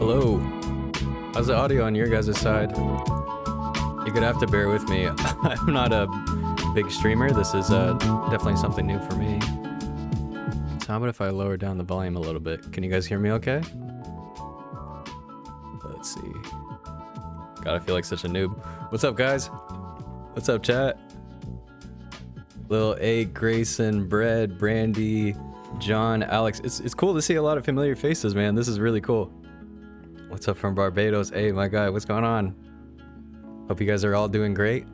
Hello. How's the audio on your guys' side? You're gonna have to bear with me. I'm not a big streamer. This is definitely something new for me. So how about if I lower down the volume a little bit? Can you guys hear me okay? Let's see. God, I feel like such a noob. What's up, guys? What's up, chat? Lil A, Grayson, Bread, Brandy, John, Alex. It's cool to see a lot of familiar faces, man. This is really cool. What's up from Barbados? Hey, my guy, what's going on? Hope you guys are all doing great.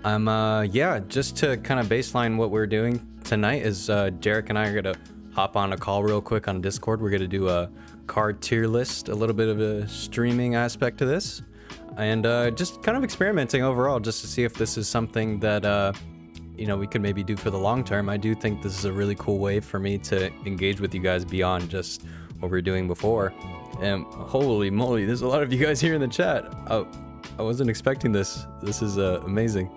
Yeah, just to kind of baseline what we're doing tonight is Jarek and I are gonna hop on a call real quick on Discord. We're gonna do a car tier list, a little bit of a streaming aspect to this, and just kind of experimenting overall, just to see if this is something that you know, we could maybe do for the long term. I do think this is a really cool way for me to engage with you guys beyond just what we were doing before. And holy moly, there's a lot of you guys here in the chat. I wasn't expecting this. This is amazing.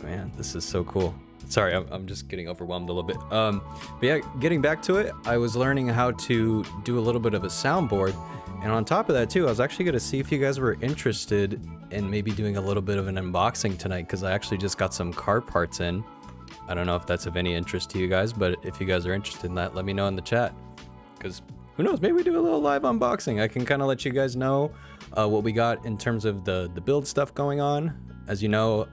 Man, this is so cool. Sorry, I'm just getting overwhelmed a little bit. But yeah, getting back to it, I was learning how to do a little bit of a soundboard. And on top of that too, I was actually gonna see if you guys were interested in maybe doing a little bit of an unboxing tonight, because I actually just got some car parts in. I don't know if that's of any interest to you guys, but if you guys are interested in that, let me know in the chat. Because who knows, maybe we do a little live unboxing. I can kind of let you guys know what we got in terms of the build stuff going on. As you know,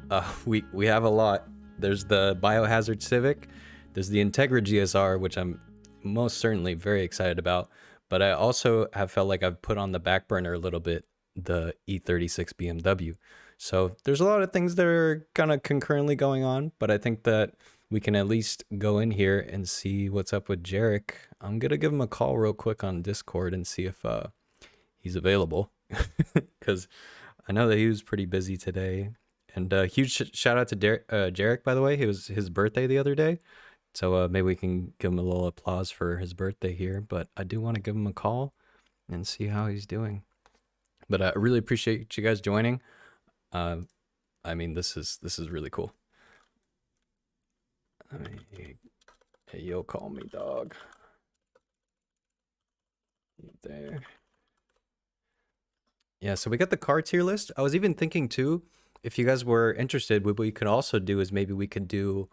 we have a lot. There's the Biohazard Civic, there's the Integra GSR, which I'm most certainly very excited about. But I also have felt like I've put on the back burner a little bit the E36 BMW. So there's a lot of things that are kind of concurrently going on, but I think that we can at least go in here and see what's up with Jarek. I'm gonna give him a call real quick on Discord and see if he's available, because I know that he was pretty busy today. And huge shout out to Jarek, by the way. It was his birthday the other day. So maybe we can give him a little applause for his birthday here, but I do want to give him a call and see how he's doing. But I really appreciate you guys joining. I mean, this is really cool. Hey, yo, call me, dog. There. Yeah, so we got the car tier list. I was even thinking too, if you guys were interested, what we could also do is maybe we could do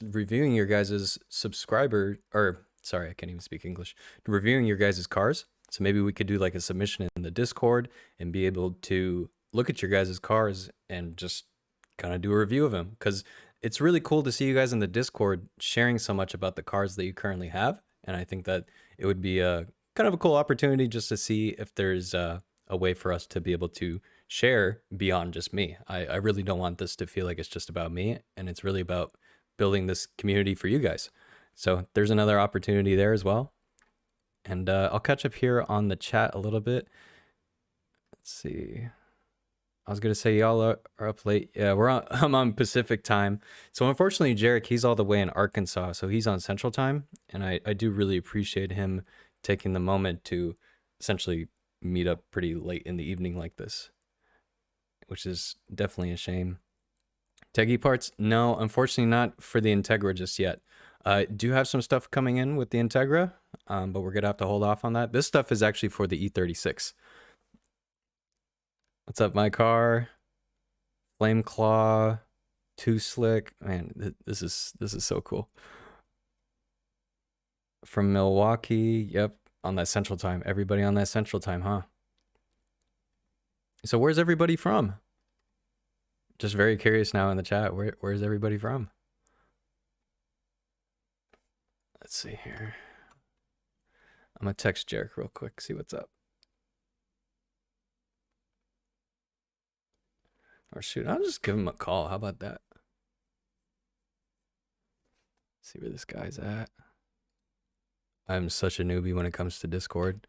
reviewing your guys's subscriber, or sorry, I can't even speak English, reviewing your guys's cars. So maybe we could do like a submission in the Discord and be able to look at your guys's cars and just kind of do a review of them, because it's really cool to see you guys in the Discord sharing so much about the cars that you currently have. And I think that it would be a kind of a cool opportunity just to see if there's a way for us to be able to share beyond just me. I really don't want this to feel like it's just about me, and it's really about building this community for you guys. So there's another opportunity there as well. And I'll catch up here on the chat a little bit. Let's see. I was gonna say y'all are up late. Yeah, I'm on Pacific time. So unfortunately, Jarek, he's all the way in Arkansas, so he's on Central time. And I do really appreciate him taking the moment to essentially meet up pretty late in the evening like this, which is definitely a shame. Teggy parts? No, unfortunately not for the Integra just yet. Do have some stuff coming in with the Integra, but we're gonna have to hold off on that. This stuff is actually for the E36. What's up, my car? Flame Claw, Too Slick. Man, this is so cool. From Milwaukee, yep, on that Central time. Everybody on that Central time, huh? So where's everybody from? Just very curious now in the chat. Where's everybody from? Let's see here. I'm gonna text Jarek real quick, see what's up. Or shoot, I'll just give him a call. How about that? See where this guy's at. I'm such a newbie when it comes to Discord,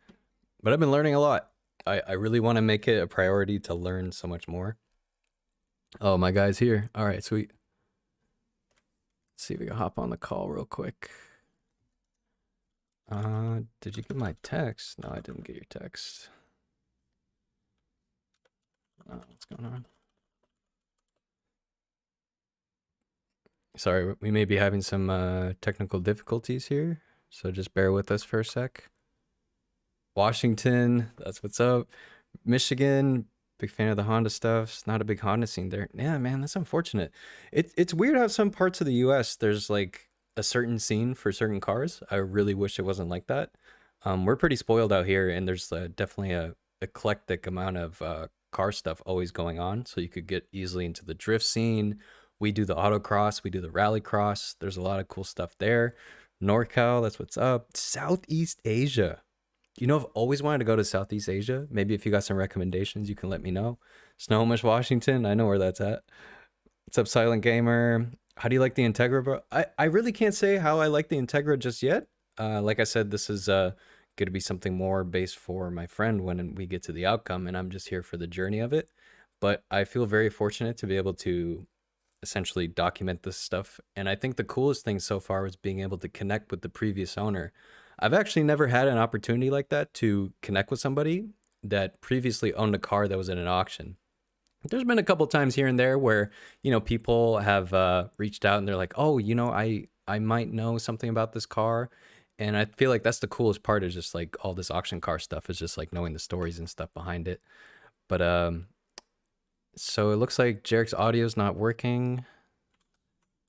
but I've been learning a lot. I really want to make it a priority to learn so much more. Oh, my guy's here. All right, sweet. Let's see if we can hop on the call real quick. Did you get my text? No, I didn't get your text. Oh, what's going on? Sorry, we may be having some technical difficulties here, so just bear with us for a sec. Washington, that's what's up. Michigan, big fan of the Honda stuff. It's not a big Honda scene there. Yeah, man, that's unfortunate. It's weird how some parts of the US there's like a certain scene for certain cars. I really wish it wasn't like that. We're pretty spoiled out here, and there's definitely a eclectic amount of car stuff always going on. So you could get easily into the drift scene. We do the autocross, we do the rally cross. There's a lot of cool stuff there. NorCal, that's what's up. Southeast Asia. You know, I've always wanted to go to Southeast Asia. Maybe if you got some recommendations, you can let me know. Snohomish, Washington. I know where that's at. What's up, Silent Gamer? How do you like the Integra, bro? I really can't say how I like the Integra just yet. Like I said, this is going to be something more based for my friend when we get to the outcome, and I'm just here for the journey of it. But I feel very fortunate to be able to essentially document this stuff. And I think the coolest thing so far was being able to connect with the previous owner. I've actually never had an opportunity like that to connect with somebody that previously owned a car that was in an auction. There's been a couple times here and there where, you know, people have reached out and they're like, oh, you know, I might know something about this car. And I feel like that's the coolest part, is just like all this auction car stuff is just like knowing the stories and stuff behind it. But so it looks like Jarek's audio's not working.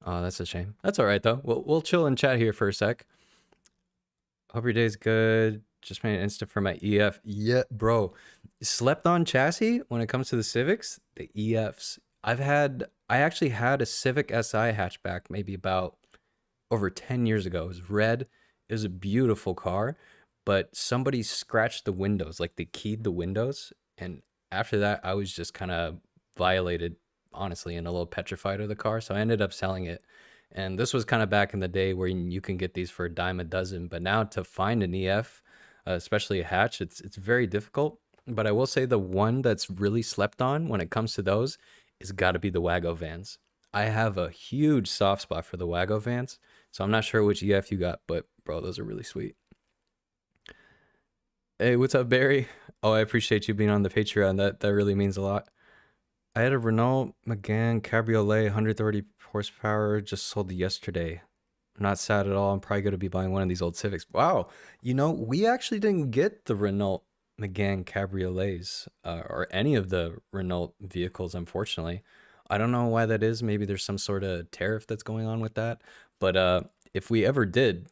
Oh, that's a shame. That's all right though. We'll chill and chat here for a sec. Hope your day's good. Just made an Insta for my EF. Yeah, bro. Slept on chassis when it comes to the Civics, the EFs. I actually had a Civic SI hatchback maybe about over 10 years ago. It was red. It was a beautiful car, but somebody scratched the windows, like they keyed the windows. And after that, I was just kind of violated, honestly, and a little petrified of the car. So I ended up selling it. And this was kind of back in the day where you can get these for a dime a dozen. But now to find an EF, especially a hatch, it's very difficult. But I will say the one that's really slept on when it comes to those is got to be the Wago vans. I have a huge soft spot for the Wago vans. So I'm not sure which EF you got, but bro, those are really sweet. Hey, what's up, Barry? Oh, I appreciate you being on the Patreon. That really means a lot. I had a Renault Megane Cabriolet, 130 horsepower, just sold yesterday. I'm not sad at all. I'm probably going to be buying one of these old Civics. Wow. You know, we actually didn't get the Renault Megane Cabriolets or any of the Renault vehicles, unfortunately. I don't know why that is. Maybe there's some sort of tariff that's going on with that. But if we ever did,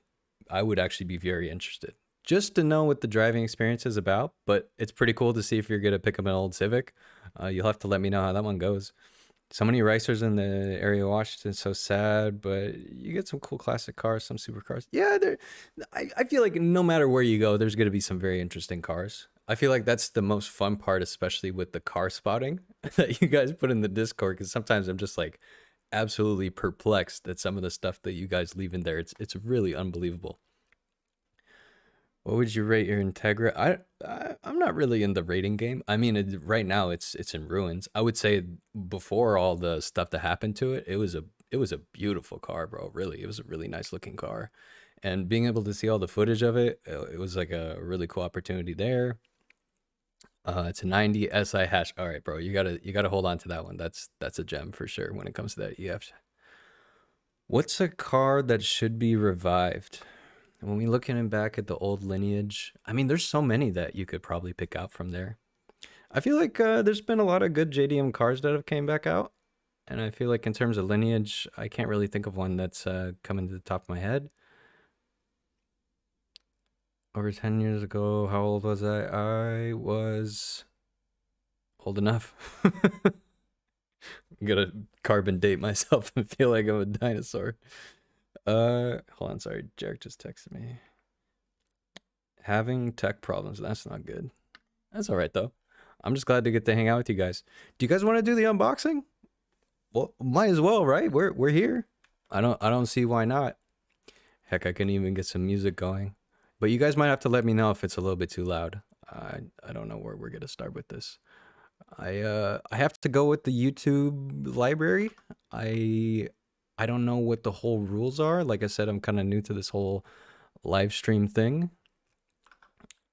I would actually be very interested just to know what the driving experience is about. But it's pretty cool to see if you're going to pick up an old Civic. You'll have to let me know how that one goes. So many racers in the area of Washington, so sad, but you get some cool classic cars, some supercars. Yeah, I feel like no matter where you go, there's going to be some very interesting cars. I feel like that's the most fun part, especially with the car spotting that you guys put in the Discord, because sometimes I'm just like absolutely perplexed at some of the stuff that you guys leave in there. It's really unbelievable. What would you rate your Integra? I'm not really in the rating game. I mean, right now it's in ruins. I would say before all the stuff that happened to it, it was a beautiful car, bro. Really, it was a really nice looking car, and being able to see all the footage of it, it was like a really cool opportunity there. It's a 90 SI hash. All right, bro, you gotta hold on to that one. That's a gem for sure when it comes to that EF. What's a car that should be revived? When we looking back at the old lineage, I mean, there's so many that you could probably pick out from there. I feel like there's been a lot of good JDM cars that have came back out, and I feel like in terms of lineage, I can't really think of one that's coming to the top of my head. Over 10 years ago, how old was I? I was old enough. I'm gonna carbon date myself and feel like I'm a dinosaur. Hold on, sorry. Jarek just texted me. Having tech problems. That's not good. That's all right though. I'm just glad to get to hang out with you guys. Do you guys want to do the unboxing? Well, might as well, right? We're here. I don't see why not. Heck, I can even get some music going. But you guys might have to let me know if it's a little bit too loud. I don't know where we're gonna start with this. I have to go with the YouTube library. I don't know what the whole rules are. Like I said, I'm kind of new to this whole live stream thing.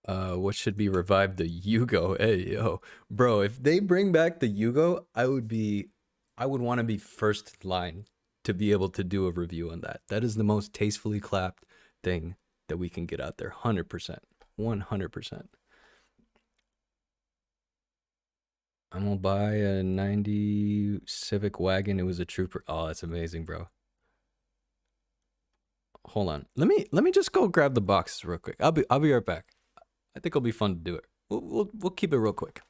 What should be revived? The Yugo. Hey, yo, bro, if they bring back the Yugo, I would want to be first line to be able to do a review on that. That is the most tastefully clapped thing that we can get out there. 100%. 100%. I'm gonna buy a 90 Civic wagon. It was a trooper. Oh, that's amazing, bro. Hold on. Let me just go grab the boxes real quick. I'll be right back. I think it'll be fun to do it. We'll keep it real quick.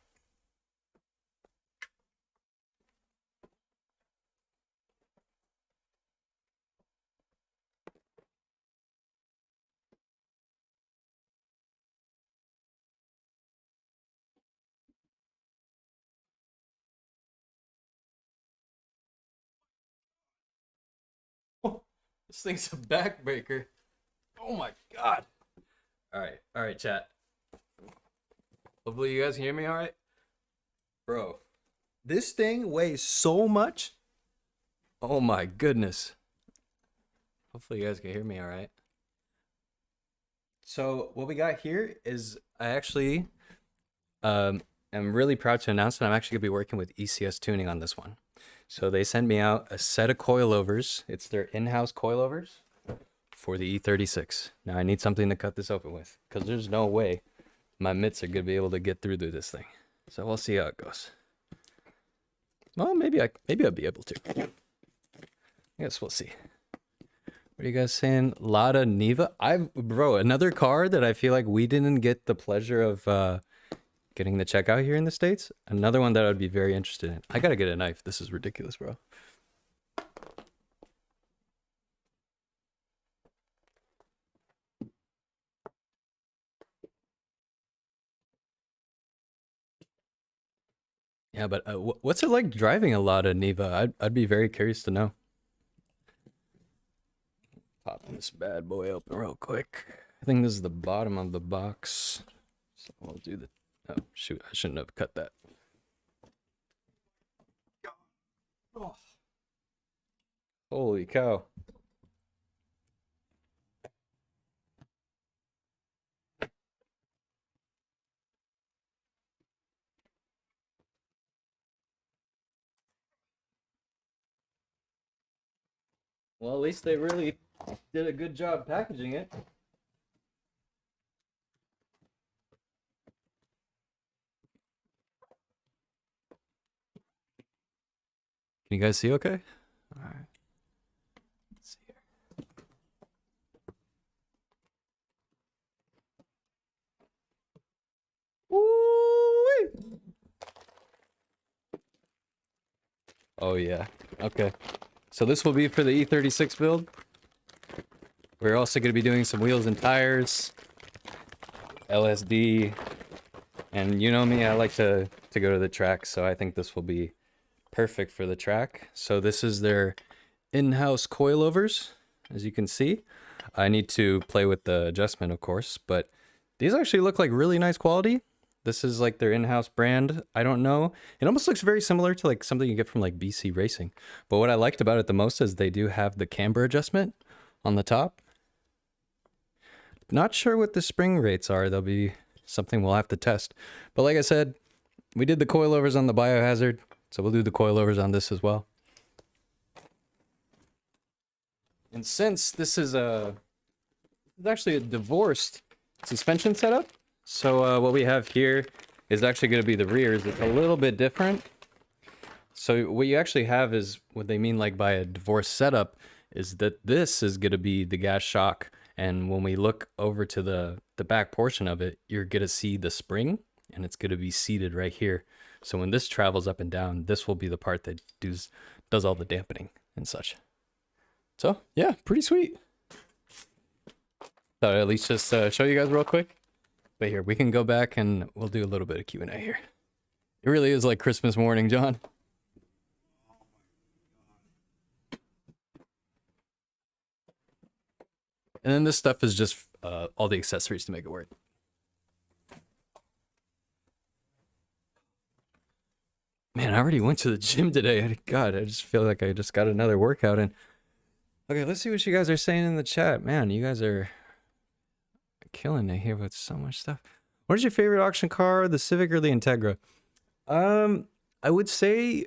Oh, this thing's a backbreaker. Oh my god. All right, chat. Hopefully you guys can hear me all right. Bro, this thing weighs so much. Oh my goodness. Hopefully you guys can hear me all right. So what we got here is I actually am really proud to announce that I'm actually gonna be working with ECS Tuning on this one. So they sent me out a set of coilovers. It's their in-house coilovers for the E36. Now I need something to cut this open with because there's no way my mitts are gonna be able to get through this thing. So we'll see how it goes. Well, maybe I'll be able to. I guess we'll see. What are you guys saying? Lada Niva? Bro, another car that I feel like we didn't get the pleasure of getting to check out here in the States. Another one that I'd be very interested in. I gotta get a knife. This is ridiculous, bro. Yeah, but what's it like driving a Lada Niva? I'd be very curious to know. Pop this bad boy open real quick. I think this is the bottom of the box. So we'll do the... Oh, shoot. I shouldn't have cut that. Oh. Holy cow. Well, at least they really did a good job packaging it. Can you guys see okay? All right. Let's see here. Ooh-wee. Oh yeah. Okay. So this will be for the E36 build. We're also going to be doing some wheels and tires, LSD, and you know me, I like to go to the track, so I think this will be perfect for the track. So this is their in-house coilovers, as you can see. I need to play with the adjustment, of course, but these actually look like really nice quality. This is like their in-house brand. I don't know. It almost looks very similar to like something you get from like BC Racing. But what I liked about it the most is they do have the camber adjustment on the top. Not sure what the spring rates are. They'll be something we'll have to test. But like I said, we did the coilovers on the Biohazard, so we'll do the coilovers on this as well. And since this is actually a divorced suspension setup, so what we have here is actually going to be the rears. It's a little bit different. So what you actually have is what they mean like by a divorced setup is that this is going to be the gas shock. And when we look over to the back portion of it, you're going to see the spring and it's going to be seated right here. So when this travels up and down, this will be the part that does all the dampening and such. So yeah, pretty sweet. Thought I'd at least just show you guys real quick. But here, we can go back and we'll do a little bit of Q&A here. It really is like Christmas morning, John. And then this stuff is just all the accessories to make it work. Man, I already went to the gym today. God, I just feel like I just got another workout in. Okay, let's see what you guys are saying in the chat. Man, you guys are killing it here with so much stuff. What is your favorite auction car, the Civic or the Integra? I would say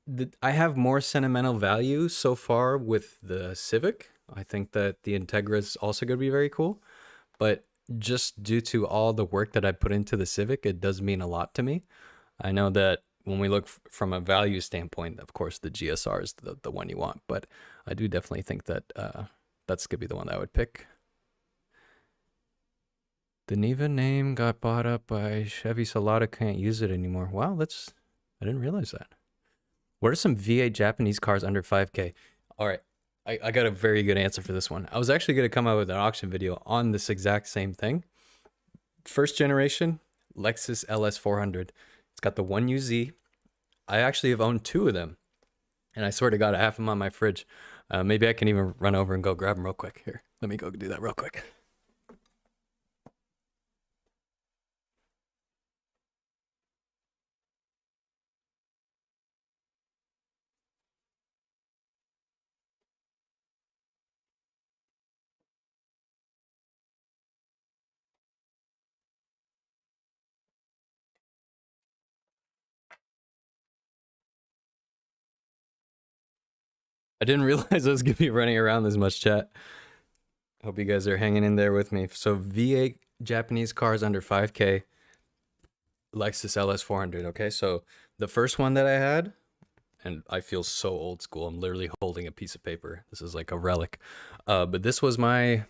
that I have more sentimental value so far with the Civic. I think that the Integra is also going to be very cool. But just due to all the work that I put into the Civic, it does mean a lot to me. I know that when we look from a value standpoint, of course, the GSR is the one you want, but I do definitely think that that's going to be the one that I would pick. The Niva name got bought up by Chevy Solata, can't use it anymore. Wow, I didn't realize that. What are some V8 Japanese cars under 5K? All right, I got a very good answer for this one. I was actually going to come out with an auction video on this exact same thing. First generation Lexus LS400. It's got the 1UZ. I actually have owned 2 of them, and I swear to God, I have them on my fridge. Maybe I can even run over and go grab them real quick. Here, let me go do that real quick. I didn't realize I was going to be running around this much, chat. Hope you guys are hanging in there with me. So V8 Japanese cars under 5K, Lexus LS400, okay? So the first one that I had, and I feel so old school. I'm literally holding a piece of paper. This is like a relic. But this was my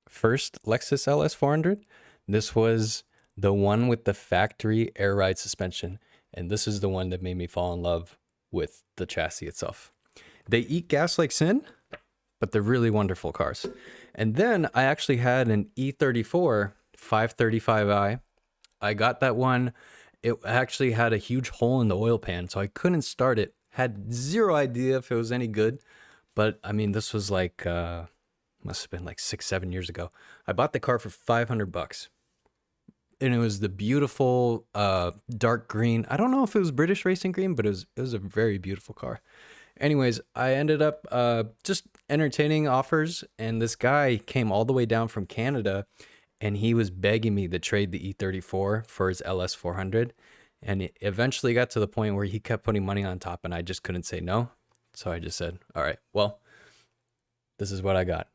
first Lexus LS400. This was the one with the factory air ride suspension. And this is the one that made me fall in love with the chassis itself. They eat gas like sin, but they're really wonderful cars. And then I actually had an E34 535i. I got that one. It actually had a huge hole in the oil pan, so I couldn't start it. Had zero idea if it was any good, but I mean, this was like, must have been like 6-7 years ago. I bought the car for $500. And it was the beautiful dark green. I don't know if it was British racing green, but it was a very beautiful car. Anyways, I ended up just entertaining offers, and this guy came all the way down from Canada, and he was begging me to trade the E34 for his LS400. And it eventually got to the point where he kept putting money on top, and I just couldn't say no. So I just said, all right, well, this is what I got.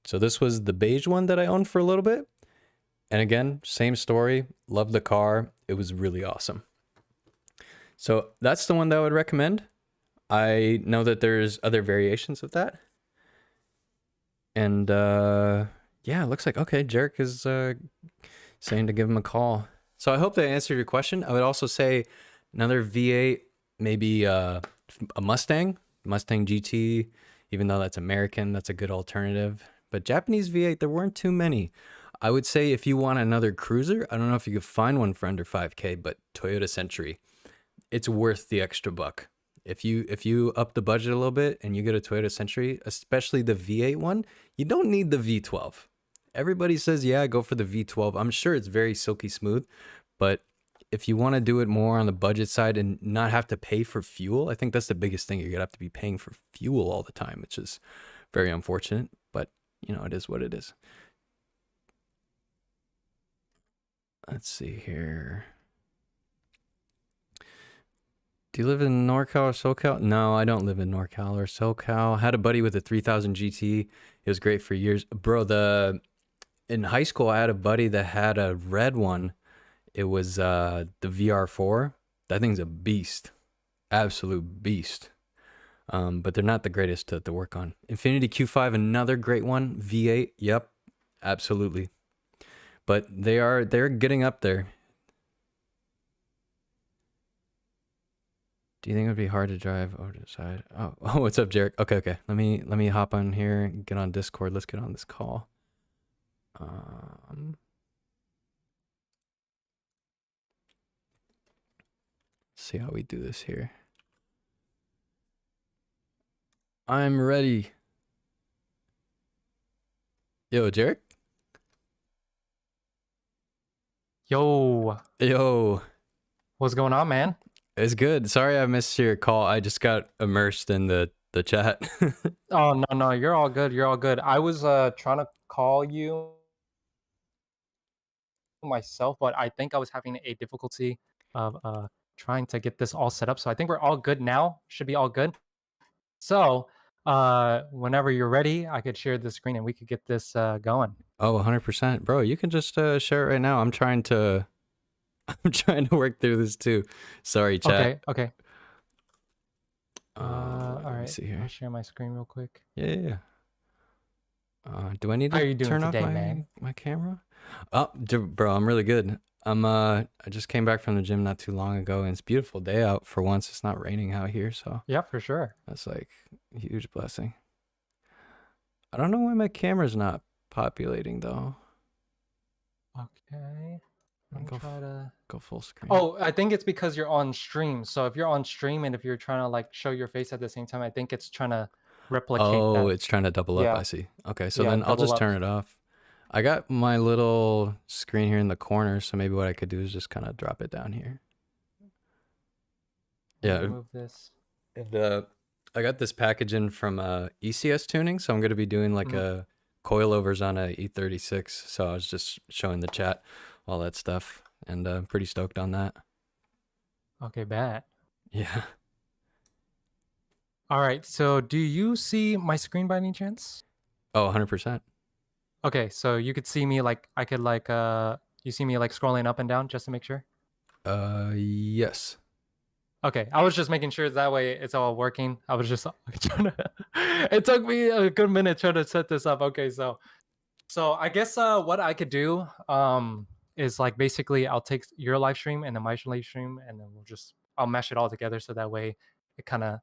So this was the beige one that I owned for a little bit. And again, same story. Loved the car. It was really awesome. So that's the one that I would recommend. I know that there's other variations of that. And yeah, it looks like, okay, Jarek is saying to give him a call. So I hope that answered your question. I would also say another V8, maybe a Mustang GT, even though that's American, that's a good alternative. But Japanese V8, there weren't too many. I would say if you want another cruiser, I don't know if you could find one for under 5K, but Toyota Century, it's worth the extra buck. If you up the budget a little bit and you get a Toyota Century, especially the V8 one, you don't need the V12. Everybody says, yeah, go for the V12. I'm sure it's very silky smooth, but if you want to do it more on the budget side and not have to pay for fuel, I think that's the biggest thing. You're going to have to be paying for fuel all the time, which is very unfortunate, but you know, it is what it is. Let's see here. Do you live in NorCal or SoCal? No, I don't live in NorCal or SoCal. Had a buddy with a 3000 GT. It was great for years. Bro, in high school, I had a buddy that had a red one. It was the VR4. That thing's a beast. Absolute beast. But they're not the greatest to work on. Infiniti Q5, another great one. V8, yep, absolutely. But they're getting up there. Do you think it would be hard to drive over to the side? Oh, what's up, Jarek? Okay. Let me hop on here and get on Discord. Let's get on this call. See how we do this here. I'm ready. Yo, Jarek? Yo. What's going on, man? It's good. Sorry I missed your call. I just got immersed in the chat. Oh, no, you're all good. You're all good. I was trying to call you myself, but I think I was having a difficulty of trying to get this all set up. So I think we're all good now. Should be all good. So whenever you're ready, I could share the screen and we could get this going. Oh, 100%. Bro, you can just share it right now. I'm trying to I'm trying to work through this too. Sorry, chat. Okay, okay. Wait, All let me right. see I'll here. share my screen real quick. Yeah, yeah, yeah. Do I need How are to you doing turn off today, my man? my camera? Oh, bro, I'm really good. I just came back from the gym not too long ago, and it's a beautiful day out for once. It's not raining out here, so Yeah, for sure. that's like a huge blessing. I don't know why my camera's not populating though. Okay. Let I'll me try to. go full screen. Oh, I think it's because you're on stream. So if you're on stream and if you're trying to like show your face at the same time, I think it's trying to replicate Oh, that. it's trying to double up. I Yeah, see. Okay, so yeah, then I'll double just up. turn it off. I got my little screen here in the corner, so maybe what I could do is just kind of drop it down here. Let me Yeah, move this. and I got this package in from ECS Tuning, so I'm going to be doing like Mhm. a coilovers on a E36. So I was just showing the chat all that stuff, and I'm pretty stoked on that. Okay, bad. Yeah. All right. So do you see my screen by any chance? Oh, 100%. Okay, so you could see me like I could like you see me like scrolling up and down just to make sure. Yes. Okay, I was just making sure that way it's all working. I was just trying to. It took me a good minute trying to set this up. Okay, so I guess what I could do is like basically I'll take your live stream and then my live stream and then I'll mesh it all together so that way it kind of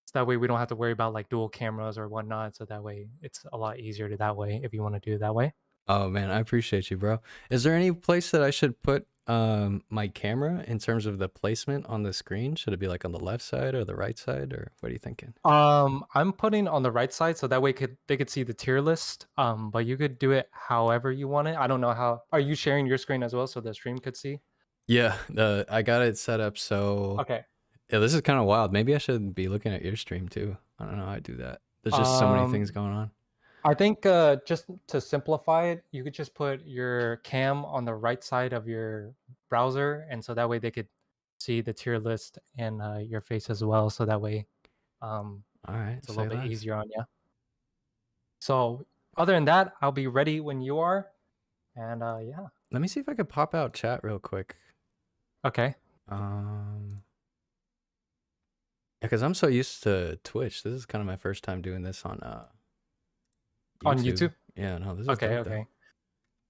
so that way we don't have to worry about like dual cameras or whatnot. So that way it's a lot easier to that way if you want to do it that way. Oh man, I appreciate you, bro. Is there any place that I should put my camera in terms of the placement on the screen? Should it be like on the left side or the right side, or what are you thinking? I'm putting on the right side so that way they could see the tier list. But you could do it however you want it. I don't know how. Are you sharing your screen as well so the stream could see? Yeah, I got it set up so Okay. yeah, this is kind of wild. Maybe I should be looking at your stream too. I don't know how I do that. There's just so many things Um, going on. I think just to simplify it, you could just put your cam on the right side of your browser, and so that way they could see the tier list and your face as well. So that way, um, All right, it's a say little bit less. easier on you. So other than that, I'll be ready when you are. And yeah. Let me see if I could pop out chat real quick. Okay. Yeah, because I'm so used to Twitch. This is kind of my first time doing this on On YouTube. YouTube? Yeah, no, this is Okay, dope okay. though.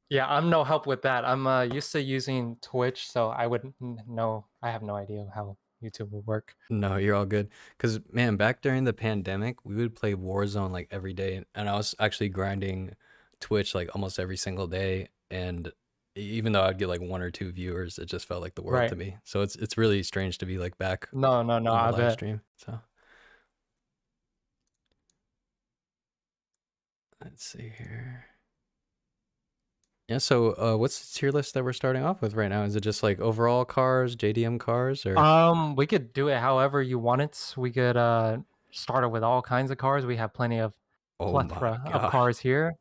Yeah, I'm no help with that. I'm used to using Twitch, so I would know. I have no idea how YouTube would work. No, you're all good. Because, man, back during the pandemic, we would play Warzone like every day. And I was actually grinding Twitch like almost every single day. And even though I'd get like one or two viewers, it just felt like the world to Right. me. So it's really strange to be like back No, no, no. on the I live bet. stream. So let's see here. Yeah, so what's the tier list that we're starting off with right now? Is it just like overall cars, JDM cars, or? We could do it however you want it. We could start it with all kinds of cars. We have plenty of Oh my plethora of God. cars here.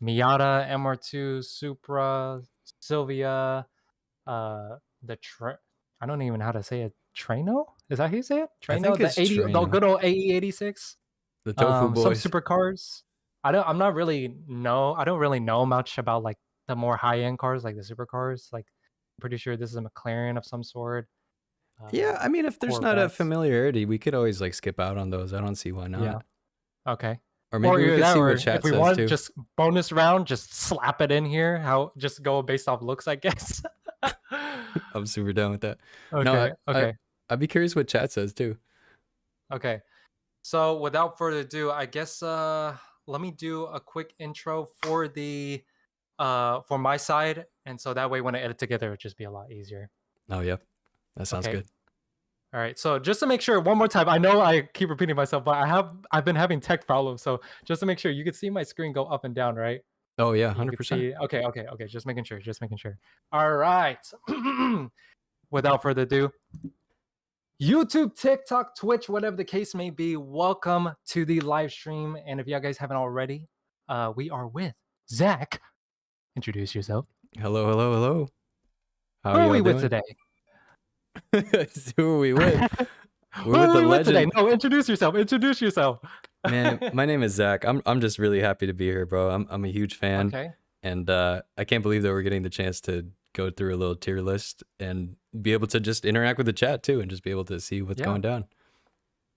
Miata, MR2, Supra, Sylvia, the I don't even know how to say it. Trano? Is that how you say it? I think Trano, it's the Trino. good old AE86. The Tofu Some Boys. supercars. I don't really know much about like the more high end cars, like the supercars. Like, I'm pretty sure this is a McLaren of some sort. Yeah, I mean, if there's not a Corvettes. familiarity, we could always like skip out on those. I don't see why Yeah. not. Okay. Or Or maybe we either could that, see or what if chat we says want, too. just bonus round, just slap it in here. How just go based off looks, I guess. I'm super down with that. No, Okay. Okay. I'd be curious what chat says too. Okay. So without further ado, I guess let me do a quick intro for the for my side, and so that way when I edit together, it'll just be a lot easier. Oh, yep. That sounds Okay. good. All right. So just to make sure, one more time, I know I keep repeating myself, but I've been having tech problems. So just to make sure, you can see my screen go up and down, right? Oh yeah, You could 100%. see. Okay. Okay. Okay. Just making sure. Just making sure. All right. Without further ado, YouTube, TikTok, Twitch, whatever the case may be, welcome to the live stream. And if you guys haven't already, we are with Zach. Introduce yourself. Hello, hello, hello. How Who are are y'all we with doing? today? Who are we with? Who We're with are the we with today? legend. No, introduce yourself. Introduce yourself. Man, my name is Zach. I'm just really happy to be here, bro. I'm a huge fan. Okay. and I can't believe that we're getting the chance to go through a little tier list and be able to just interact with the chat too, and just be able to see what's Yeah. going down.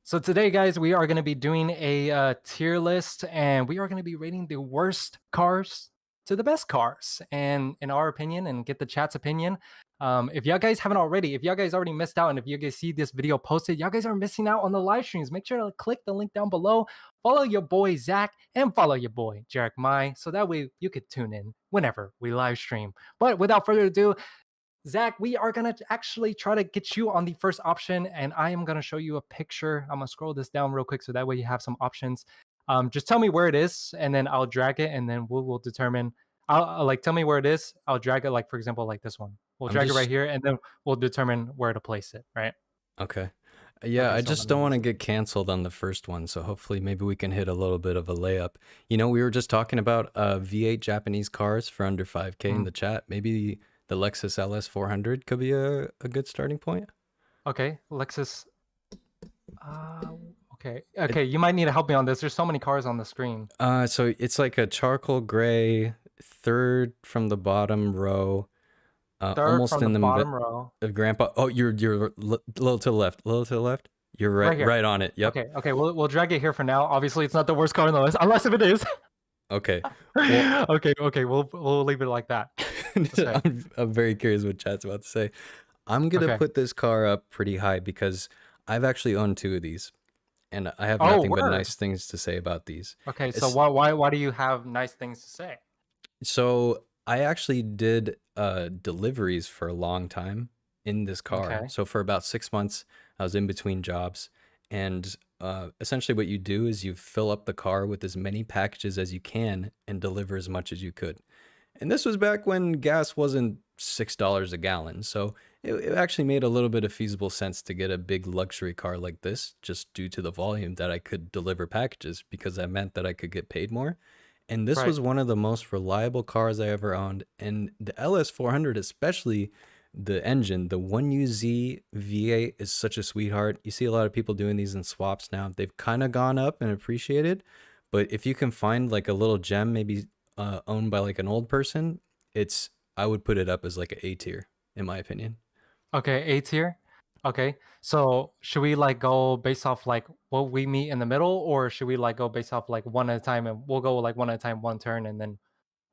So today, guys, we are going to be doing a tier list, and we are going to be rating the worst cars to the best cars, and in our opinion, and get the chat's opinion. If y'all guys haven't already, if y'all guys already missed out, and if you guys see this video posted, y'all guys are missing out on the live streams. Make sure to click the link down below, follow your boy Zach, and follow your boy Jarek Mai, so that way you could tune in whenever we live stream. But without further ado, Zach, we are going to actually try to get you on the first option, and I am going to show you a picture. I'm going to scroll this down real quick so that way you have some options. Just tell me where it is, and then I'll drag it, and then we'll determine. I'll like tell me where it is. I'll drag it, like for example, like this one. We'll drag it right here, and then we'll determine where to place it, right? Okay. Yeah, Okay, I so just don't want to get canceled on the first one, so hopefully maybe we can hit a little bit of a layup. You know, we were just talking about V8 Japanese cars for under 5K in the chat. Maybe the Lexus LS 400 could be a good starting point. Okay, Lexus. Okay, you might need to help me on this. There's so many cars on the screen. So it's like a charcoal gray, third from the bottom row, Third almost from in the the bottom row. of Grandpa. Oh, you're a little to the left, little to the left. You're Right here. right on it. Yep. Okay, we'll drag it here for now. Obviously, it's not the worst car on the list, unless if it is. Okay. Well, okay, we'll leave it like that. I'm very curious what chat's about to say. I'm gonna put this car up pretty high because I've actually owned two of these, and I have nothing but nice things to say about these. Okay, so why do you have nice things to say? So I actually did deliveries for a long time in this car. Okay. So for about 6 months, I was in between jobs, and essentially what you do is you fill up the car with as many packages as you can and deliver as much as you could. And this was back when gas wasn't $6 a gallon, so it actually made a little bit of feasible sense to get a big luxury car like this, just due to the volume that I could deliver packages, because that meant that I could get paid more. And this was one of the most reliable cars I ever owned. And the LS400, especially the engine, the 1UZ V8 is such a sweetheart. You see a lot of people doing these in swaps now. They've kind of gone up and appreciated. But if you can find like a little gem, maybe owned by like an old person, I would put it up as like an A tier, in my opinion. Okay, A tier. Okay, so should we like go based off like what we meet in the middle, or should we like go based off like one at a time, and we'll go like one at a time, one turn, and then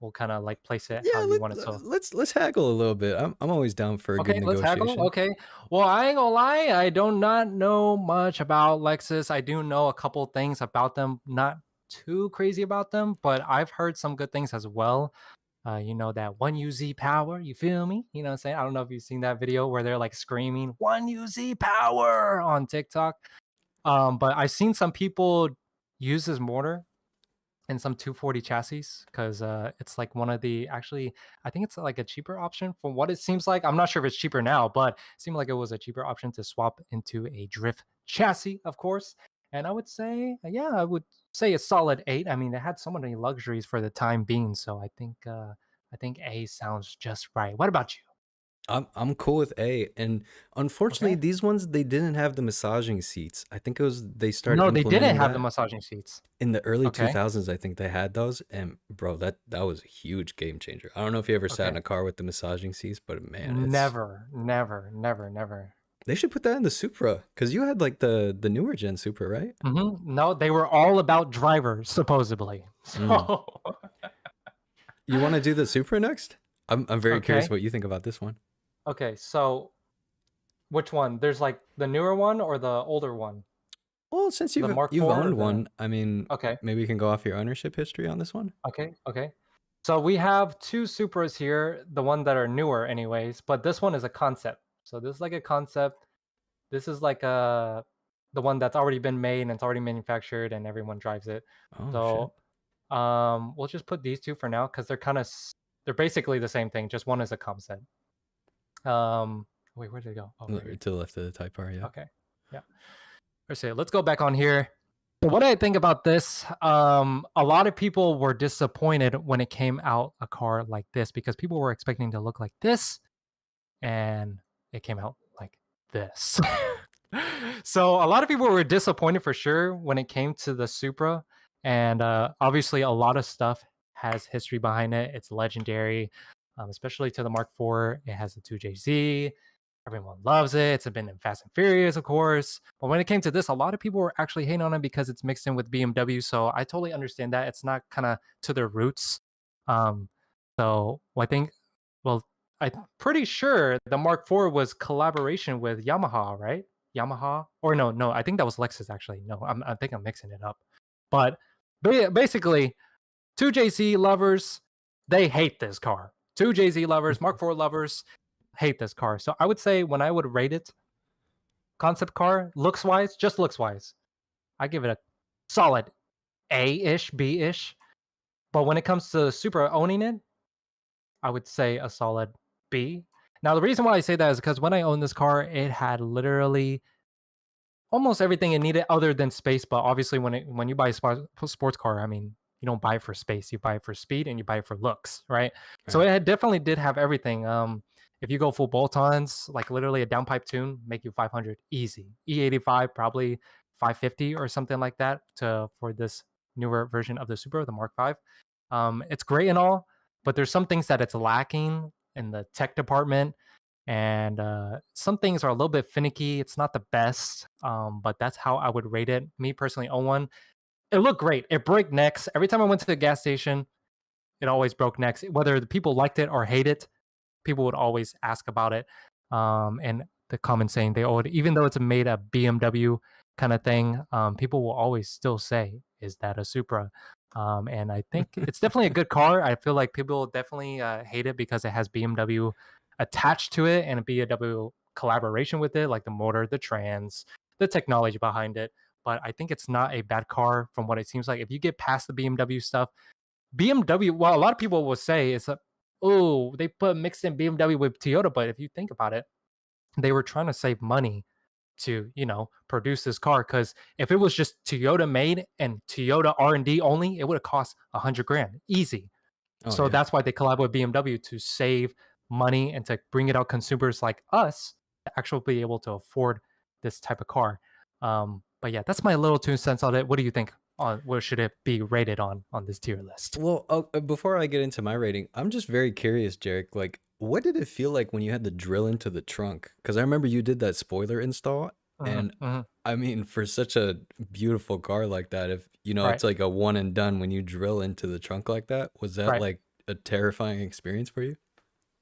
we'll kind of like place it how you want it to. Let's haggle a little bit. I'm always down for a good negotiation. Let's haggle. Okay. Well, I ain't gonna lie, I do not know much about Lexus. I do know a couple things about them, not too crazy about them, but I've heard some good things as well. You know, that 1UZ power, you feel me? You know what I'm saying? I don't know if you've seen that video where they're like screaming 1UZ power on TikTok. But I've seen some people use this motor and some 240 chassis because it's like one of the actually I think it's like a cheaper option from what it seems like. I'm not sure if it's cheaper now, but it seemed like it was a cheaper option to swap into a drift chassis, of course. And I would say, yeah, I would say a solid 8. I mean, it had so many luxuries for the time being, so I think A sounds just right. What about you? I'm cool with A, and unfortunately, these ones they didn't have the massaging seats. I think it was they started. No, they didn't have the massaging seats in the early 2000s. I think they had those, and bro, that was a huge game changer. I don't know if you ever sat in a car with the massaging seats, but man, never. They should put that in the Supra, because you had like the newer gen Supra, right? No, they were all about drivers supposedly. So you want to do the Supra next? I'm very curious what you think about this one. Okay, so which one? There's like the newer one or the older one? Well, since you've owned one, I mean, maybe you can go off your ownership history on this one. Okay. So we have two Supras here, the one that are newer anyways, but this one is a concept. So this is like a concept. This is like the one that's already been made and it's already manufactured and everyone drives it. So we'll just put these two for now because they're basically the same thing, just one is a concept. Wait, where did it go? To the left of the Type R, yeah. Okay. Yeah. Let's go back on here. What do I think about this? A lot of people were disappointed when it came out a car like this because people were expecting to look like this, and it came out like this. So a lot of people were disappointed for sure when it came to the Supra, and obviously a lot of stuff has history behind it. It's legendary, especially to the Mark IV. It has the 2JZ. Everyone loves it. It's been in Fast and Furious, of course. But when it came to this, a lot of people were actually hating on it because it's mixed in with BMW. So I totally understand that. It's not kind of to their roots. Um, so I think, well, I'm pretty sure the Mark IV was collaboration with Yamaha, right? Yamaha? Or no, I think that was Lexus actually. No, I think I'm mixing it up. But basically, 2JZ lovers, they hate this car. 2JZ lovers, Mark IV lovers, hate this car. So I would say when I would rate it, concept car, looks wise, just looks wise, I give it a solid A-ish, B-ish. But when it comes to Supra owning it, I would say a solid B. Now the reason why I say that is because when I owned this car, it had literally almost everything it needed other than space. But obviously, when you buy a sports car, I mean, you don't buy it for space, you buy it for speed, and you buy it for looks, right? So it definitely did have everything. If you go full bolt-ons, like literally a downpipe tune, make you 500 easy. E85 probably 550 or something like that for this newer version of the Supra, the Mark V. It's great and all, but there's some things that it's lacking in the tech department, and some things are a little bit finicky. It's not the best, but that's how I would rate it. Me personally own one. It looked great. It broke necks every time I went to the gas station. It always broke necks. Whether the people liked it or hate it, people would always ask about it. And the common saying they would, even though it's made a BMW kind of thing, people will always still say, "Is that a Supra?" And I think it's definitely a good car. I feel like people definitely hate it because it has BMW attached to it and a BMW collaboration with it, like the motor, the trans, the technology behind it. But I think it's not a bad car from what it seems like. If you get past the BMW stuff, BMW, well, a lot of people will say it's oh, they put mixed in BMW with Toyota. But if you think about it, they were trying to save money to, produce this car. Because if it was just Toyota made and Toyota R&D only, it would have cost 100 grand easy. So that's why they collab with BMW to save money and to bring it out consumers like us to actually be able to afford this type of car. But yeah, that's my little 2 cents on it. What do you think on where should it be rated on this tier list? Well, before I get into my rating, I'm just very curious, Jarek. Like, what did it feel like when you had to drill into the trunk? Because I remember you did that spoiler install, and I mean, for such a beautiful car like that, if it's like a one and done when you drill into the trunk like that, was that like a terrifying experience for you?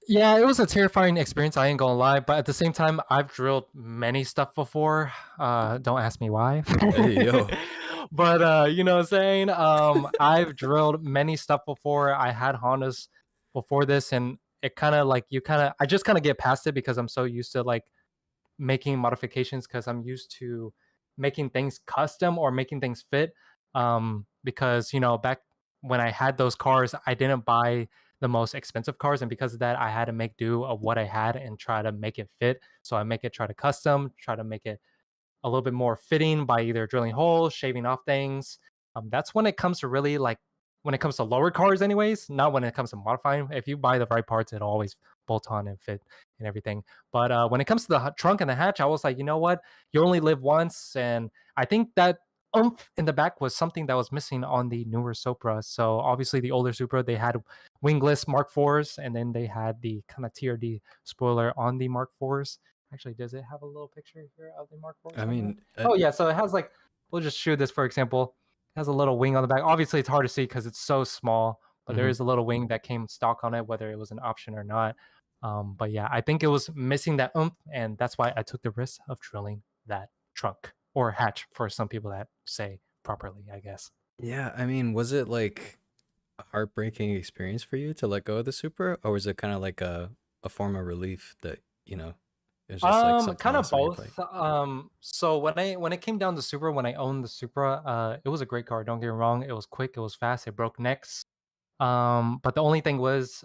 Yeah, it was a terrifying experience. I ain't gonna lie, but at the same time, I've drilled many stuff before. Don't ask me why. Hey, yo. But you know what I'm saying? I've drilled many stuff before. I had Hondas before this, and it kind of like I just kind of get past it because I'm so used to like making modifications because I'm used to making things custom or making things fit. Because back when I had those cars, I didn't buy the most expensive cars, and because of that, I had to make do of what I had and try to make it fit. So I try to custom, try to make it a little bit more fitting by either drilling holes, shaving off things. That's when it comes to really like when it comes to lower cars, anyways. Not when it comes to modifying. If you buy the right parts, it'll always bolt on and fit and everything. But when it comes to the trunk and the hatch, I was like, you know what? You only live once, and I think that oomph in the back was something that was missing on the newer Supra. So obviously the older Supra, they had wingless Mark IVs, and then they had the kind of TRD spoiler on the Mark IVs. Actually, does it have a little picture here of the Mark IV? I mean, oh yeah, so it has like, we'll just shoot this for example. It has a little wing on the back. Obviously, it's hard to see because it's so small, but there is a little wing that came stock on it, whether it was an option or not. But yeah, I think it was missing that oomph, and that's why I took the risk of drilling that trunk or hatch for some people that say properly, I guess. Yeah, I mean, was it like a heartbreaking experience for you to let go of the Supra, or was it kind of like a form of relief that it's just like something Kind of else on your plate? both. So when it came down to Supra, when I owned the Supra, it was a great car. Don't get me wrong. It was quick. It was fast. It broke necks. But the only thing was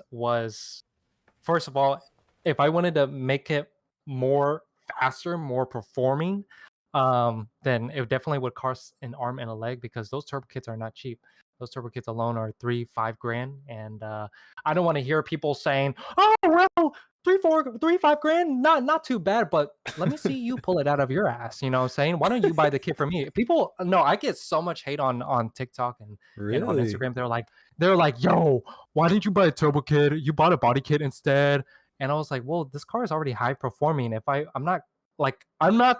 first of all, if I wanted to make it more faster, more performing, then it definitely would cost an arm and a leg because those turbo kits are not cheap. Those turbo kits alone are 3-5 grand, and I don't want to hear people saying, "Oh well, 5 grand, not too bad, but let me see you pull it out of your ass. You know what I'm saying? Why don't you buy the kit for me? People, no, I get so much hate on TikTok and on Really? Instagram. They're like, yo, why didn't you buy a turbo kit? You bought a body kit instead. And I was like, well, this car is already high performing. I'm not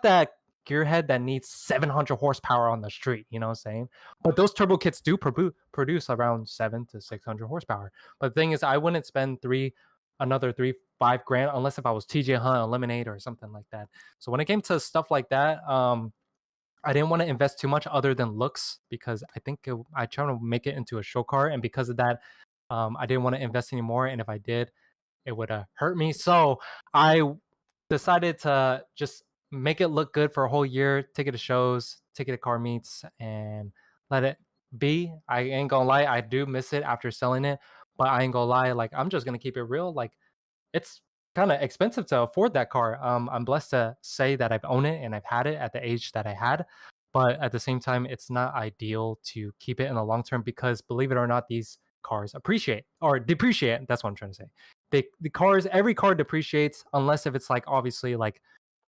that gearhead that needs 700 horsepower on the street. You know what I'm saying? But those turbo kits do produce around 700 to 600 horsepower. But the thing is, I wouldn't spend another 3-5 grand unless if I was TJ Hunt Eliminate or something like that. So when it came to stuff like that, I didn't want to invest too much other than looks because I think I try to make it into a show car, and because of that, I didn't want to invest anymore. And if I did, it would hurt me. So I decided to just make it look good for a whole year, take it to shows, take it to car meets, and let it be. I ain't gonna lie, I do miss it after selling it, but I ain't gonna lie, like I'm just gonna keep it real. Like it's kind of expensive to afford that car. I'm blessed to say that I've owned it and I've had it at the age that I had, but at the same time, it's not ideal to keep it in the long term because believe it or not, these cars appreciate or depreciate. That's what I'm trying to say. Every car depreciates unless if it's like obviously like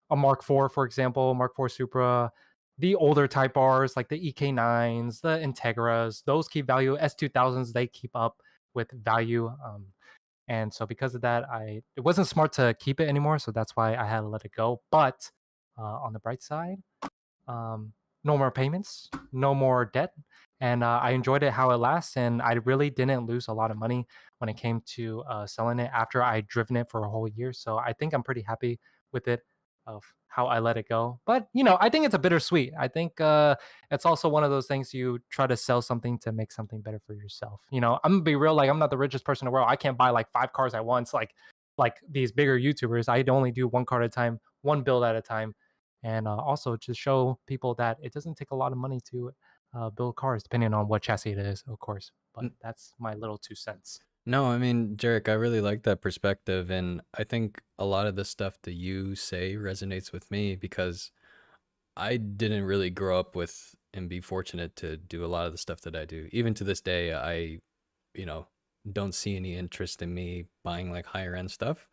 a Mark IV, for example, Mark IV Supra, the older Type Rs like the EK9s, the Integras, those keep value. S2000s, they keep up with value. And so because of that, it wasn't smart to keep it anymore. So that's why I had to let it go. But on the bright side, no more payments, no more debt. And I enjoyed it how it lasts. And I really didn't lose a lot of money when it came to selling it after I'd driven it for a whole year. So I think I'm pretty happy with it of how I let it go. But, I think it's a bittersweet. I think it's also one of those things you try to sell something to make something better for yourself. I'm gonna be real, like I'm not the richest person in the world. I can't buy like 5 cars at once, like these bigger YouTubers. I only do one car at a time, one build at a time. And also to show people that it doesn't take a lot of money to build cars, depending on what chassis it is, of course. But that's my little 2 cents. No, I mean, Jarek, I really like that perspective. And I think a lot of the stuff that you say resonates with me because I didn't really grow up with and be fortunate to do a lot of the stuff that I do. Even to this day, I, you know, don't see any interest in me buying like higher end stuff.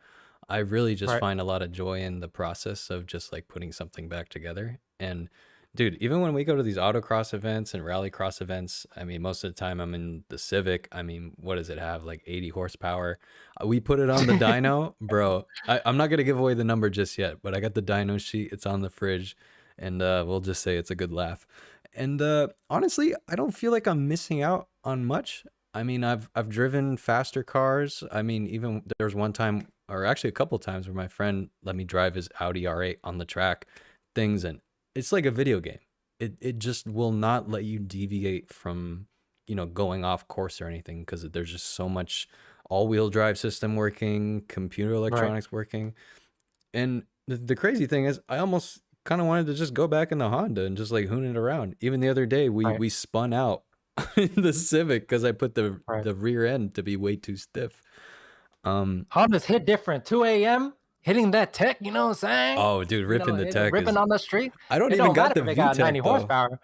I really just Right. find a lot of joy in the process of just like putting something back together. And dude, even when we go to these autocross events and rallycross events, I mean, most of the time I'm in the Civic. I mean, what does it have? Like 80 horsepower. We put it on the dyno, bro. I'm not going to give away the number just yet, but I got the dyno sheet. It's on the fridge. And we'll just say it's a good laugh. And honestly, I don't feel like I'm missing out on much. I mean, I've driven faster cars. I mean, even there was one time, or actually a couple times, where my friend let me drive his Audi R8 on the track things, and it's like a video game. It just will not let you deviate from, going off course or anything because there's just so much all-wheel drive system working, computer Right. electronics working. And the crazy thing is, I almost kind of wanted to just go back in the Honda and just like hoon it around. Even the other day, we Right. we spun out in the Civic because I put the Right. rear end to be way too stiff. Hondas hit different. 2 a.m. hitting that tech, you know what I'm saying? Oh, dude, ripping the tech Ripping is. on the street. I don't It even don't got matter the if it got 90 VTEC though. horsepower.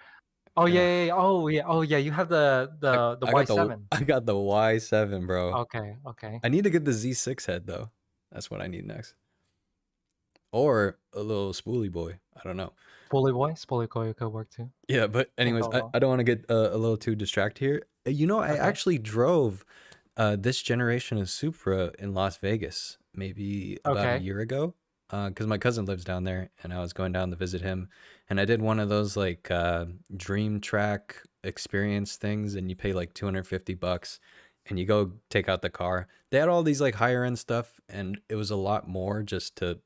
Oh yeah, Yeah, yeah, yeah. Oh yeah. You have the I the the I got the Y7. I got the Y7, bro. Okay, okay. I need to get the Z6 head though. That's what I need next, or a little spoolie boy. I don't know. Spoolie boy could work too. Yeah, but Can't anyways, go I, wrong. I don't want to get a little too distracted here. I Okay. actually drove this generation of Supra in Las Vegas maybe about a Okay. year ago because my cousin lives down there and I was going down to visit him. And I did one of those like dream track experience things, and you pay like 250 bucks and you go take out the car. They had all these like higher end stuff, and it was a lot more just to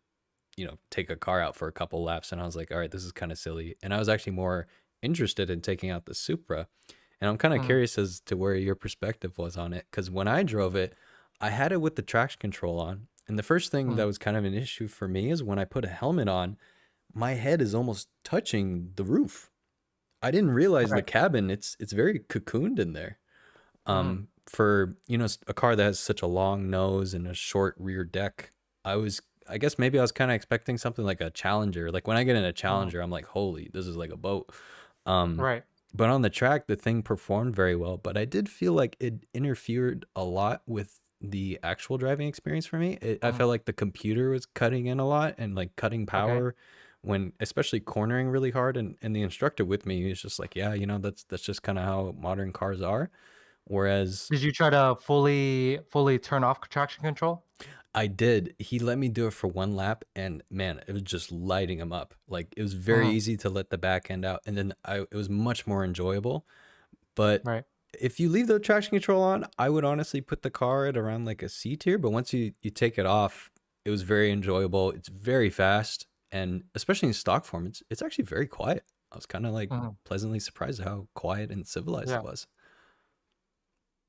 take a car out for a couple laps. And I was like, all right, this is kind of silly. And I was actually more interested in taking out the Supra. And I'm kind of Mm, curious as to where your perspective was on it. Because when I drove it, I had it with the traction control on. And the first thing that mm. was kind of an issue for me is when I put a helmet on, my head is almost touching the roof. I didn't realize the Right. cabin, it's very cocooned in there. Mm, For a car that has such a long nose and a short rear deck, I guess maybe I was kind of expecting something like a Challenger. Like when I get in a mm. Challenger, I'm like, holy, this is like a boat. Um, Right. but on the track, the thing performed very well. But I did feel like it interfered a lot with the actual driving experience for me. I Mhm. felt like the computer was cutting in a lot and like cutting Okay. power when especially cornering really hard, and the instructor with me is just like, yeah, that's just kind of how modern cars are. Whereas Did you try to fully turn off traction control? I did. He let me do it for one lap, and man, it was just lighting him up. Like it was very Mhm. easy to let the back end out, and then it was much more enjoyable. But Right. if you leave the traction control on, I would honestly put the car at around like a C tier. But once you take it off, it was very enjoyable. It's very fast, and especially in stock form, it's actually very quiet. I was kind of like Mhm. pleasantly surprised at how quiet and civilized it Yeah. was.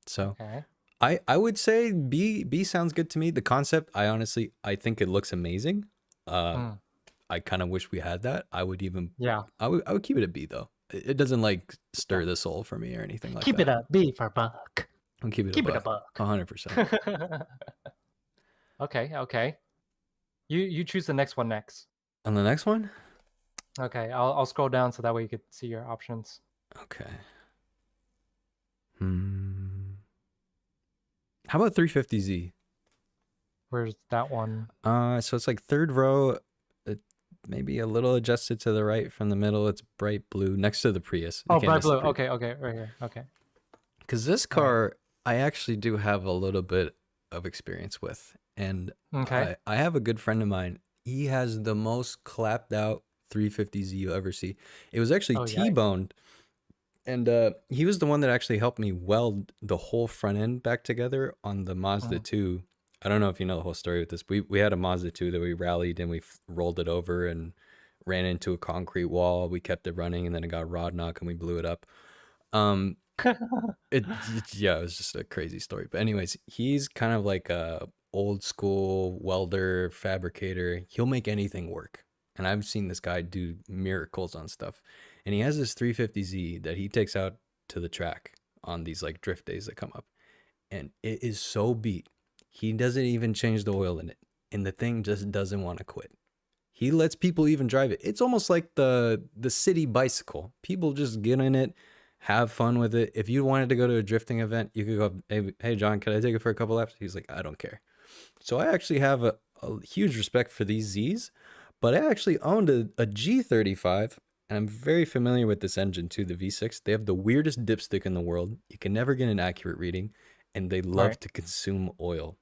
So Okay. I would say B sounds good to me. The concept, I think it looks amazing. Uh, Mm. I kind of wish we had that. Yeah. I would keep it a B though. It doesn't like Yeah. stir the soul for me or anything like Keep it that. a B for buck. I'll keep it a Keep it a buck, buck. 100%. Okay. Okay. You choose the next one next. On the next one, Okay. I'll scroll down so that way you could see your options. okay. Hmm. How about 350Z? Where's that one? So it's like third row, uh, maybe a little adjusted to the right from the middle. It's bright blue next to the Prius. You Oh, can't bright miss the blue. Prius. Okay. Okay. Right here. Okay. Because this All right. car, I actually do have a little bit of experience with. And Okay. I have a good friend of mine. He has the most clapped out 350Z you'll ever see. It was actually Oh, yeah. T-boned. And he was the one that actually helped me weld the whole front end back together on the Mazda Mhm. 2. I don't know if you know the whole story with this. We had a Mazda 2 that we rallied and we rolled it over and ran into a concrete wall. We kept it running and then it got rod knock and we blew it up. Um, yeah, it was just a crazy story. But anyways, he's kind of like a old school welder, fabricator. He'll make anything work. And I've seen this guy do miracles on stuff. And he has this 350Z that he takes out to the track on these like drift days that come up. And it is so beat. He doesn't even change the oil in it. And the thing just doesn't want to quit. He lets people even drive it. It's almost like the city bicycle. People just get in it, have fun with it. If you wanted to go to a drifting event, you could go, hey John, can I take it for a couple laps? He's like, I don't care. So I actually have a huge respect for these Z's, but I actually owned a G35, and I'm very familiar with this engine too, the V6. They have the weirdest dipstick in the world. You can never get an accurate reading, and they love Right. to consume oil.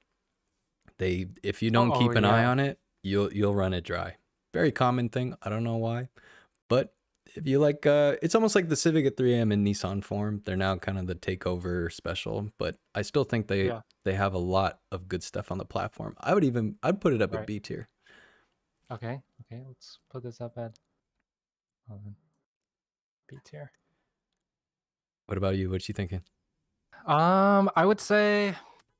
If you Oh, don't oh, keep an eye yeah. on it, you'll run it dry. Very common thing. I don't know why, but if you like, it's almost like the Civic at 3 a.m. in Nissan form. They're now kind of the takeover special, but I still think Yeah. they have a lot of good stuff on the platform. I'd put it up at Right. B tier. Okay. Okay. Let's put this up at B tier. What about you? What you thinking? I would say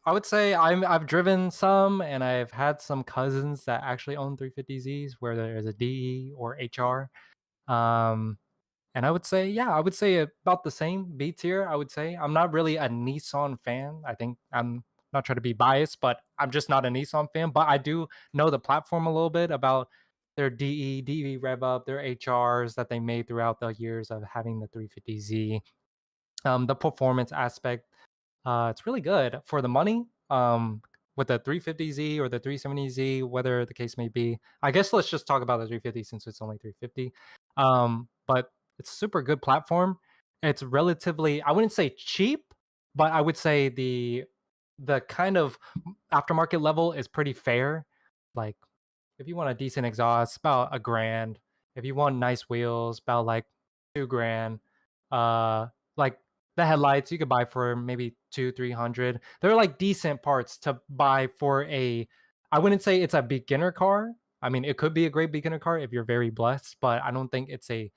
I've driven some and I've had some cousins that actually own 350Zs where there's a DE or HR. Um, and I would say, yeah, I would say about the same B tier. I would say I'm not really a Nissan fan. I think I'm not trying to be biased, but I'm just not a Nissan fan. But I do know the platform a little bit about their DE rev up, their HRs that they made throughout the years of having the 350Z. The performance aspect, it's really good for the money. With the 350Z or the 370Z, whether the case may be. I guess let's just talk about the 350 since it's only 350. But it's a super good platform. It's relatively, I wouldn't say cheap, but I would say the kind of aftermarket level is pretty fair. Like if you want a decent exhaust, about a grand. If you want nice wheels, about like 2 grand. Like the headlights you could buy for maybe 300. They're like decent parts to buy for a. I wouldn't say it's a beginner car. I mean, it could be a great beginner car if you're very blessed, but I don't think it's a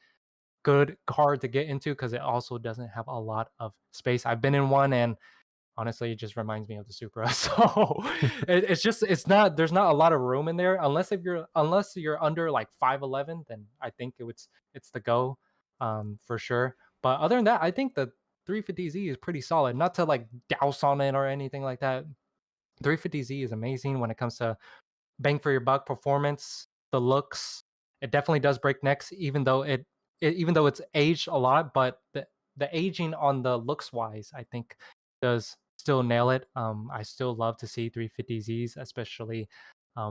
good car to get into because it also doesn't have a lot of space. I've been in one and honestly, it just reminds me of the Supra. So it's just it's not there's not a lot of room in there unless you're under like 5'11, then I think it's the go for sure. But other than that, I think the 350Z is pretty solid. Not to like douse on it or anything like that. 350Z is amazing when it comes to bang for your buck performance, the looks. It definitely does break necks, even though it's aged a lot, but the aging on the looks wise, I think does still nail it. I still love to see 350Zs, especially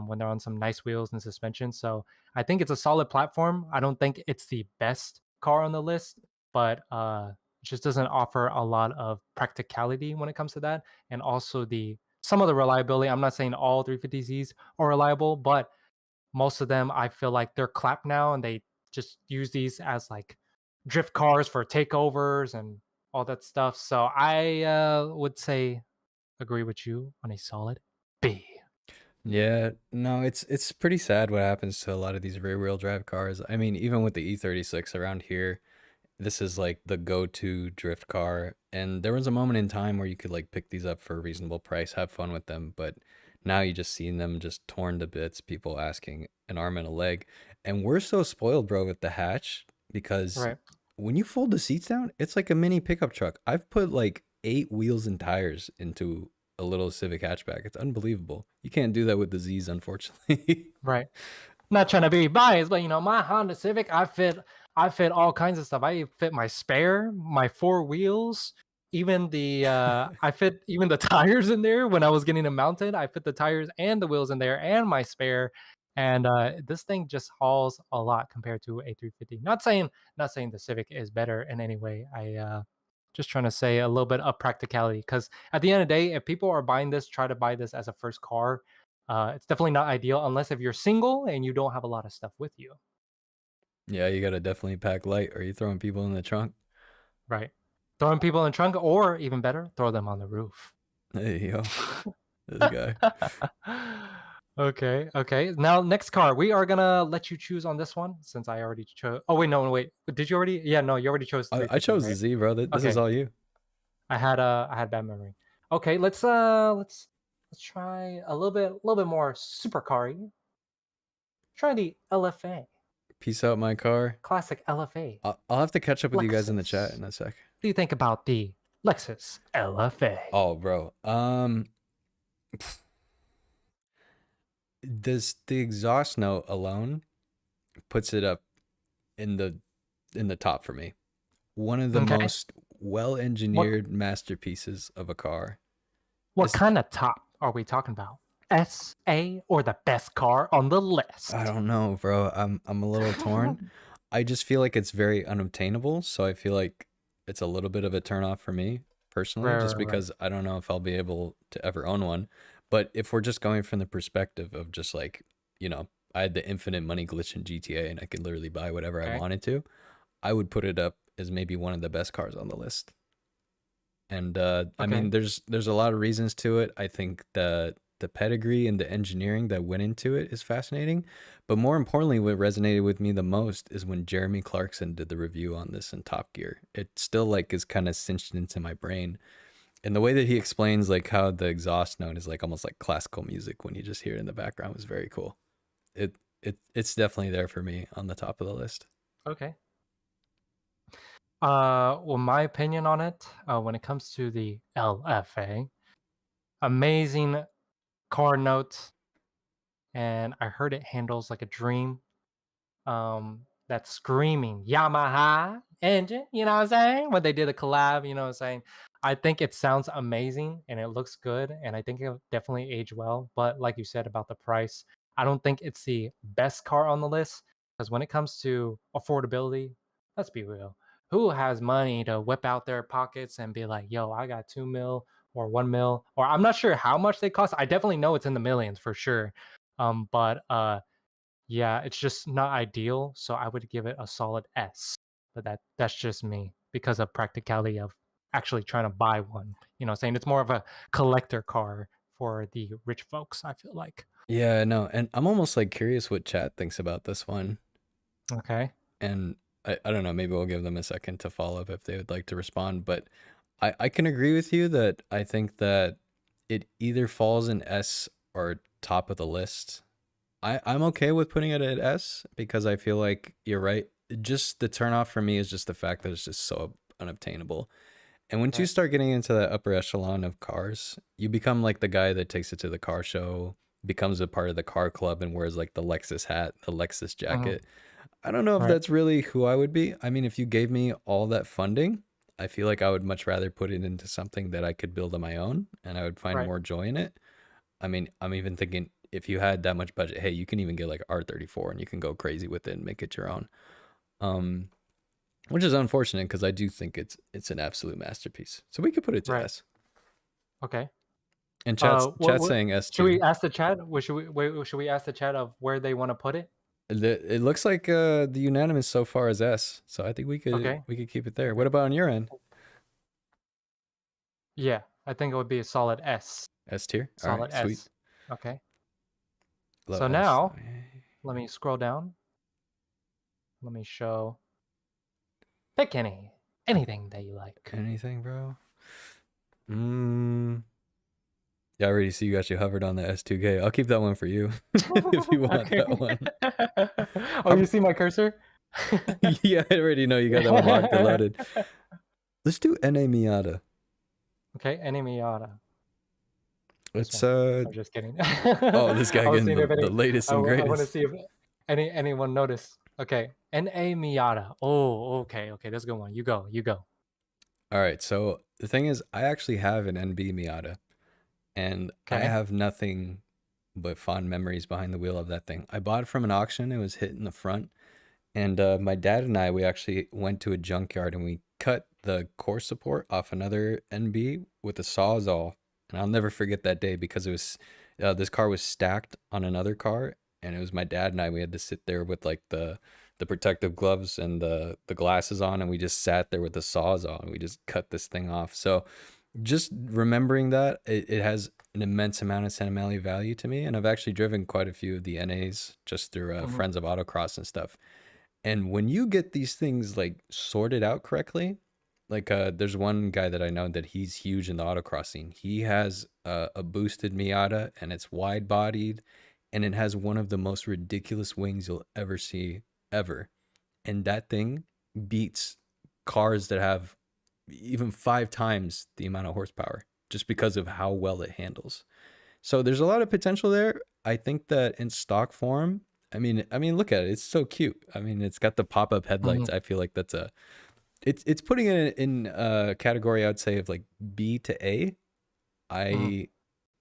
when they're on some nice wheels and suspension. So I think it's a solid platform. I don't think it's the best car on the list, but it just doesn't offer a lot of practicality when it comes to that, and also the some of the reliability. I'm not saying all 350Zs are reliable, but most of them I feel like they're clapped now, and they just use these as like drift cars for takeovers and all that stuff. So I would say agree with you on a solid B. Yeah, no, it's pretty sad what happens to a lot of these rear wheel drive cars. I mean, even with the E36 around here, this is like the go-to drift car. And there was a moment in time where you could like pick these up for a reasonable price, have fun with them, but now you just see them just torn to bits, people asking an arm and a leg. And we're so spoiled, bro, with the hatch because Right. when you fold the seats down, it's like a mini pickup truck. I've put like 8 wheels and tires into a little Civic hatchback. It's unbelievable. You can't do that with the Z's, unfortunately. Right. Not trying to be biased, but my Honda Civic, I fit all kinds of stuff. I fit my spare, my four wheels, even the I fit even the tires in there when I was getting them mounted. I fit the tires and the wheels in there and my spare. And this thing just hauls a lot compared to a 350. Not saying the Civic is better in any way. I just trying to say a little bit of practicality, because at the end of the day, if people are buying this, try to buy this as a first car. It's definitely not ideal unless if you're single and you don't have a lot of stuff with you. Yeah, you gotta definitely pack light. Are you throwing people in the trunk? Right. Throwing people in the trunk, or even better, throw them on the roof. Hey, yo, this guy. Okay. Okay. Now, next car. We are gonna let you choose on this one since I already chose. Oh wait, no, wait. Did you already? Yeah, no, you already chose I 350, chose the right? Z, bro. This is Okay. all you. I had bad memory. Okay, let's try a little bit more supercar-y. Try the LFA, Peace out, my car. classic LFA. I'll have to catch up with you guys in the chat Lexus. in a sec. What do you think about the Lexus LFA? Oh, bro. This the exhaust note alone puts it up in the top for me. One of the Okay. most well What engineered masterpieces of a car. what It's kind of top are we talking about? S, A, or the best car on the I list? don't know, bro. I'm a little torn. I just feel like it's very unobtainable, so I feel like it's a little bit of a turnoff for me personally, Right, just right, right. because I don't know if I'll be able to ever own one. But if we're just going from the perspective of just like, I had the infinite money glitch in GTA and I could literally buy whatever I Okay. wanted to, I would put it up as maybe one of the best cars on the list. And I mean, Okay. there's a lot of reasons to it. I think the pedigree and the engineering that went into it is fascinating. But more importantly, what resonated with me the most is when Jeremy Clarkson did the review on this in Top Gear. It still like is kind of cinched into my brain. And the way that he explains like how the exhaust note is like almost like classical music when you just hear it in the background was very cool. It's definitely there for me on the top of the list. Okay. Well, my opinion on it, when it comes to the LFA, amazing car note, and I heard it handles like a dream. That screaming Yamaha engine, you know what I'm saying? When they did a collab, you know what I'm saying? I think it sounds amazing and it looks good, and I think it'll definitely age well. But like you said about the price, I don't think it's the best car on the list, because when it comes to affordability, let's be real. Who has money to whip out their pockets and be like, yo, I got 2 mil or 1 mil, or I'm not sure how much they cost. I definitely know it's in the millions for sure. But yeah, it's just not ideal, so I would give it a solid S. But that's just me because of practicality of actually trying to buy one. You know, saying it's more of a collector car for the rich folks, I feel like. Yeah, no, and I'm almost like curious what chat thinks about this one. Okay. And I don't know, maybe we'll give them a second to follow up if they would like to respond. But I can agree with you that I think that it either falls in S or top of the list. I'm okay with putting it at S because I feel like you're right. Just the turnoff for me is just the fact that it's just so unobtainable. And once you Right. start getting into the upper echelon of cars, you become like the guy that takes it to the car show, becomes a part of the car club, and wears like the Lexus hat, the Lexus Mhm. jacket. I don't know if Right. that's really who I would be. I mean, if you gave me all that funding, I feel like I would much rather put it into something that I could build on my own and I would find Right. more joy in it. I mean, I'm even thinking if you had that much budget, hey, you can even get like R34 and you can go crazy with it and make it your own. Um, which is unfortunate because I do think it's an absolute masterpiece. So we could put it to Right. S. Okay. And chat's What saying S should we tier. ask the chat? Should we wait? Should we ask the chat of where they want to put it? It looks like the unanimous so far is S. So I think Okay. we could keep it there. What Okay. about on your end? Yeah, I think it would be a solid S. S tier. All Solid right, sweet. S. Okay. Love So S. now let me scroll down. Let me show. Pick anything that you like. Anything, bro? Yeah, I already see you got you hovered on the S2K. I'll keep that one for you if you want Okay. that one. Oh, you see my cursor? Yeah, I already know you got that one locked and loaded. Let's do NA Miata. Okay, any Miata. This It's one. I'm just kidding. oh, this guy I was getting seeing if the any. latest I and want to greatest. see if anyone noticed. Okay, N.A. Miata. Oh, okay, that's a good one. You go. All right, so the thing is, I actually have an NB Miata, and I Okay. have nothing but fond memories behind the wheel of that thing. I bought it from an auction. It was hit in the front. And my dad and I, we actually went to a junkyard and we cut the core support off another NB with a Sawzall. And I'll never forget that day because it was this car was stacked on another car, and it was my dad and I. We had to sit there with like the protective gloves and the glasses on, and we just sat there with the Sawzall and we just cut this thing off. So just remembering that it has an immense amount of sentimental value to me, and I've actually driven quite a few of the NAs just through Mhm. friends of autocross and stuff. And when you get these things like sorted out correctly, like there's one guy that I know that he's huge in the autocross scene. He has a boosted Miata and it's wide bodied and it has one of the most ridiculous wings you'll ever see ever. And that thing beats cars that have even 5 times the amount of horsepower just because of how well it handles. So there's a lot of potential there. I think that in stock form, I mean, look at it. It's so cute. I mean, it's got the pop-up headlights. Mhm. I feel like it's putting it in a category I would say of like B to A. Mhm.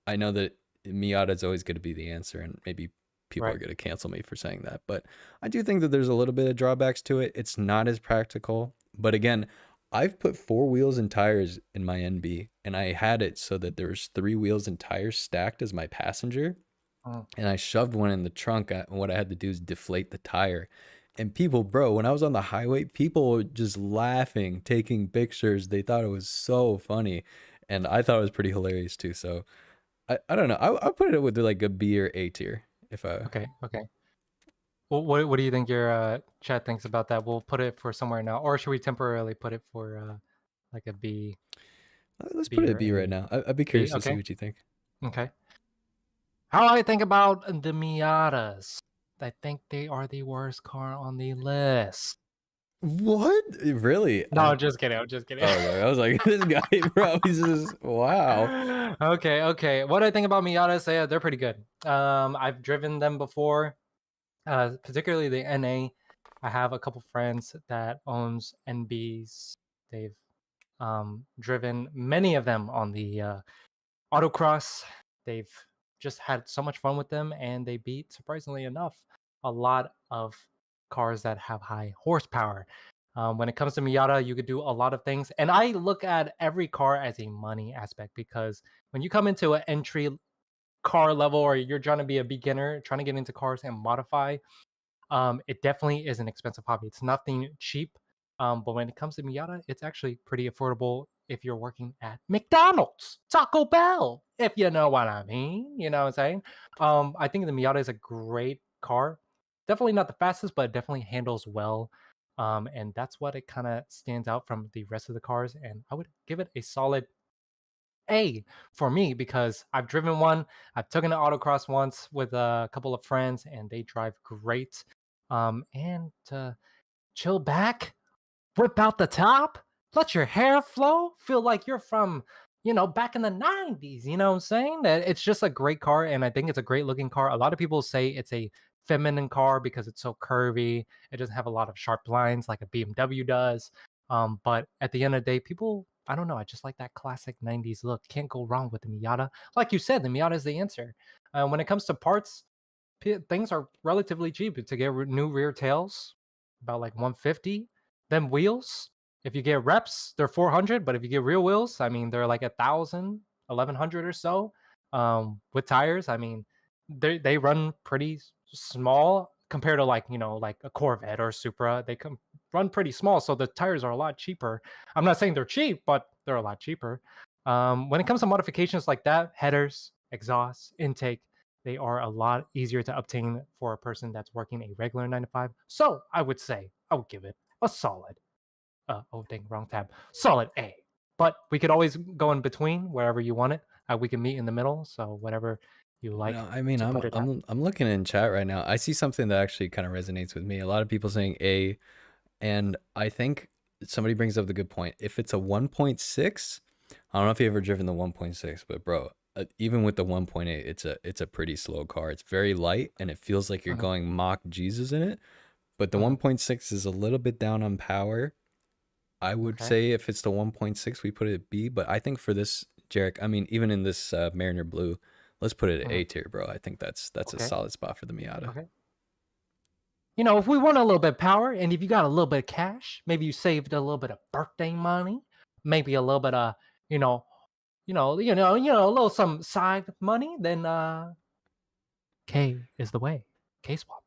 I know that Miata is always going to be the answer, and maybe people are Right. going to cancel me for saying that, but I do think that there's a little bit of drawbacks to it. It's not as practical, but again, I've put 4 wheels and tires in my NB, and I had it so that there was 3 wheels and tires stacked as my passenger, Mhm. and I shoved one in the trunk. What I had to do is deflate the tire. And people, bro, when I was on the highway, people were just laughing, taking pictures. They thought it was so funny. And I thought it was pretty hilarious too. So I don't know. I'll put it with like a B or A tier. If I Okay. Well, what do you think your chat thinks about that? We'll put it for somewhere now, or should we temporarily put it for like a B, let's put B it or at B right A? now. I'd be B. curious to see Okay. what you think. Okay. How I think about the Miatas? I think they are the worst car on the list. What? Really? No, I'm just kidding. I'm just kidding. Okay. I was like, this guy, bro, he's just wow. Okay. What I think about Miatas, yeah, they're pretty good. I've driven them before, particularly the NA. I have a couple friends that owns NBs. They've driven many of them on the autocross. They've just had so much fun with them, and they beat, surprisingly enough, a lot of cars that have high horsepower. When it comes to Miata, you could do a lot of things, and I look at every car as a money aspect because when you come into an entry car level or you're trying to be a beginner, trying to get into cars and modify, it definitely is an expensive hobby. It's nothing cheap. But when it comes to Miata, it's actually pretty affordable if you're working at McDonald's, Taco Bell, if you know what I mean. You know what I'm saying? I think the Miata is a great car. Definitely not the fastest, but it definitely handles well. And that's what it kind of stands out from the rest of the cars. And I would give it a solid A for me because I've driven one. I've taken an autocross once with a couple of friends, and they drive great. And to chill back, whip out the top, let your hair flow, feel like you're from, back in the 90s. You know what I'm saying? That it's just a great car, and I think it's a great looking car. A lot of people say it's a feminine car because it's so curvy. It doesn't have a lot of sharp lines like a BMW does. But at the end of the day, people, I don't know, I just like that classic 90s look. Can't go wrong with the Miata. Like you said, the Miata is the answer. When it comes to parts, things are relatively cheap to get new rear tails, about like 150. Then wheels, if you get reps, they're 400. But if you get real wheels, I mean, they're like 1,000, 1,100 or so. With tires, I mean, they run pretty small compared to like like a Corvette or Supra. They come run pretty small, so the tires are a lot cheaper. I'm not saying they're cheap, but they're a lot cheaper. When it comes to modifications like that, headers, exhaust, intake, they are a lot easier to obtain for a person that's working a regular 9 to 5. So I would say I would give it a solid. Oh dang, wrong tab. Solid A. But we could always go in between wherever you want it. We can meet in the middle. So whatever you like No, I mean, to put it at. I'm looking in chat right now. I see something that actually kind of resonates with me. A lot of people saying A, and I think somebody brings up the good point. If it's a 1.6, I don't know if you've ever driven the 1.6, but bro, even with the 1.8, it's a pretty slow car. It's very light and it feels like you're Mhm, going Mach Jesus in it. But the mhm. 1.6 is a little bit down on power. I would Okay. say if it's the 1.6, we put it at B. But I think for this, Jarek, I mean, even in this Mariner Blue, let's put it at Mhm. A tier, bro. I think that's a Okay. solid spot for the Miata. Okay. If we want a little bit of power, and if you got a little bit of cash, maybe you saved a little bit of birthday money, maybe a little bit of, you know, a little some side money, then K is the way. K swap.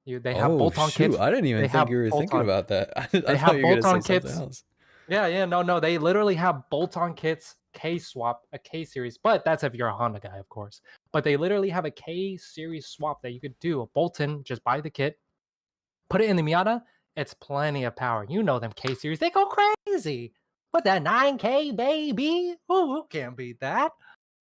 They have Oh bolt-on shoot! kits. I didn't even They think have you were thinking bolt-on. about that. I They thought have you were gonna say bolt-on something kits. else. Yeah, yeah, no. They literally have bolt-on kits, K swap, a K series, but that's if you're a Honda guy, of course. But they literally have a K series swap that you could do. A bolt-in, just buy the kit, put it in the Miata. It's plenty of power. You know them K series, they go crazy. But that 9K baby, who can't beat that?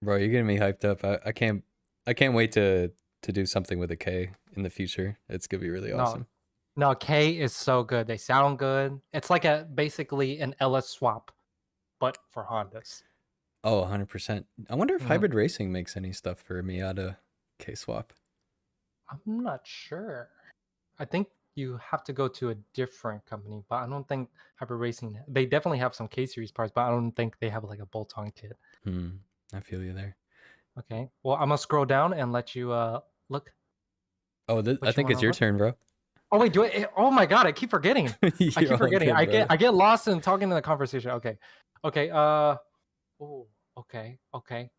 Bro, you're getting me hyped up. I can't wait to do something with a K in the future. It's gonna be really No, awesome. no, K is so good. They sound good. It's like a basically an LS swap, but for Hondas. Oh, 100%. I wonder if Mhm. Hybrid Racing makes any stuff for Miata K swap. I'm not sure. I think you have to go to a different company, but I don't think Hyper Racing. They definitely have some K series parts, but I don't think they have like a bolt-on kit. Hmm. I feel you there. Okay. Well, I'm gonna scroll down and let you look Oh, I what you think want it's to your look. turn, bro. Oh wait, do it. Oh my god, I keep forgetting. I You're keep all forgetting. good, brother. I get lost in talking in the conversation. Okay. Okay. Oh. Okay. Okay.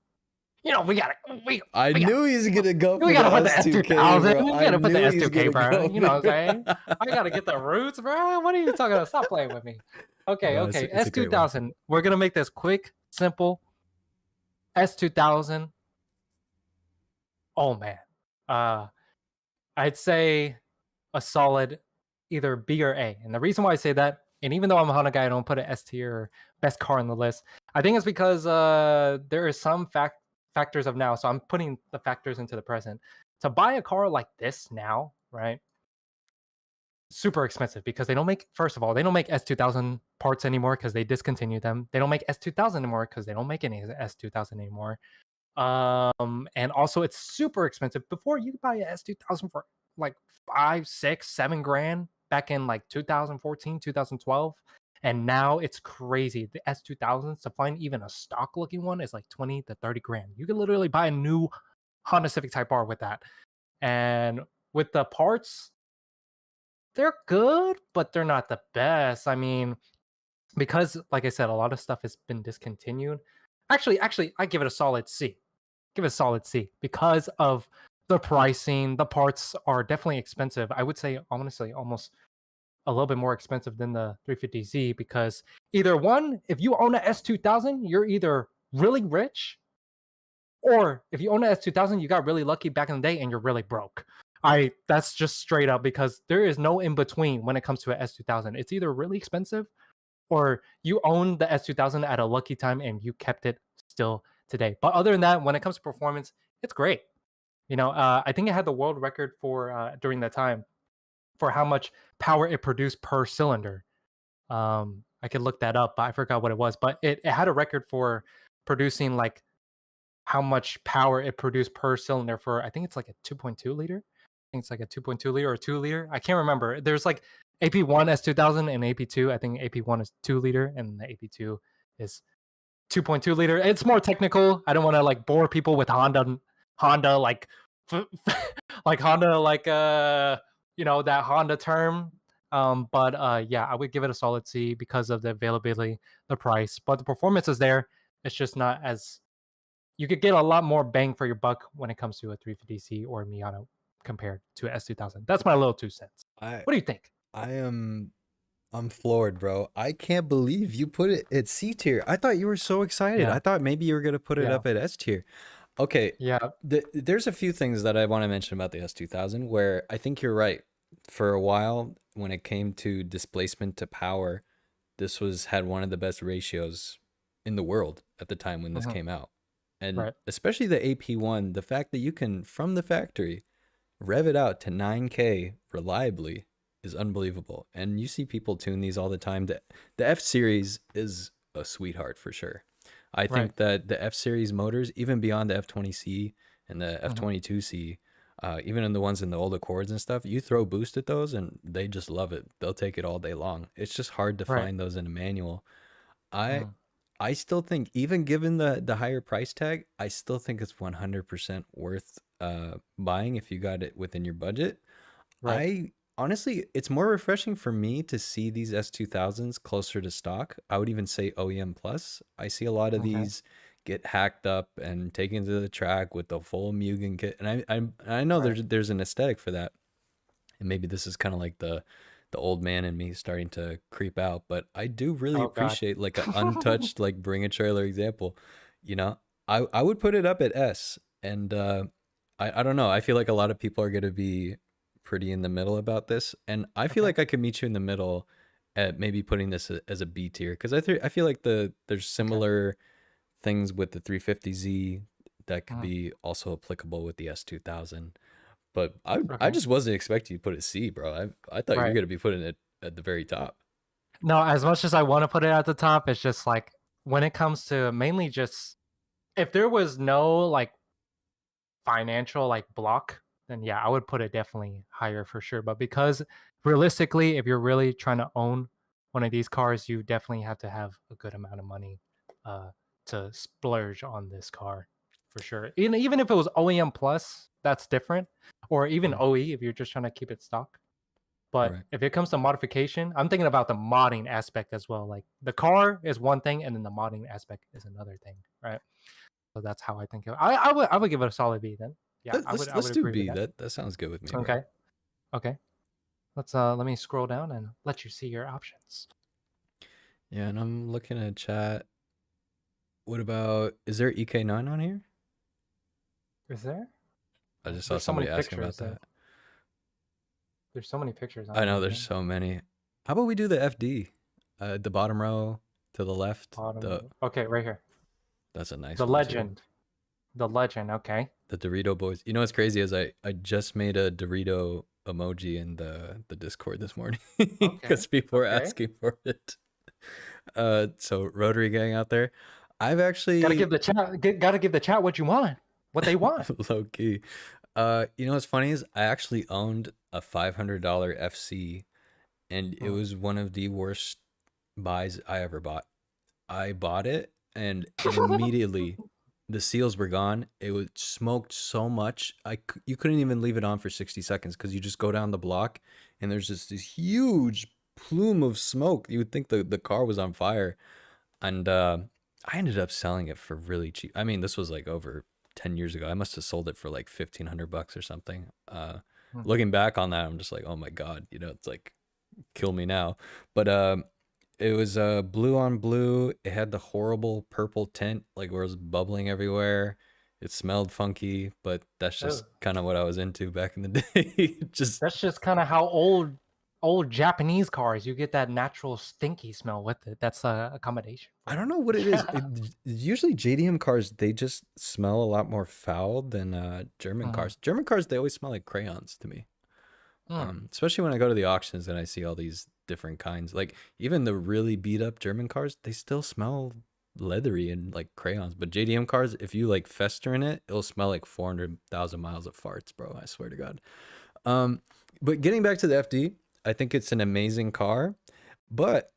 We gotta we I we gotta knew he's gonna go we for the gotta put the S2K, S2000. bro. We I gotta put the knew he's S2K, gonna bro. go You for know what I'm saying? I that. gotta get the roots, bro. What are you talking about? Stop playing with me. Okay, No, okay. it's a great one. S2000. We're gonna make this quick, simple. S2000. Oh man. Uh, I'd say a solid either B or A. And the reason why I say that, and even though I'm a Honda guy, I don't put an S tier or best car on the list. I think it's because there is some factors of now. So I'm putting the factors into the present. To buy a car like this now, right? Super expensive because they don't make, first of all, they don't make S2000 parts anymore because they discontinued them. They don't make S2000 anymore because they don't make any S2000 anymore. And also it's super expensive. Before you could buy a S2000 for like 5, 6, 7 grand back in like 2014, 2012. And now it's crazy. The S2000s, to find even a stock looking one, is like 20 to 30 grand. You can literally buy a new Honda Civic Type R with that. And with the parts, they're good, but they're not the best. I mean, because like I said, a lot of stuff has been discontinued. Actually, I give it a solid C. Give it a solid C because of the pricing. The parts are definitely expensive. I would say honestly almost a little bit more expensive than the 350Z because either one, if you own a S2000, you're either really rich, or if you own a S2000, you got really lucky back in the day and you're really broke. That's just straight up because there is no in between when it comes to a S2000. It's either really expensive or you own the S2000 at a lucky time and you kept it still today. But other than that, when it comes to performance, it's great. I think it had the world record for during that time for how much power it produced per cylinder. I could look that up, but I forgot what it was. But it had a record for producing like how much power it produced per cylinder for, I think it's like a 2.2 liter. I think it's like a 2.2 liter or 2 liter. I can't remember. There's like AP1 S2000 and AP2. I think AP1 is 2 liter and the AP2 is 2.2 liter. It's more technical. I don't want to like bore people with Honda like like Honda like you know, that Honda term. But yeah, I would give it a solid C because of the availability, the price, but the performance is there. It's just not as, you could get a lot more bang for your buck when it comes to a 350C or a Miata compared to a S2000. That's my little 2 cents. I What do you think? I am I'm floored, bro. I can't believe you put it at C tier. I thought you were so excited. I Yeah, thought maybe you were gonna put it yeah, up at S tier. Okay, yeah. there's a few things that I want to mention about the S2000 where I think you're right. For a while, when it came to displacement to power, this was had one of the best ratios in the world at the time when this Mhm. came out. And Right, especially the AP1, the fact that you can from the factory rev it out to 9K reliably is unbelievable. And you see people tune these all the time. The F series is a sweetheart for sure. I right. think that the F series motors, even beyond the F20C and the Mhm. F22C, even in the ones in the old Accords and stuff, you throw boost at those and they just love it. They'll take it all day long. It's just hard to Right. find those in a manual. I Mhm. I still think, even given the higher price tag, I still think it's 100% worth buying if you got it within your budget. Right. I honestly, it's more refreshing for me to see these S2000s closer to stock. I would even say OEM plus. I see a lot of Okay. these get hacked up and taken to the track with the full Mugen kit, and I know Right. there's an aesthetic for that, and maybe this is kind of like the old man in me starting to creep out, but I do really Oh God. appreciate like a untouched, like bring a trailer example. You know, I would put it up at S, and I don't know. I feel like a lot of people are gonna be pretty in the middle about this, and I feel Okay. like I could meet you in the middle at maybe putting this as a B tier, because I feel like there's Okay. similar things with the 350Z that could Mhm. be also applicable with the S2000. But I Okay. just wasn't expecting you to put it C, bro. I thought you were Right. gonna be putting it at the very top. No, as much as I want to put it at the top, it's just like when it comes to mainly just, if there was no like financial like block, then yeah, I would put it definitely higher for sure. But because realistically, if you're really trying to own one of these cars, you definitely have to have a good amount of money uh, to splurge on this car for sure. Even if it was OEM plus, that's different, or even Mm, OE if you're just trying to keep it stock. But right, if it comes to modification, I'm thinking about the modding aspect as well. Like the car is one thing, and then the modding aspect is another thing, right? So that's how I think of. I would give it a solid B then. Yeah, I let's would do agree with B. that. That sounds good with me, bro. Okay. Okay. Let me scroll down and let you see your options. Yeah, and I'm looking at chat. What about, is there EK9 on here? Is there? I just saw There's so many somebody asking about pictures. that. There's so many pictures I on know here, there's man. so many. How about we do the FD? The bottom row to the left. Bottom The row. Okay, right here. That's a nice The one too. legend. The legend. Okay. The Dorito boys. You know what's crazy is I just made a Dorito emoji in the Discord this morning Okay. because people were Okay. asking for it. So Rotary Gang out there, I've Gotta actually give the chat. Gotta give the chat what you want. What they want. low key. You know what's funny is I actually owned a $500 FC, and it Mm. was one of the worst buys I ever bought. I bought it, and immediately the seals were gone. It was smoked so much. You couldn't even leave it on for 60 seconds because you just go down the block and there's just this huge plume of smoke. You would think the car was on fire. And I ended up selling it for really cheap. I mean, this was like over 10 years ago. I must have sold it for like 1,500 bucks or something. Mm. Looking back on that, I'm just like, oh my God, it's like, kill me now. But it was blue on blue. It had the horrible purple tint, like where it was bubbling everywhere. It smelled funky, but that's Ugh. just kind of what I was into back in the day. Just That's just kind of how old Japanese cars, you get that natural stinky smell with it. That's a accommodation I for don't know it. what it is. Yeah. Usually JDM cars, they just smell a lot more foul than German Mhm. cars. German cars, they always smell like crayons to me. Mm. Especially when I go to the auctions and I see all these different kinds. Like even the really beat up German cars, they still smell leathery and like crayons. But JDM cars, if you like fester in it, it'll smell like 400,000 miles of farts, bro. I swear to God. Um, but getting back to the FD, I think it's an amazing car, but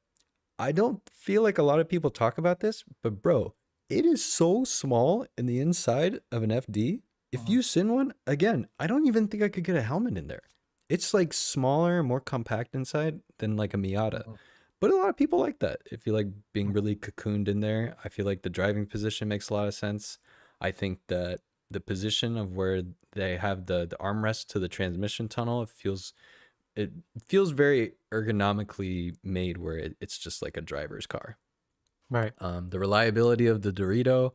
I don't feel like a lot of people talk about this, but bro, it is so small in the inside of an FD. If Mhm, you sit in one, again, I don't even think I could get a helmet in there. It's like smaller, more compact inside than like a Miata. mhm, But a lot of people like that. If you like being mhm. really cocooned in there, I feel like the driving position makes a lot of sense. I think that the position of where they have the armrest to the transmission tunnel, it feels very ergonomically made where it's just like a driver's car. Right. The reliability of the Dorito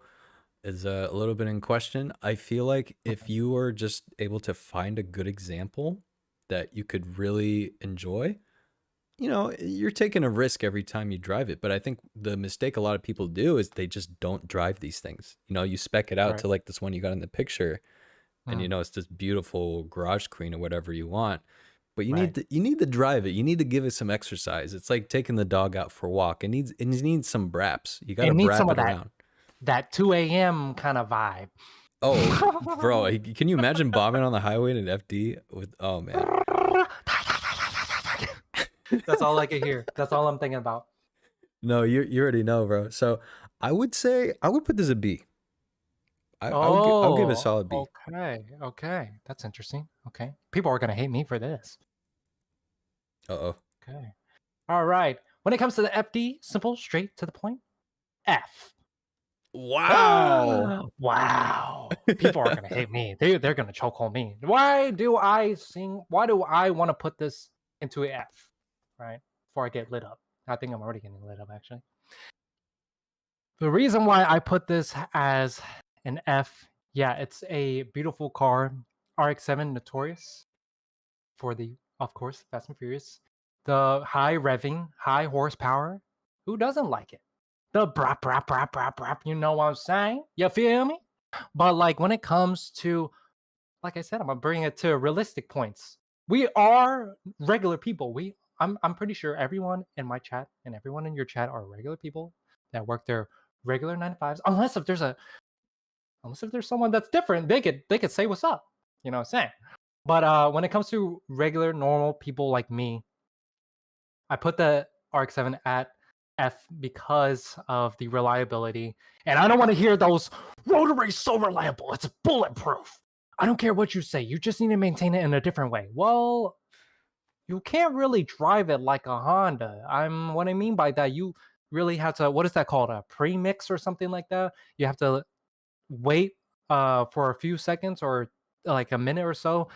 is a little bit in question. I feel like if Mhm. you are just able to find a good example that you could really enjoy, you're taking a risk every time you drive it. But I think the mistake a lot of people do is they just don't drive these things. You spec it out Right. to like this one you got in the picture, and Mm, it's this beautiful garage queen or whatever you want. But right. you need to drive it. You need to give it some exercise. It's like taking the dog out for a walk. It needs some braps. You got It to needs some brap of it around. that 2 a.m. kind of vibe. Oh, bro, can you imagine bombing on the highway in an FD with? Oh man, That's all I can hear. That's all I'm thinking about. no, you already know, bro. So I would say I would put this a B. I'll give it a Oh, solid B. okay. Okay. That's interesting. Okay. People are going to hate me for this. Uh-oh. Okay. All right. When it comes to the FD, simple, straight to the point. F. Wow. Wow. People are going to hate me. They're going to choke on me. Why do I want to put this into an F? Right? Before I get lit up. I think I'm already getting lit up, actually. The reason why I put this as an F, yeah, it's a beautiful car. RX-7 notorious for of course, Fast and Furious. The high revving, high horsepower. Who doesn't like it? The brap, brap, brap, brap, brap. You know what I'm saying? You feel me? But like when it comes to, like I said, I'm gonna bring it to realistic points. We are regular people. I'm pretty sure everyone in my chat and everyone in your chat are regular people that work their regular 9 to 5s. Unless if there's someone that's different, they could say what's up. You know what I'm saying? But when it comes to regular normal people like me, I put the RX-7 at F because of the reliability. And I don't want to hear those rotary so reliable. It's bulletproof. I don't care what you say. You just need to maintain it in a different way. Well, you can't really drive it like a Honda. What I mean by that, you really have to, what is that called? A pre-mix or something like that? You have to wait for a few seconds or like a minute or so,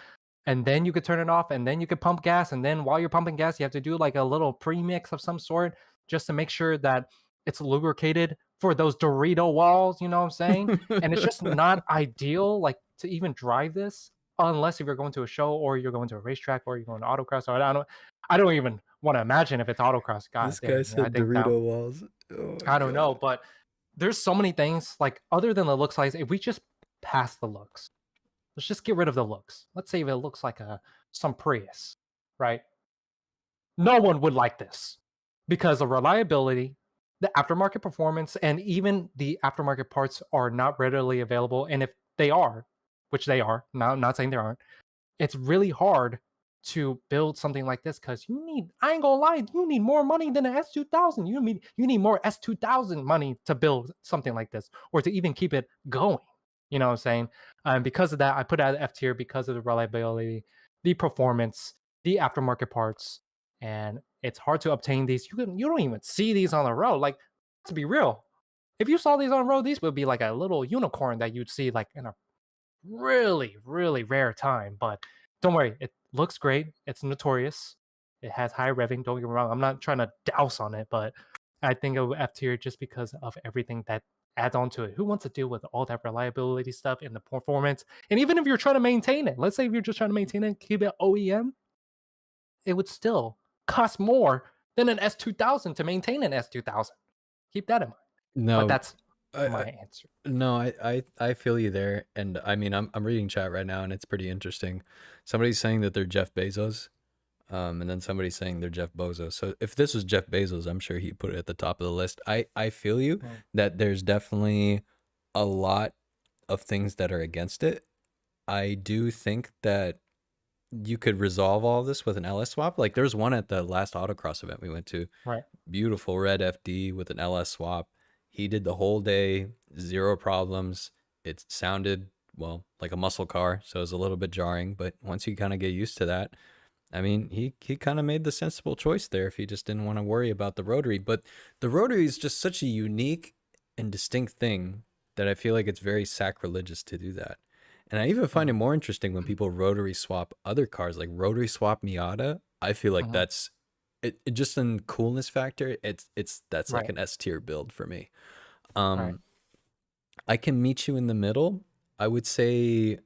and then you could turn it off, and then you could pump gas, and then while you're pumping gas you have to do like a little pre-mix of some sort just to make sure that it's lubricated for those Dorito walls, you know what I'm saying? And it's just not ideal like to even drive this unless if you're going to a show or you're going to a racetrack or you're going to autocross, or I don't even want to imagine if it's autocross. God This guy dang, I said think that Dorito walls. Oh my I don't know, god. but there's so many things like other than the looks like if we just pass the looks, let's just get rid of the looks. Let's say if it looks like some Prius, right? No one would like this because of reliability, the aftermarket performance, and even the aftermarket parts are not readily available. And if they are, which they are, not saying they aren't, it's really hard to build something like this because I ain't gonna lie, you need more money than an S2000. You need more S2000 money to build something like this or to even keep it going. You know what I'm saying? Because of that, I put it at F tier because of the reliability, the performance, the aftermarket parts, and it's hard to obtain these. You don't even see these on the road. Like, to be real, if you saw these on the road, these would be like a little unicorn that you'd see like in a really, really rare time. But don't worry, it looks great. It's notorious. It has high revving. Don't get me wrong. I'm not trying to douse on it, but I think of F tier just because of everything that adds on to it. Who wants to deal with all that reliability stuff and the performance? And even if you're trying to maintain it, let's say if you're just trying to maintain it, keep it OEM, it would still cost more than an S2000 to maintain an S2000. Keep that in mind. But No, that's I my answer. no, I feel you there, and I mean I'm reading chat right now, and it's pretty interesting. Somebody's saying that they're Jeff Bezos, and then somebody's saying they're Jeff Bezos. So if this was Jeff Bezos, I'm sure he'd put it at the top of the list. I feel you Mm, that there's definitely a lot of things that are against it. I do think that you could resolve all this with an LS swap. Like there's one at the last autocross event we went to. Right. Beautiful red FD with an LS swap. He did the whole day, zero problems. It sounded, well, like a muscle car, so it was a little bit jarring, but once you kind of get used to that, I mean, he kind of made the sensible choice there if he just didn't want to worry about the rotary. But the rotary is just such a unique and distinct thing that I feel like it's very sacrilegious to do that. And I even find it more interesting when people rotary swap other cars, like rotary swap Miata. I feel like that's it just in coolness factor. That's like Right. an S tier build for me. Right. I can meet you in the middle. I would say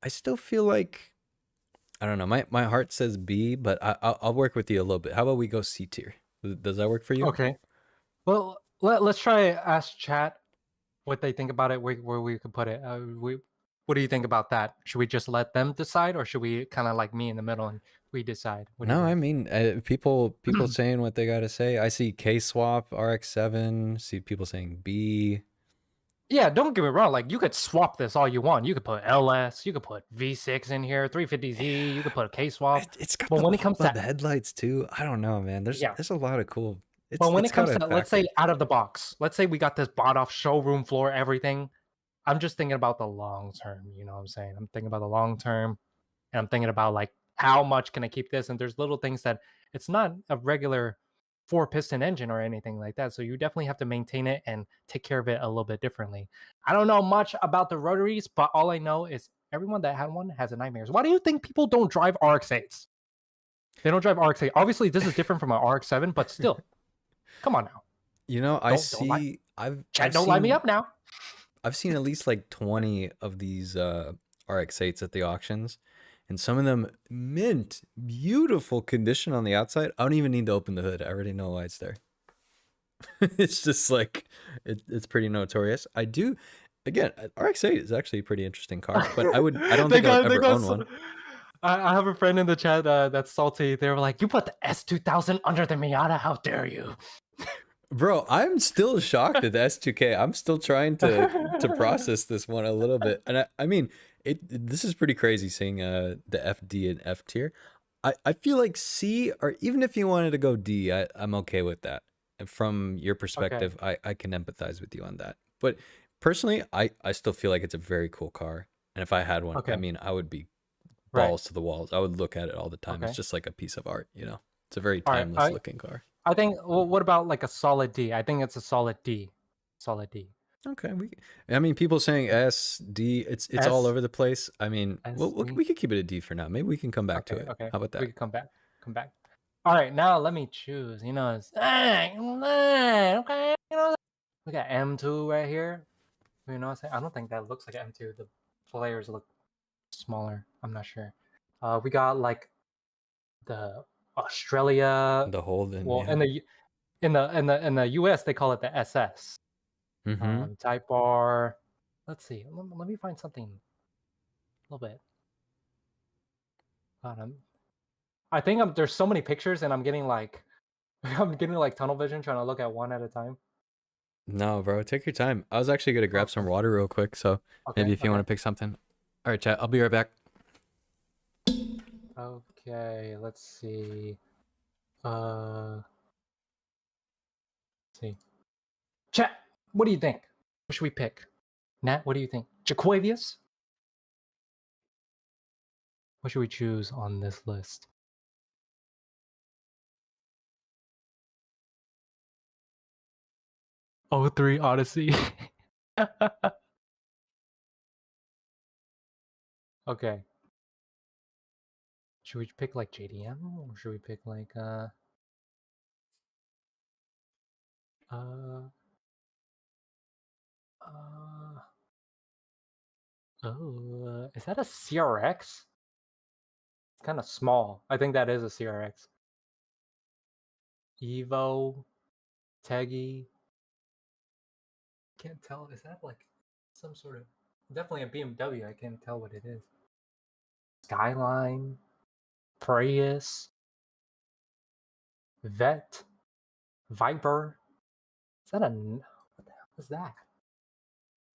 I still feel like I don't know. My heart says B, but I'll work with you a little bit. How about we go C tier? Does that work for you? Okay. Well, let's try ask chat what they think about it, where we could put it. What do you think about that? Should we just let them decide, or should we kind of like me in the middle and we decide? What do you No, I think? mean people saying what they gotta say. I see K swap RX-7. See people saying B. Yeah, don't get me wrong. Like you could swap this all you want. You could put LS, you could put V6 in here, 350Z, you could put a K swap. It's got But the when it comes above to headlights too. I don't know, man. There's yeah, there's a lot of cool. but when It's it got comes a to let's say factor. out of the box, let's say we got this bought off showroom floor, everything. I'm just thinking about the long term. You know what I'm saying? I'm thinking about the long term, and I'm thinking about like how much can I keep this? And there's little things that it's not a regular four piston engine or anything like that. So you definitely have to maintain it and take care of it a little bit differently. I don't know much about the rotaries, but all I know is everyone that had one has a nightmares. Why do you think people don't drive RX-8s? They don't drive RX-8. Obviously, this is different from an RX-7, but still, come on now. You know, Don't lie. I've Chad, don't light me seen up now. I've seen at least like 20 of these RX-8s at the auctions, and some of them mint, beautiful condition on the outside. I don't even need to open the hood. I already know why it's there. It's just like it's pretty notorious. I do, again, RX-8 is actually a pretty interesting car, but I don't they think I would got they ever got own so, one. I have a friend in the chat that's salty. They were like, "You put the S2000 under the Miata? How dare you?" Bro, I'm still shocked at the S2K. I'm still trying to process this one a little bit. And I mean, this is pretty crazy seeing the FD and F tier. I feel like C, or even if you wanted to go D, I'm okay with that. And from your Okay, perspective, I can empathize with you on that. But personally, I still feel like it's a very cool car. And if I had one, I okay, mean, I would be right, balls to the walls. I would look at it all the time. It's okay. just like a piece of art, you know? It's a very All right. timeless looking car. I think. Well, what about like a solid D? I think it's a solid D. Solid D. Okay, I mean, people saying Okay. S, D, it's all S over the place. I mean, S D. we could keep it a D for now. Maybe we can come back to Okay. it. Okay. How about We that? can come back. Come back. All right. Now let me choose. You know, it's okay. You know, we got M2 right here. You know what I'm saying? I don't think that looks like M2. The flares look smaller. I'm not sure. We got like the Australia. The Holden, Well, yeah. in the US they call it the SS. Mm-hmm. Type R. Let's see. Let me find something a little bit. God, I think there's so many pictures and I'm getting like I'm getting like tunnel vision trying to look at one at a time. No, bro, take your time. I was actually gonna grab some Okay. water real quick, so maybe Okay. if you want Okay. to pick something. All right, chat. I'll be right back. Okay. Let's see. Let's see. Chat. What do you think? What should we pick? Nat, what do you think? Jaquavius? What should we choose on this list? Oh, 03 Odyssey. Okay. Should we pick like JDM or should we pick like uh uh is that a CRX? It's kind of small. I think that is a CRX. Evo, Teggy. Can't tell. Is that like some sort of definitely a BMW? I can't tell what it is. Skyline, Prius, Vet, Viper. Is that a what the hell is that?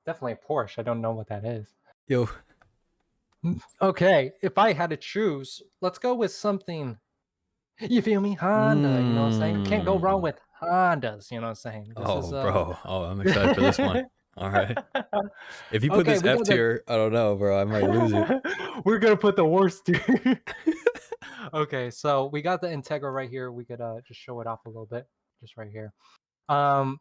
Definitely a Porsche. I don't know what that is. Yo, Okay, if I had to choose, let's go with something. You feel me? Honda, you know what I'm saying? Can't go wrong Mm. with Hondas, you know what I'm saying? This is Oh, bro. Oh, I'm excited for this one. All right. If you put Okay, this we F got the tier, I don't know, bro. I might lose it. we're gonna put the worst tier. Okay, so we got the Integra right here. We could just show it off a little bit, just right here. Um,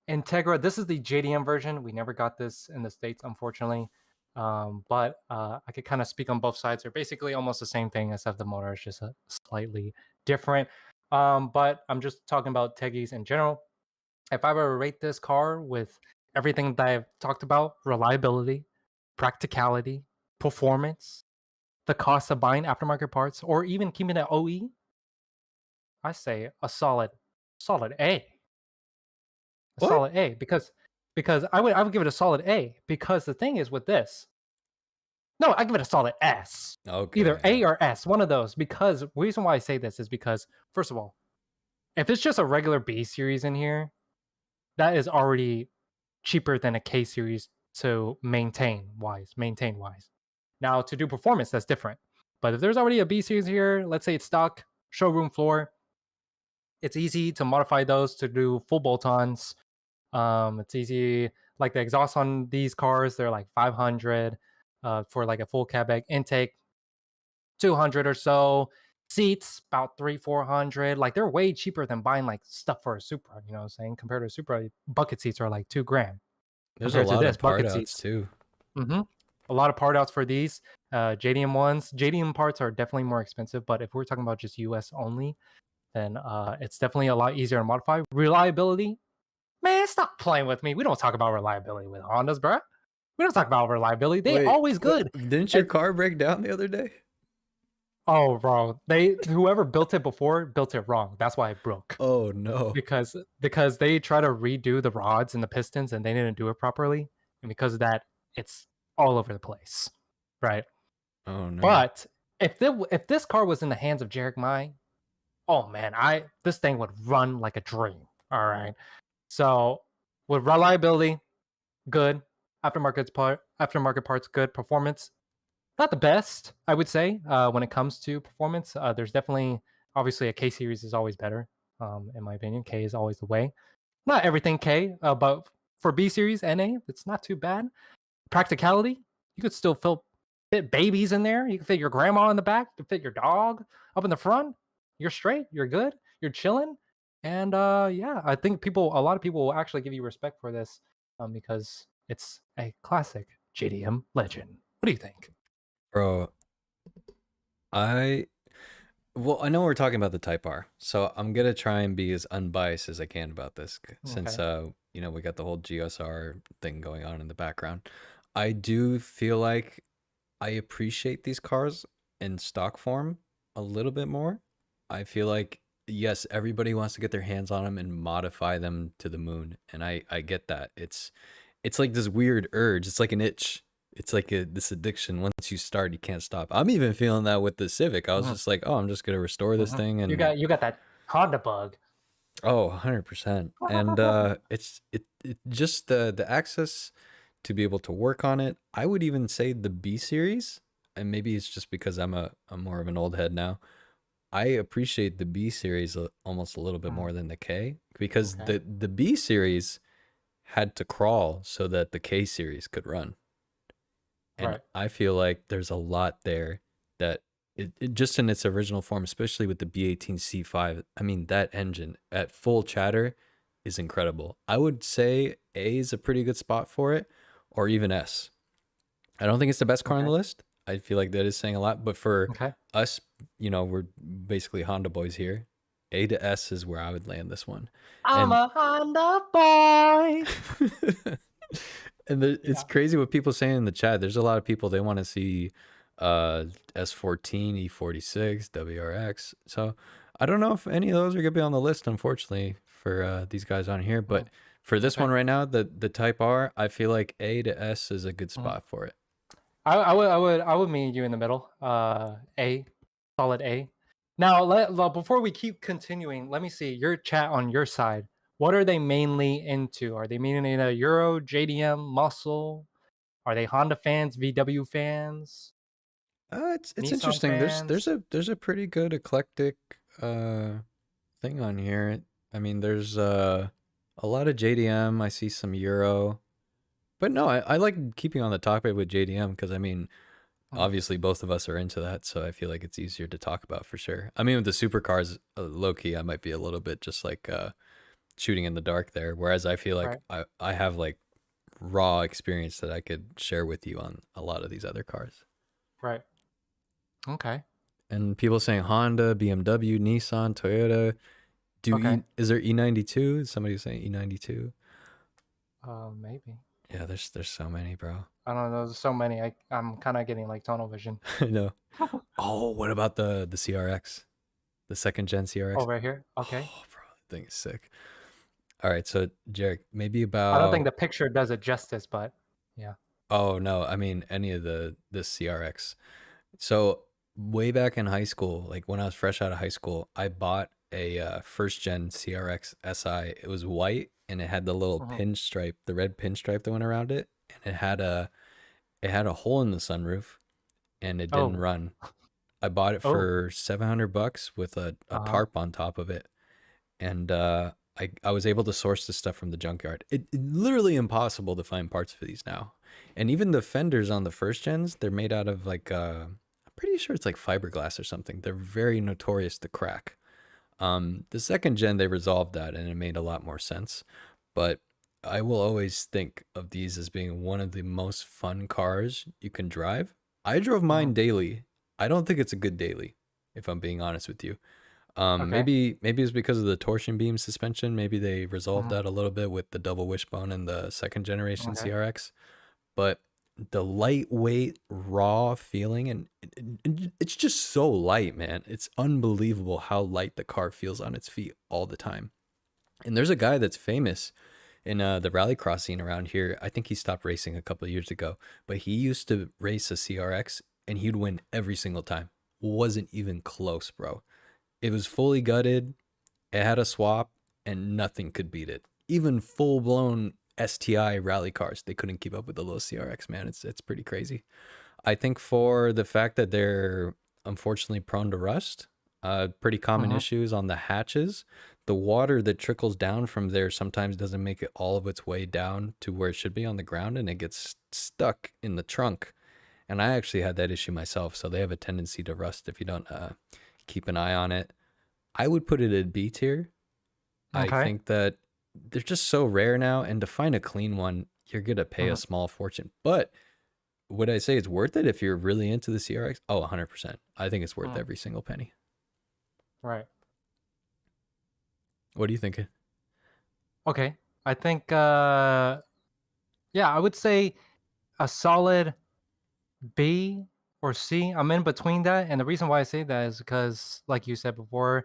Integra, this is the JDM version. We never got this in the States, unfortunately. But I could kind of speak on both sides. They're basically almost the same thing, except the motor is just slightly different. But I'm just talking about Teggies in general. If I were to rate this car with everything that I've talked about, reliability, practicality, performance, the cost of buying aftermarket parts, or even keeping it OE, I say a solid A. A What? solid A because I would give it a solid A because the thing is with this. No, I give it a solid S. Either Okay. A or S, one of those. Because the reason why I say this is because first of all, if it's just a regular B series in here, that is already cheaper than a K series to maintain wise. Now to do performance, that's different. But if there's already a B series here, let's say it's stock, showroom floor, it's easy to modify those to do full bolt-ons. It's easy. Like the exhaust on these cars, they're like 500 for like a full cab intake, 200 or so. Seats about 400. Like they're way cheaper than buying like stuff for a Supra. You know what I'm saying? Compared to a Supra, bucket seats are like $2,000. There's a Compared to lot this, of part bucket outs seats. too. hmm A lot of part outs for these JDM ones. JDM parts are definitely more expensive, but if we're talking about just US only, then it's definitely a lot easier to modify. Reliability, man, stop playing with me. We don't talk about reliability with Hondas, bro. We don't talk about reliability. They Wait, always what? good. Didn't your And car break down the other day? oh, bro, they whoever built it before built it wrong. That's why it broke. Oh no. Because they try to redo the rods and the pistons and they didn't do it properly, and because of that, it's all over the place, right? Oh no. But if this car was in the hands of Jarek Mai, oh man, this thing would run like a dream. All right. So with reliability, good. Aftermarket parts, good. Performance, not the best, I would say. When it comes to performance, there's definitely obviously a K series is always better. In my opinion, K is always the way. Not everything K, but for B series NA, it's not too bad. Practicality, you could still fit babies in there. You can fit your grandma in the back. You can fit your dog up in the front. You're straight. You're good. You're chilling. And yeah, I think a lot of people will actually give you respect for this because it's a classic JDM legend. What do you think? Bro, I well, I know we're talking about the Type R, so I'm gonna try and be as unbiased as I can about this, since Okay. we got the whole GSR thing going on in the background. I do feel like I appreciate these cars in stock form a little bit more. I feel like yes, everybody wants to get their hands on them and modify them to the moon, and I get that. It's like this weird urge. It's like an itch. It's like this addiction. Once you start, you can't stop. I'm even feeling that with the Civic. I was Mhm, just like, oh, I'm just gonna restore this mhm. thing, You and got that Honda bug. oh, 100%. And it just the access to be able to work on it. I would even say the B series, and maybe it's just because I'm more of an old head now. I appreciate the B series almost a little bit Mm, more than the K, because okay. the B series had to crawl so that the K series could run. And Right. I feel like there's a lot there that it just in its original form, especially with the B18 C5. I mean, that engine at full chatter is incredible. I would say A is a pretty good spot for it, or even S. I don't think it's the best car on Okay. the list. I feel like that is saying a lot, but for Okay. us, we're basically Honda boys here. A to S is where I would land this one. I'm And a Honda boy. and it's Yeah. crazy what people say in the chat. There's a lot of people they want to see S14, E46, WRX. So I don't know if any of those are gonna be on the list, unfortunately, for these guys on here. Mhm. But for this Okay. one right now, the Type R, I feel like A to S is a good Mhm. spot for it. I would meet you in the middle. A, solid A. Now, before we keep continuing, let me see your chat on your side. What are they mainly into? Are they mainly into Euro, JDM, muscle? Are they Honda fans, VW fans? It's Nissan interesting. fans. There's a pretty good eclectic thing on here. I mean, there's a lot of JDM. I see some Euro, but no, I like keeping on the topic with JDM because I mean, Mhm. obviously both of us are into that, so I feel like it's easier to talk about for sure. I mean, with the supercars, low key, I might be a little bit just like shooting in the dark there, whereas I feel like Right. I have like raw experience that I could share with you on a lot of these other cars. Right. Okay. And people saying Honda, BMW, Nissan, Toyota. Okay. Is there E92? Somebody's saying E92. Maybe. Yeah, there's so many, bro. I don't know. There's so many. I'm kind of getting like tunnel vision. I know. Oh, what about the CRX? The second gen Oh, CRX? right here. Okay. Oh, bro, that thing is sick. All right, so Jarek, maybe I don't think about the picture does it justice, but yeah. oh no, I mean any of the CRX. So way back in high school, like when I was fresh out of high school, I bought a first gen CRX SI. It was white and it had the little Mhm. pinstripe, the red pinstripe that went around it, and it had a hole in the sunroof and it didn't Oh. run. I bought it Oh. for $700 with a Uh-huh. tarp on top of it, and I was able to source this stuff from the junkyard. It literally impossible to find parts for these now, and even the fenders on the first gens, they're made out of like I'm pretty sure it's like fiberglass or something. They're very notorious to crack. The second gen they resolved that and it made a lot more sense, but I will always think of these as being one of the most fun cars you can drive. I drove Mhm. mine daily. I don't think it's a good daily, if I'm being honest with you. Okay. Maybe it's because of the torsion beam suspension. Maybe they resolved Mhm. that a little bit with the double wishbone and the second generation Okay. CRX. But the lightweight, raw feeling, and it's just so light, man. It's unbelievable how light the car feels on its feet all the time. And there's a guy that's famous in the rallycross scene around here. I think he stopped racing a couple of years ago, but he used to race a CRX and he'd win every single time. Wasn't even close, bro. It was fully gutted. It had a swap, and nothing could beat it. Even full blown STI rally cars, they couldn't keep up with the little CRX. Man, it's pretty crazy. I think for the fact that they're unfortunately prone to rust, pretty common Mhm. issues on the hatches. The water that trickles down from there sometimes doesn't make it all of its way down to where it should be on the ground, and it gets stuck in the trunk. And I actually had that issue myself, so they have a tendency to rust if you don't keep an eye on it. I would put it at B tier. I Okay. think that they're just so rare now, and to find a clean one, you're gonna pay a Mhm. small fortune. But would I say it's worth it if you're really into the CRX? Oh, 100%. I think it's worth Mhm. every single penny. Right. What are you thinking? Okay. I think yeah, I would say a solid B or C. I'm in between that, and the reason why I say that is because, like you said before,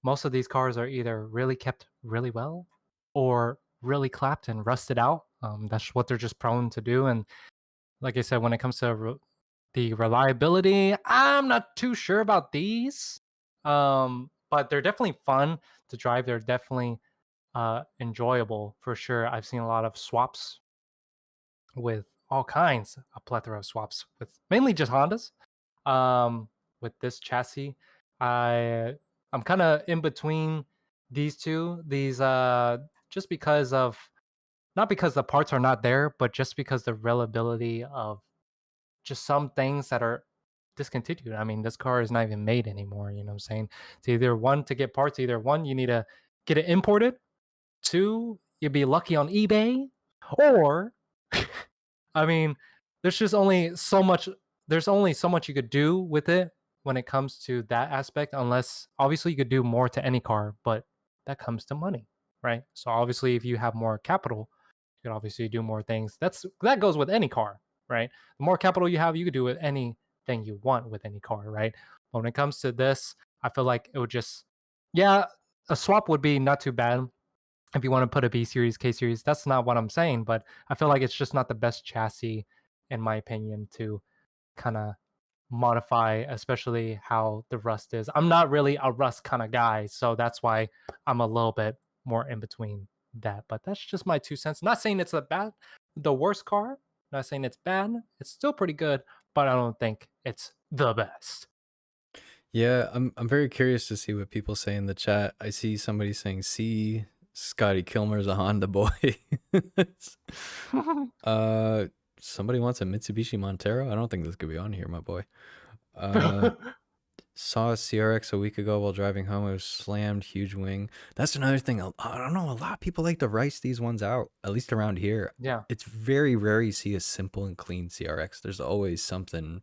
most of these cars are either really kept really well or really clapped and rusted out. That's what they're just prone to do. And like I said, when it comes to the reliability, I'm not too sure about these. But they're definitely fun to drive. They're definitely enjoyable for sure. I've seen a lot of swaps with all kinds, a plethora of swaps with mainly just Hondas. With this chassis, I I'm kind of in between these two. These just because of not because the parts are not there, but just because the reliability of just some things that are discontinued. I mean, this car is not even made anymore. You know what I'm saying? It's either one to get parts, either one, you need to get it imported, two, you'd be lucky on eBay, or I mean, there's just only so much there's only so much you could do with it when it comes to that aspect, unless obviously you could do more to any car, but that comes to money, right? So obviously if you have more capital, you can obviously do more things. That goes with any car, right? The more capital you have, you could do with anything you want with any car, right? But when it comes to this, I feel like it would just yeah, a swap would be not too bad if you want to put a B series, K series. That's not what I'm saying, but I feel like it's just not the best chassis, in my opinion, to kind of modify, especially how the rust is. I'm not really a rust kind of guy, so that's why I'm a little bit more in between that. But that's just my 2 cents. Not saying it's the worst car. Not saying it's bad. It's still pretty good, but I don't think it's the best. Yeah, I'm very curious to see what people say in the chat. I see somebody saying, "See, Scotty Kilmer's a Honda boy." uh, somebody wants a Mitsubishi Montero. I don't think this could be on here, my boy. Saw a CRX a week ago while driving home. It was slammed, huge wing. That's another thing. I don't know. A lot of people like to rice these ones out, at least around here. Yeah. It's very rare you see a simple and clean CRX. There's always something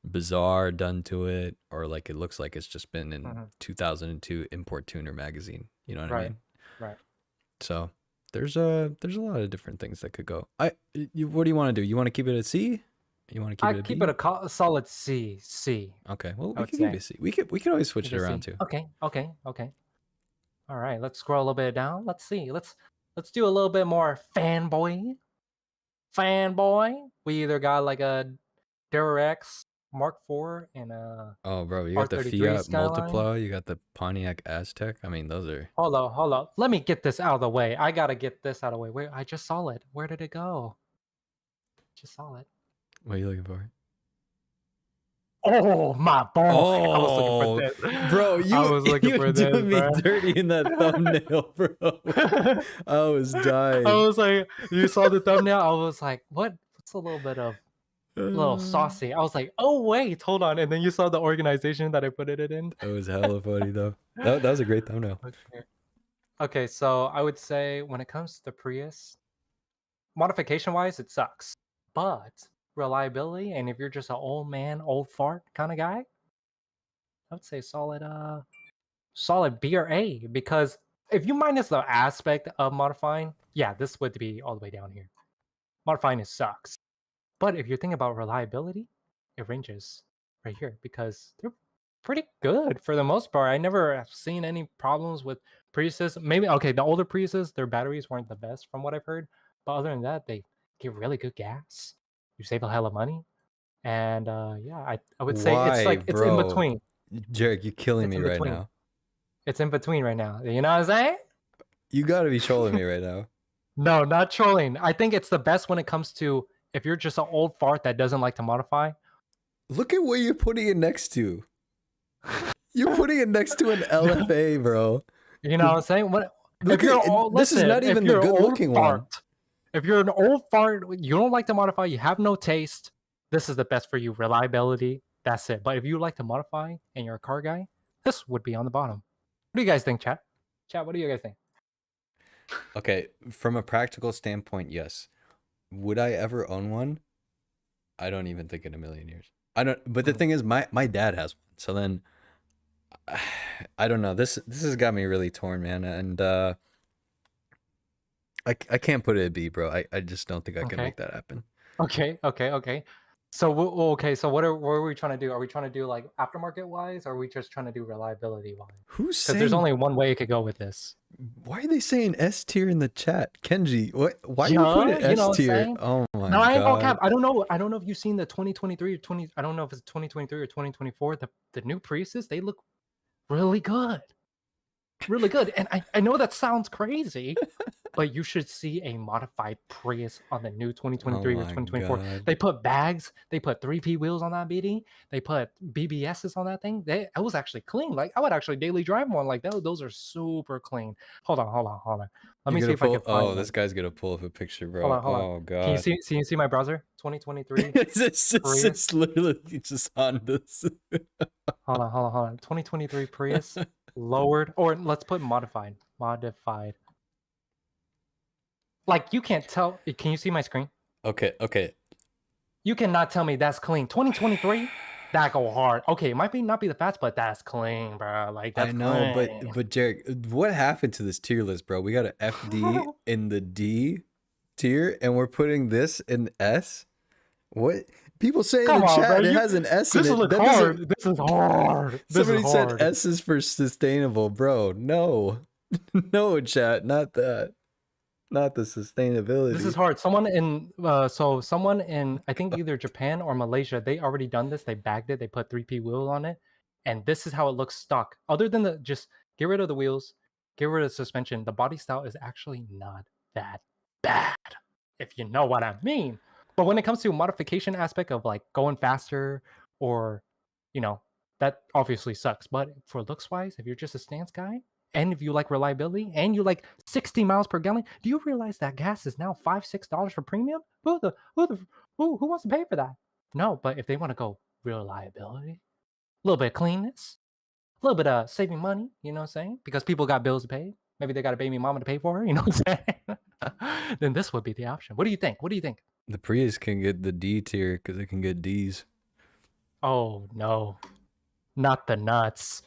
bizarre done to it, or like it looks like it's just been in 2002 Import Tuner magazine. You know what I mean? Right. So there's a lot of different things that could go. What do you want to do? You want to keep it at C? You want to keep it at keep B? it a solid C. Okay, well, I we would can keep say. it C. We could always switch it around too. Okay. All right, let's scroll a little bit down. Let's see. Let's do a little bit more fanboy. We either got like a X Mark IV and a Oh, bro, you got the R33 Fiat Skyline. Multipla. You got the Pontiac Aztec. I mean, those are. Hold up. Let me get this out of the way. I gotta get this out of the way. Wait, I just saw it. Where did it go? Just saw it. What are you looking for? Oh my boy! Oh, I was looking for this, bro. You doing me bro. dirty in that thumbnail, bro. I was dying. I was like, you saw the thumbnail. I was like, what? What's a little bit of a little saucy? I was like, oh wait, hold on. And then you saw the organization that I put it in. That was hella funny though. That was a great thumbnail. Okay, so I would say when it comes to Prius, modification wise, it sucks. But reliability, and if you're just an old man, old fart kind of guy, I would say solid B or A. Because if you minus the aspect of modifying, yeah, this would be all the way down here. Modifying it sucks. But if you're thinking about reliability, it ranges right here because they're pretty good for the most part. I never have seen any problems with Priuses. Maybe, okay, the older Priuses, their batteries weren't the best from what I've heard. But other than that, they give really good gas. You save a hell of money. And yeah, I would say it's like, it's in between. Jarek, you're killing me right now. It's in between right now. You know what I'm saying? You gotta be trolling me right now. No, not trolling. I think it's the best when it comes to if you're just an old fart that doesn't like to modify. Look at what you're putting it next to. You're putting it next to an LFA, bro. You know what I'm saying? This is not even the good-looking one. If you're an old fart, you don't like to modify, you have no taste, this is the best for you. Reliability, that's it. But if you like to modify and you're a car guy, this would be on the bottom. What do you guys think, chat? Chat, what do you guys think? Okay, from a practical standpoint, yes. Would I ever own one? I don't even think in a million years. I don't. But the thing is, my dad has one. So then, I don't know. This has got me really torn, man. And I can't put it at B, bro. I just don't think I can make that happen. Okay. So okay. So what are we trying to do? Are we trying to do like aftermarket wise, or are we just trying to do reliability wise? Who's saying? Because there's only one way it could go with this. Why are they saying S tier in the chat, Kenji? What? Why are you putting S tier? Oh my god! No, I ain't gonna cap. I don't know if you've seen the 2023 or 20. I don't know if it's 2023 or 2024. The new Priuses, they look really good. Really good. And I know that sounds crazy, but you should see a modified Prius on the new 2023 or 2024. God. They put bags, they put 3P wheels on that BD, they put BBSs on that thing. It was actually clean. Like I would actually daily drive one like that. Those are super clean. Hold on. Let me see if I can find this guy's gonna pull up a picture, bro. Hold on. Oh god. Can you see my browser? 2023. It's literally just on this. Hold on. 2023 Prius. Lowered, or let's put modified. Like you can't tell. Can you see my screen? Okay. You cannot tell me that's clean. 2023, that go hard. Okay, it might not be the fast, but that's clean, bro. Like that's I know, clean. but Jarek, what happened to this tier list, bro? We got an FD in the D tier, and we're putting this in S. What? People say in the chat it has an S in it. This is hard. Somebody said S is for sustainable, bro. No, no, chat, not that. Not the sustainability. This is hard. Someone in I think either Japan or Malaysia, they already done this. They bagged it. They put 3P wheel on it, and this is how it looks stock. Other than just get rid of the wheels, get rid of the suspension. The body style is actually not that bad, if you know what I mean. But when it comes to modification aspect of like going faster or, you know, that obviously sucks. But for looks wise, if you're just a stance guy and if you like reliability and you like 60 miles per gallon, do you realize that gas is now $5-6 for premium? Who wants to pay for that? No, but if they want to go reliability, a little bit of cleanness, a little bit of saving money, you know what I'm saying? Because people got bills to pay. Maybe they got a baby mama to pay for her, you know what I'm saying? Then this would be the option. What do you think? What do you think? The Prius can get the D tier because it can get Ds. Oh no, not the nuts.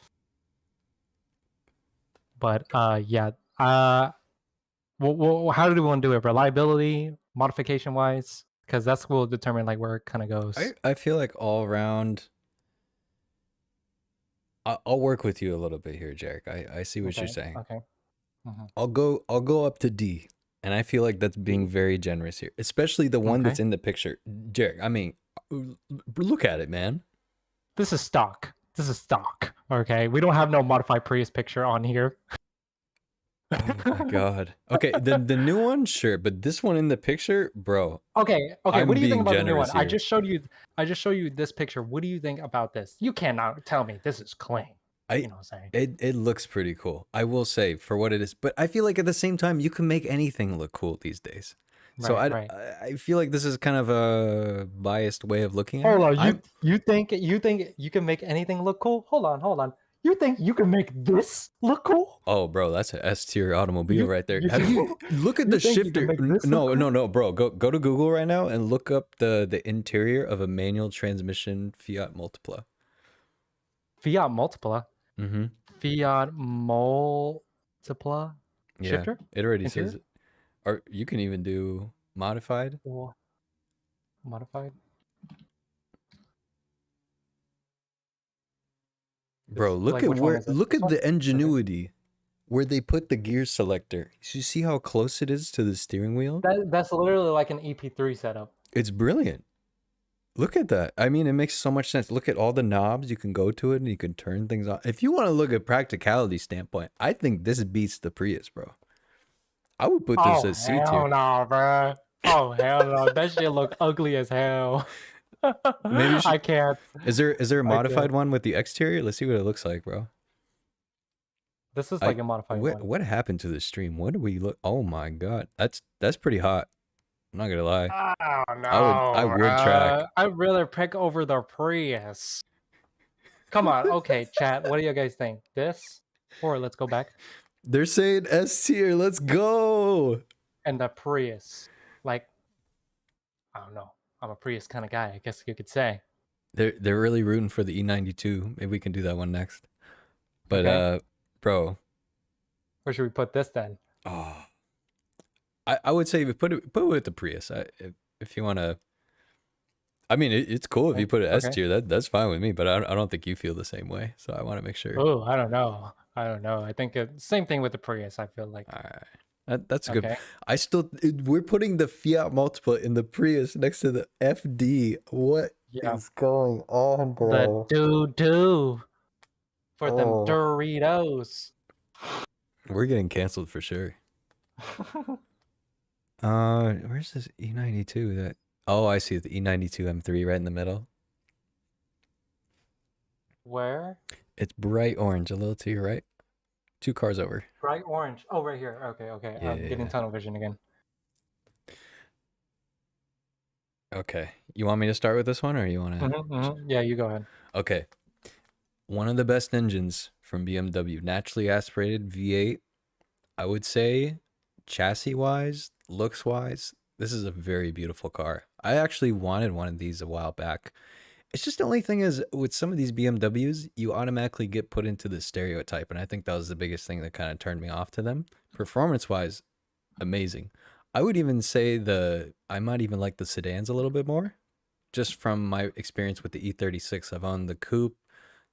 But yeah. Well, how do we want to do it? Reliability, modification wise, because that's will determine like where it kind of goes. I feel like all around. I'll work with you a little bit here, Jarek. I see what you're saying. Okay. Mhm. I'll go up to D, and I feel like that's being very generous here, especially the one that's in the picture, Jarek. I mean, look at it, man. This is stock. This is stock. Okay, we don't have no modified Prius picture on here. Oh my god. Okay, the new one, sure, but this one in the picture, bro. Okay. I'm What do you think being about the new one? generous I here. just showed you this picture. What do you think about this? You cannot tell me this is clean. You know what I'm saying? It looks pretty cool, I will say, for what it is. But I feel like at the same time, you can make anything look cool these days. So Right. I feel like this is kind of a biased way of looking at Hold it. on, you think you can make anything look cool? Hold on. You think you can make this look cool? Oh, bro, that's an S tier automobile right there. you Have you look at you the think you can shifter? make this look No, bro. Go to Google right now and look up the interior of a manual transmission Fiat Multipla. Fiat Multipla. Mm-hmm. Fiat Multipla Yeah, shifter? it already Interior? says it. Or you can even do modified. Or modified? Bro, look Like, at which one is it? look This at one? the ingenuity where they put the gear selector. You see how close it is to the steering wheel? That's literally like an EP3 setup. It's brilliant. Look at that. I mean, it makes so much sense. Look at all the knobs. You can go to it and you can turn things on. If you want to look at practicality standpoint, I think this beats the Prius, bro. I would put this as C tier. Hell no, bro. Oh hell no. That shit look ugly as hell. Maybe you should- I can't. Is there a modified can't. one with the exterior? Let's see what it looks like, bro. This is like a modified one. What happened to the stream? What do we look? Oh my god, that's pretty hot. I'm not gonna lie. Oh no. I would track. I'd rather pick over the Prius. Come on, okay, chat. What do you guys think? This? Or let's go back. They're saying S tier. Let's go. And the Prius. Like, I don't know. I'm a Prius kind of guy, I guess you could say. They're really rooting for the E92. Maybe we can do that one next. But Okay. bro. Where should we put this then? Oh. I would say put it with the Prius. If you want to. I mean, it's cool if you put it S tier. That's fine with me. But I don't think you feel the same way. So I want to make sure. Oh, I don't know. I think same thing with the Prius. I feel like. All right. That's good. Okay. We're putting the Fiat Multipla in the Prius next to the FD. What is going on, bro? The doo for them Doritos. We're getting canceled for sure. Where's this E92? That I see the E92 M3 right in the middle. Where? It's bright orange, a little to your right. 2 cars over. Bright orange. Oh, right here. Okay. I'm getting tunnel vision again. Okay. You want me to start with this one or you want to? Yeah, you go ahead. Okay. One of the best engines from BMW, naturally aspirated V8. I would say chassis-wise, looks-wise, this is a very beautiful car. I actually wanted one of these a while back. It's just the only thing is with some of these BMWs, you automatically get put into the stereotype. And I think that was the biggest thing that kind of turned me off to them. Performance-wise, amazing. I would even say I might even like the sedans a little bit more. Just from my experience with the E36. I've owned the coupe,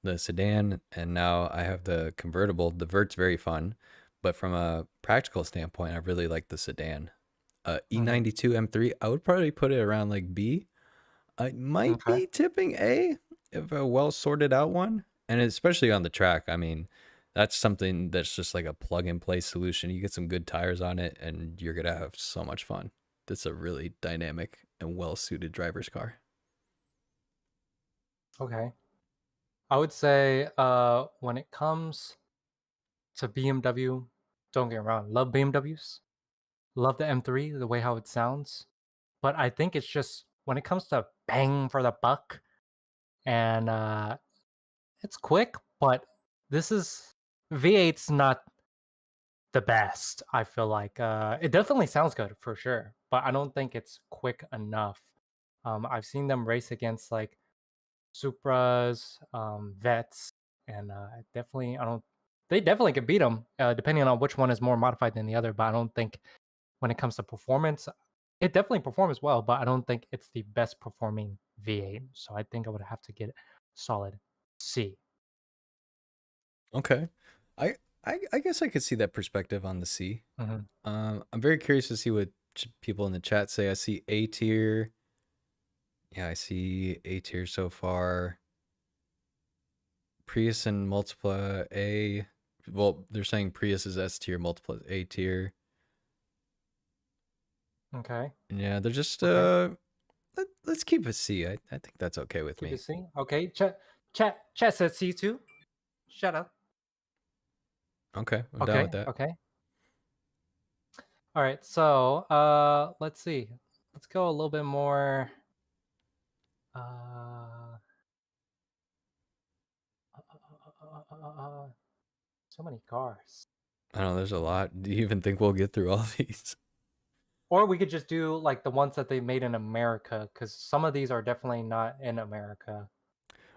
the sedan, and now I have the convertible. The Vert's very fun. But from a practical standpoint, I really like the sedan. E92 M3, I would probably put it around like B. I might be tipping A if a well sorted out one. And especially on the track, I mean, that's something that's just like a plug and play solution. You get some good tires on it and you're going to have so much fun. That's a really dynamic and well-suited driver's car. Okay. I would say when it comes to BMW, don't get me wrong, love BMWs. Love the M3, the way how it sounds. But I think it's just when it comes to bang for the buck and it's quick, but this is V8's not the best, I feel like. It definitely sounds good for sure, but I don't think it's quick enough. I've seen them race against like Supras, Vets, and definitely I don't. They definitely could beat them, depending on which one is more modified than the other. But I don't think when it comes to performance, it definitely performs well, but I don't think it's the best performing V8. So I think I would have to get solid C. Okay. I I guess I could see that perspective on the C. Mhm. I'm very curious to see what people in the chat say. I see A tier. Yeah, I see A tier so far. Prius and Multipla A. Well, they're saying Prius is S tier, Multipla is A tier. Okay. Yeah, they're just Okay. let's keep a C. I think that's okay with Keep me. it C. Okay. Chat said C too. Shut up. Okay, I'm down with Okay. that. Okay. All right. So let's see. Let's go a little bit more. Uh, so many cars. I don't know, there's a lot. Do you even think we'll get through all these? Or we could just do like the ones that they made in America, because some of these are definitely not in America.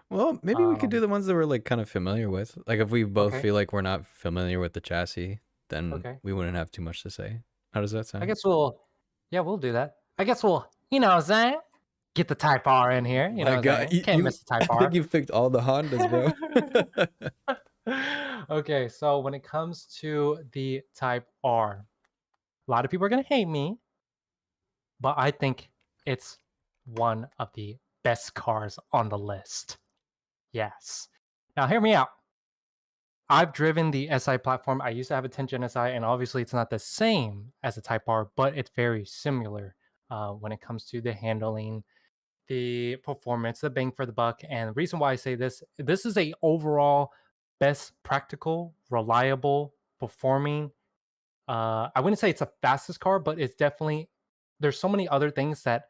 Well, maybe we could do Um, the ones that we're like kind of familiar with. Like if we both okay, feel like we're not familiar with the chassis, then okay. we wouldn't have too much to say. How does that I sound? guess yeah, we'll do that. I guess we'll, what I'm saying? Get the Type R in here. You know My what I'm God, saying? Can't miss the I Type think R. you picked all the Hondas, bro. Okay, so when it comes to the Type R, a lot of people are gonna hate me, but I think it's one of the best cars on the list. Yes. Now hear me out. I've driven the SI platform. I used to have a 10 Gen SI, and obviously it's not the same as a Type R, but it's very similar when it comes to the handling, the performance, the bang for the buck. And the reason why I say this is a overall best practical, reliable, performing. I wouldn't say it's the fastest car, but it's definitely there's so many other things that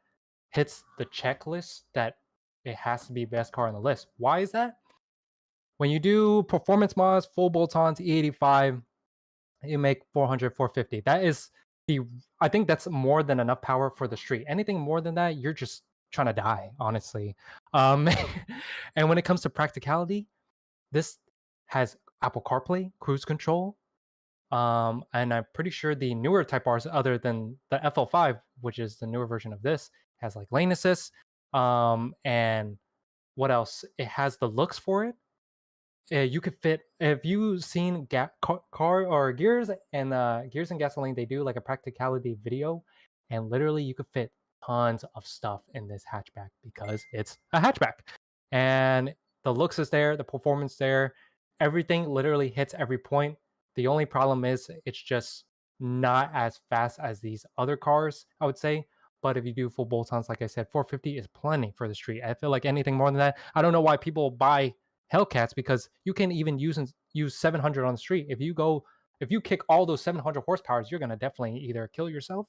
hits the checklist that it has to be best car on the list. Why is that? When you do performance mods, full bolt-ons, E85, you make 400, 450. That is I think that's more than enough power for the street. Anything more than that, you're just trying to die, honestly. Um, and when it comes to practicality, this has Apple CarPlay, cruise control, and I'm pretty sure the newer Type R's, other than the FL5, which is the newer version of this, has like lane assist. And what else? It has the looks for it. You could fit. Have you seen car or Gears and Gasoline? They do like a practicality video, and literally you could fit tons of stuff in this hatchback because it's a hatchback, and the looks is there, the performance there, everything literally hits every point. The only problem is it's just not as fast as these other cars, I would say. But if you do full bolt-ons, like I said, 450 is plenty for the street. I feel like anything more than that, I don't know why people buy Hellcats, because you can even use 700 on the street. If you kick all those 700 horsepowers, you're gonna definitely either kill yourself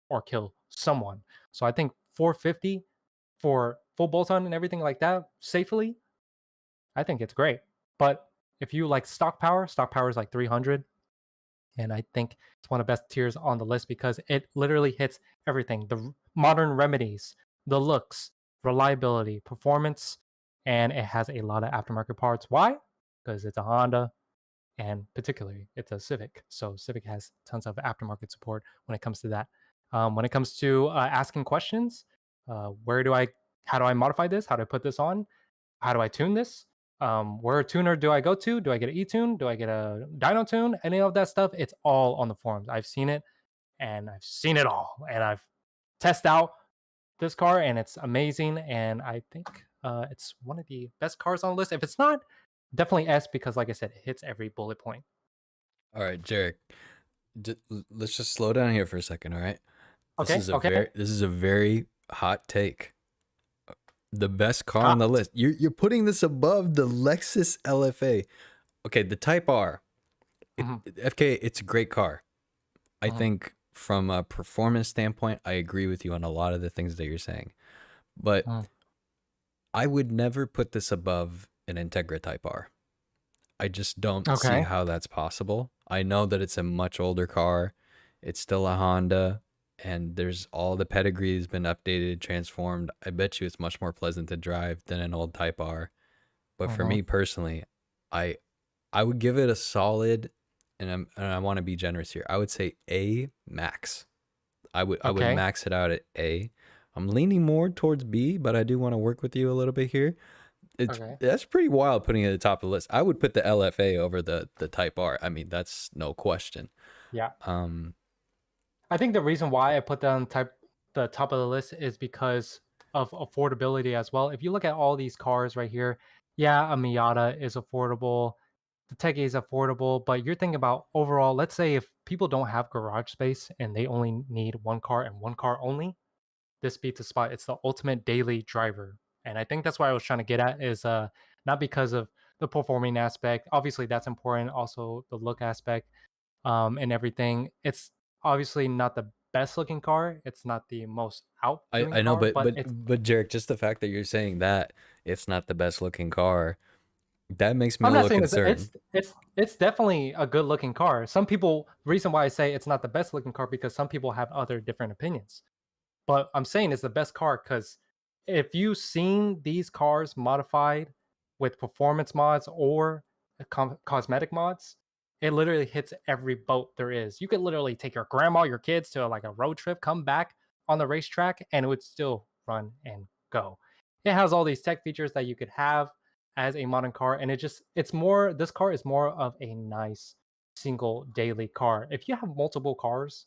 or kill someone. So I think 450 for full bolt-on and everything like that safely, I think it's great. But if you like stock power is like 300, and I think it's one of the best tiers on the list because it literally hits everything: the modern remedies, the looks, reliability, performance, and it has a lot of aftermarket parts. Why? Because it's a Honda, and particularly it's a Civic. So Civic has tons of aftermarket support when it comes to that. When it comes to asking questions, where do I, how do I modify this? How do I put this on? How do I tune this? Where tuner do I go to? Do I get an e-tune? Do I get a dyno tune? Any of that stuff, it's all on the forums. I've seen it and I've seen it all. And I've tested out this car and it's amazing. And I think it's one of the best cars on the list. If it's not, definitely S, because like I said, it hits every bullet point. All right, Jarek. Let's just slow down here for a second, all right? Okay, okay. This is a very Hot take. The best car on the Hot. list. You're putting this above the Lexus LFA. Okay, the Type R. Hmm. FK, it's a great car. I Hmm. think from a performance standpoint, I agree with you on a lot of the things that you're saying. But Hmm. I would never put this above an Integra Type R. I just don't see Okay. how that's possible. I know that it's a much older car. It's still a Honda, and there's all the pedigree has been updated, transformed. I bet you it's much more pleasant to drive than an old Type R. But for Hmm. me personally, I I would give it a solid, and I want to be generous here. I would say A max. I would Okay. max it out at A. I'm leaning more towards B, but I do want to work with you a little bit here. It's Okay. That's pretty wild putting it at the top of the list. I would put the LFA over the Type R. I mean, that's no question. Yeah. Um, I think the reason why I put that on the top of the list is because of affordability as well. If you look at all these cars right here, yeah, a Miata is affordable, the Techie is affordable, but you're thinking about overall, let's say if people don't have garage space and they only need one car and one car only, this beats the spot. It's the ultimate daily driver. And I think that's what I was trying to get at is not because of the performing aspect. Obviously that's important, also the look aspect and everything. It's obviously not the best looking car. It's not the most out doing I know, car, but but but it's but Jarek, just the fact that you're saying that it's not the best looking car, that makes me a I'm not little saying concerned. it's definitely a good looking car. Some people reason why I say it's not the best looking car because some people have other different opinions. But I'm saying it's the best car because if you've seen these cars modified with performance mods or cosmetic mods, it literally hits every boat there is. You could literally take your grandma, your kids to like a road trip, come back on the racetrack, and it would still run and go. It has all these tech features that you could have as a modern car, and it's more. This car is more of a nice single daily car. If you have multiple cars,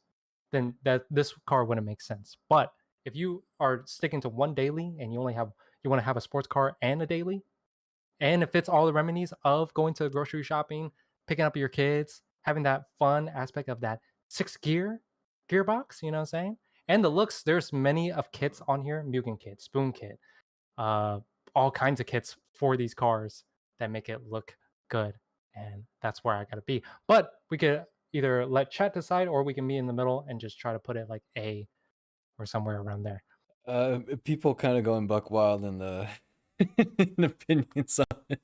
then that this car wouldn't make sense. But if you are sticking to one daily and you want to have a sports car and a daily, and it fits all the remedies of going to grocery shopping, picking up your kids, having that fun aspect of that gearbox, you know what I'm saying? And the looks, there's many of kits on here, Mugen kit, Spoon kit, uh, all kinds of kits for these cars that make it look good. And that's where I gotta be. But we could either let chat decide or we can be in the middle and just try to put it like A or somewhere around there. People kind of going buck wild in the in opinions on it.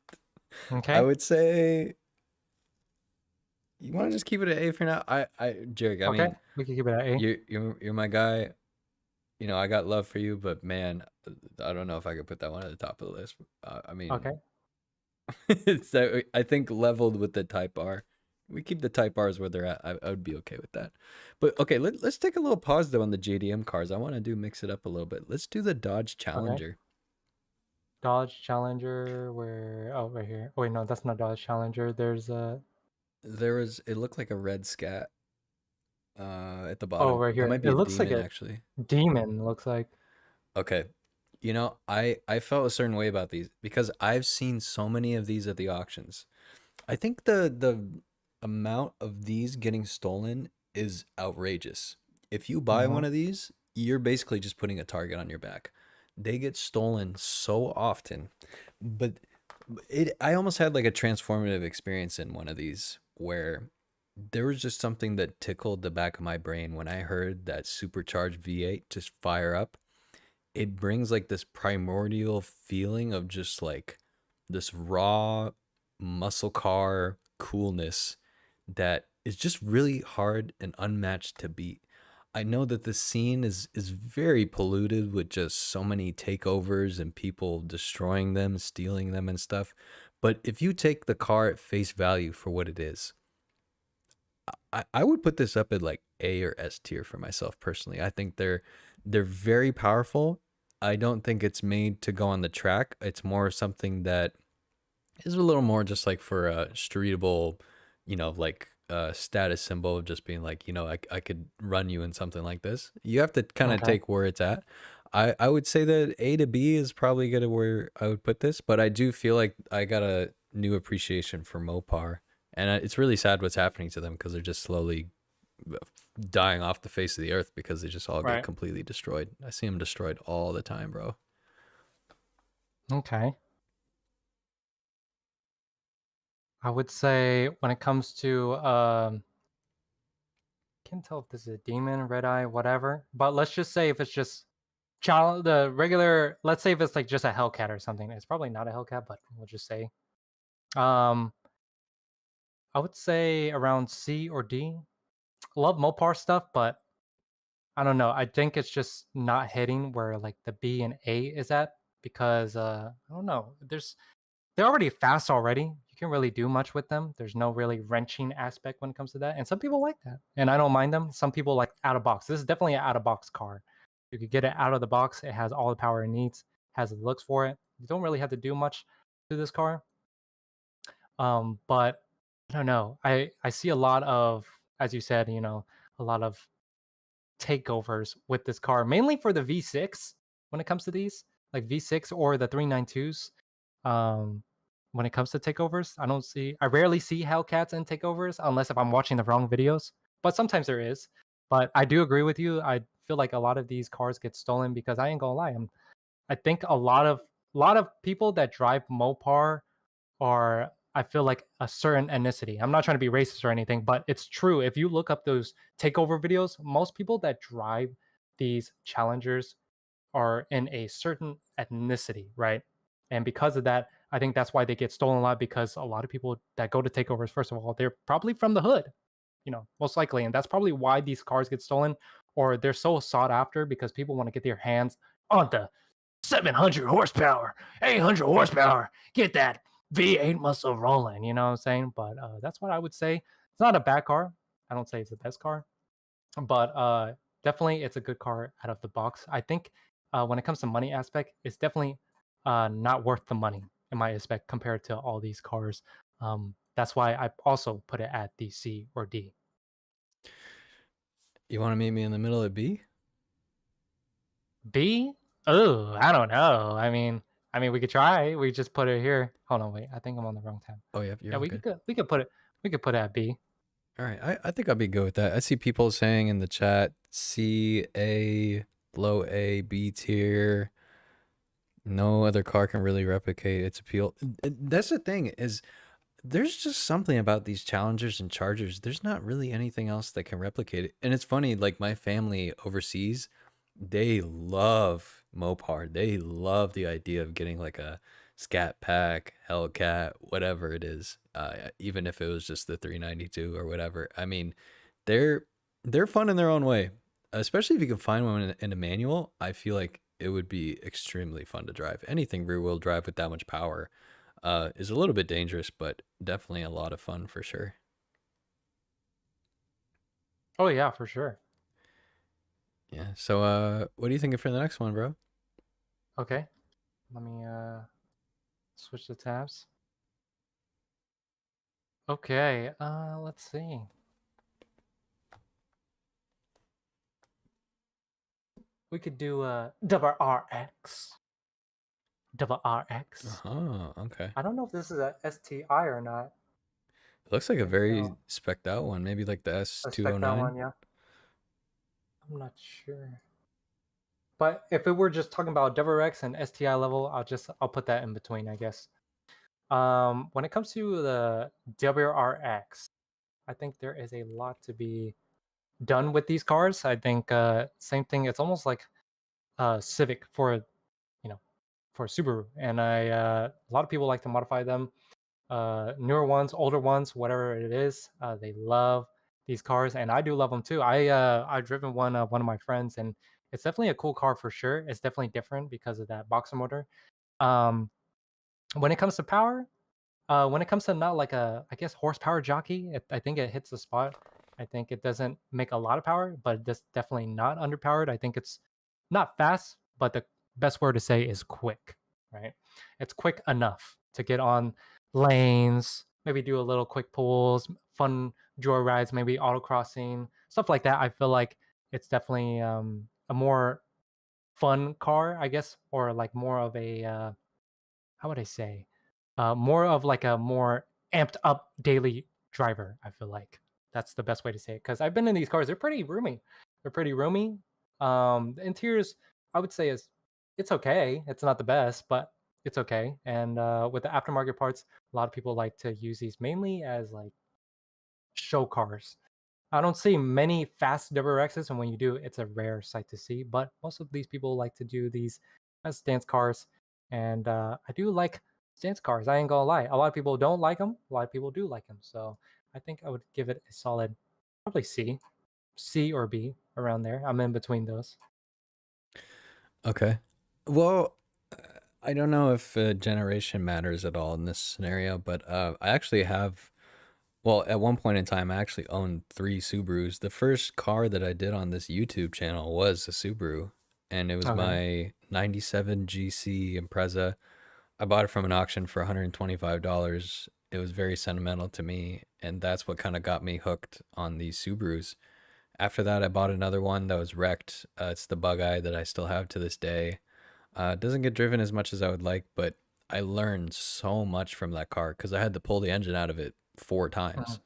I Okay. would say you want to just keep it at A for now. Jarek, I Okay. mean, We can keep it at A. you're my guy. You know, I got love for you, but man, I don't know if I could put that one at the top of the list. I mean, Okay. so I think leveled with the Type R, we keep the Type R's where they're at. I would be okay with that. But okay, let's take a little pause though on the JDM cars. I want to do mix it up a little bit. Let's do the Dodge Okay. Challenger. Dodge Challenger, oh, right here. Oh, wait, no, that's not Dodge Challenger. There's It looked like a red scat at the oh, bottom. right That here. might be It a looks like demon a actually. demon, looks like. Okay. You know, I felt a certain way about these because I've seen so many of these at the auctions. I think the amount of these getting stolen is outrageous. If you buy Mm-hmm. one of these, you're basically just putting a target on your back. They get stolen so often. But I almost had like a transformative experience in one of these where there was just something that tickled the back of my brain when I heard that supercharged V8 just fire up. It brings like this primordial feeling of just like this raw muscle car coolness that is just really hard and unmatched to beat. I know that the scene is very polluted with just so many takeovers and people destroying them, stealing them and stuff. But if you take the car at face value for what it is, I would put this up at like A or S tier for myself personally. I think they're very powerful. I don't think it's made to go on the track. It's more something that is a little more just like for a streetable, like a status symbol of just being like, I could run you in something like this. You have to kind of Okay. take where it's at. I would say that A to B is probably gonna where I would put this, but I do feel like I got a new appreciation for Mopar, and it's really sad what's happening to them because they're just slowly dying off the face of the earth because they just all get Right. completely destroyed. I see them destroyed all the time, bro. Okay. I would say when it comes to can't tell if this is a demon, red eye, whatever. But let's just say if it's just the regular, let's say if it's like just a Hellcat or something. It's probably not a Hellcat, but we'll just say. Um, I would say around C or D. Love Mopar stuff, but I don't know. I think it's just not hitting where like the B and A is at because I don't know. They're already fast already. You can't really do much with them. There's no really wrenching aspect when it comes to that. And some people like that. And I don't mind them. Some people like out of box. This is definitely an out of box car. You could get it out of the box. It has all the power it needs, has the looks for it. You don't really have to do much to this car. But I don't know. I see a lot of, as you said, a lot of takeovers with this car, mainly for the V6 when it comes to these, like V6 or the 392s. When it comes to takeovers, I rarely see Hellcats in takeovers unless if I'm watching the wrong videos, but sometimes there is. But I do agree with you. I feel like a lot of these cars get stolen because I ain't gonna lie. I think a lot of people that drive Mopar are, I feel like, a certain ethnicity. I'm not trying to be racist or anything, but it's true. If you look up those takeover videos, most people that drive these Challengers are in a certain ethnicity, right? And because of that, I think that's why they get stolen a lot because a lot of people that go to takeovers, first of all, they're probably from the hood, most likely. And that's probably why these cars get stolen or they're so sought after because people want to get their hands on the 700 horsepower, 800 horsepower. Get that V8 muscle rolling, you know what I'm saying? But that's what I would say. It's not a bad car. I don't say it's the best car, but definitely it's a good car out of the box. I think when it comes to money aspect, it's definitely not worth the money in my aspect compared to all these cars. That's why I also put it at the C or D. You want to meet me in the middle of B? B? Oh, I don't know. I mean, we could try. We just put it here. Hold on, wait. I think I'm on the wrong tab. Oh, yeah, you're Yeah, all we good. could we could put it. We could put it at B. All right, I think I'll be good with that. I see people saying in the chat C, A, low A, B tier. No other car can really replicate its appeal. That's the thing is there's just something about these Challengers and Chargers. There's not really anything else that can replicate it. And it's funny, like my family overseas, they love Mopar. They love the idea of getting like a Scat Pack, Hellcat, whatever it is. Even if it was just the 392 or whatever. I mean, they're they're fun in their own way. Especially if you can find one in a manual, I feel like it would be extremely fun to drive. Anything rear wheel drive with that much power is a little bit dangerous, but definitely a lot of fun for sure. Oh yeah, for sure. Yeah. So, what are you thinking for the next one, bro? Okay. Let me switch the tabs. Okay. Let's see. We could do double RX. Double RX. Okay. I don't know if this is a STI or not. It looks like a Can't very tell. specced out one, maybe like the I expect that S209. one, yeah. I'm not sure. But if it were just talking about double RX and STI level, I'll put that in between, I guess. When it comes to the WRX, I think there is a lot to be done with these cars. I think same thing. It's almost like Civic for Subaru, and a lot of people like to modify them. Newer ones, older ones, whatever it is, they love these cars, and I do love them too. I've driven one of my friends, and it's definitely a cool car for sure. It's definitely different because of that boxer motor. Um, when it comes to power, when it comes to not like a, I guess, horsepower jockey, I think it hits the spot. I think it doesn't make a lot of power, but it's definitely not underpowered. I think it's not fast, but the best word to say is quick, right? It's quick enough to get on lanes, maybe do a little quick pulls, fun joy rides, maybe autocrossing, stuff like that. I feel like it's definitely a more fun car, I guess, or like more of a how would I say, more of like a more amped up daily driver. I feel like That's the best way to say it. Because I've been in these cars. They're pretty roomy. They're pretty roomy. The interiors, I would say, is it's okay. It's not the best, but it's okay. And with the aftermarket parts, a lot of people like to use these mainly as like show cars. I don't see many fast WRXs, and when you do, it's a rare sight to see. But most of these people like to do these as stance cars, and I do like stance cars. I ain't gonna lie. A lot of people don't like them. A lot of people do like them. So I think I would give it a solid, probably C or B around there. I'm in between those. Okay. Well, I don't know if generation matters at all in this scenario, but I actually have. Well, at one point in time, I actually owned 3 Subarus. The first car that I did on this YouTube channel was a Subaru, and it was Okay. my 97 GC Impreza. I bought it from an auction for $125. It was very sentimental to me, and that's what kind of got me hooked on these Subarus. After that, I bought another one that was wrecked. It's the Bug Eye that I still have to this day. It doesn't get driven as much as I would like, but I learned so much from that car because I had to pull the engine out of it 4 times. Mhm.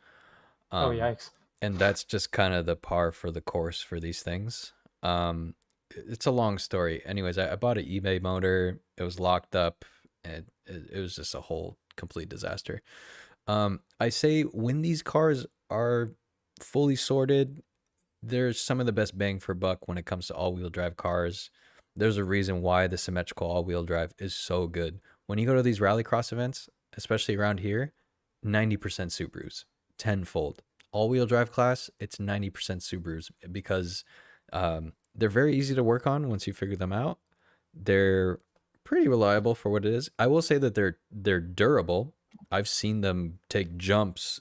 Oh Um, yikes. and that's just kind of the par for the course for these things. It's a long story. Anyways, I bought an eBay motor. It was locked up, and it was just a whole complete disaster. I say when these cars are fully sorted, there's some of the best bang for buck when it comes to all-wheel drive cars. There's a reason why the symmetrical all-wheel drive is so good. When you go to these rallycross events, especially around here, 90% Subarus, tenfold. All-wheel drive class, it's 90% Subarus because they're very easy to work on once you figure them out. They're pretty reliable for what it is. I will say that they're durable. I've seen them take jumps,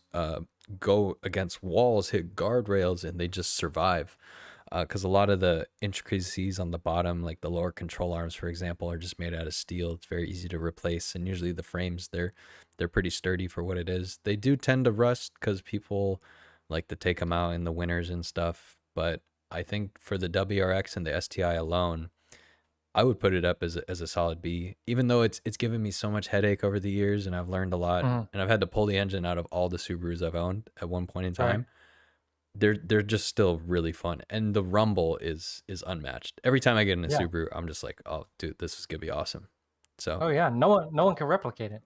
go against walls, hit guardrails, and they just survive. Because a lot of the intricacies on the bottom, like the lower control arms, for example, are just made out of steel. It's very easy to replace, and usually the frames they're pretty sturdy for what it is. They do tend to rust because people like to take them out in the winters and stuff. But I think for the WRX and the STI alone, I would put it up as a solid B, even though it's given me so much headache over the years, and I've learned a lot, Mhm. and I've had to pull the engine out of all the Subarus I've owned at one point in Right. time. They're just still really fun, and the rumble is unmatched. Every time I get in a Yeah. Subaru, I'm just like, oh, dude, this is gonna be awesome. So Oh yeah. No one can replicate it.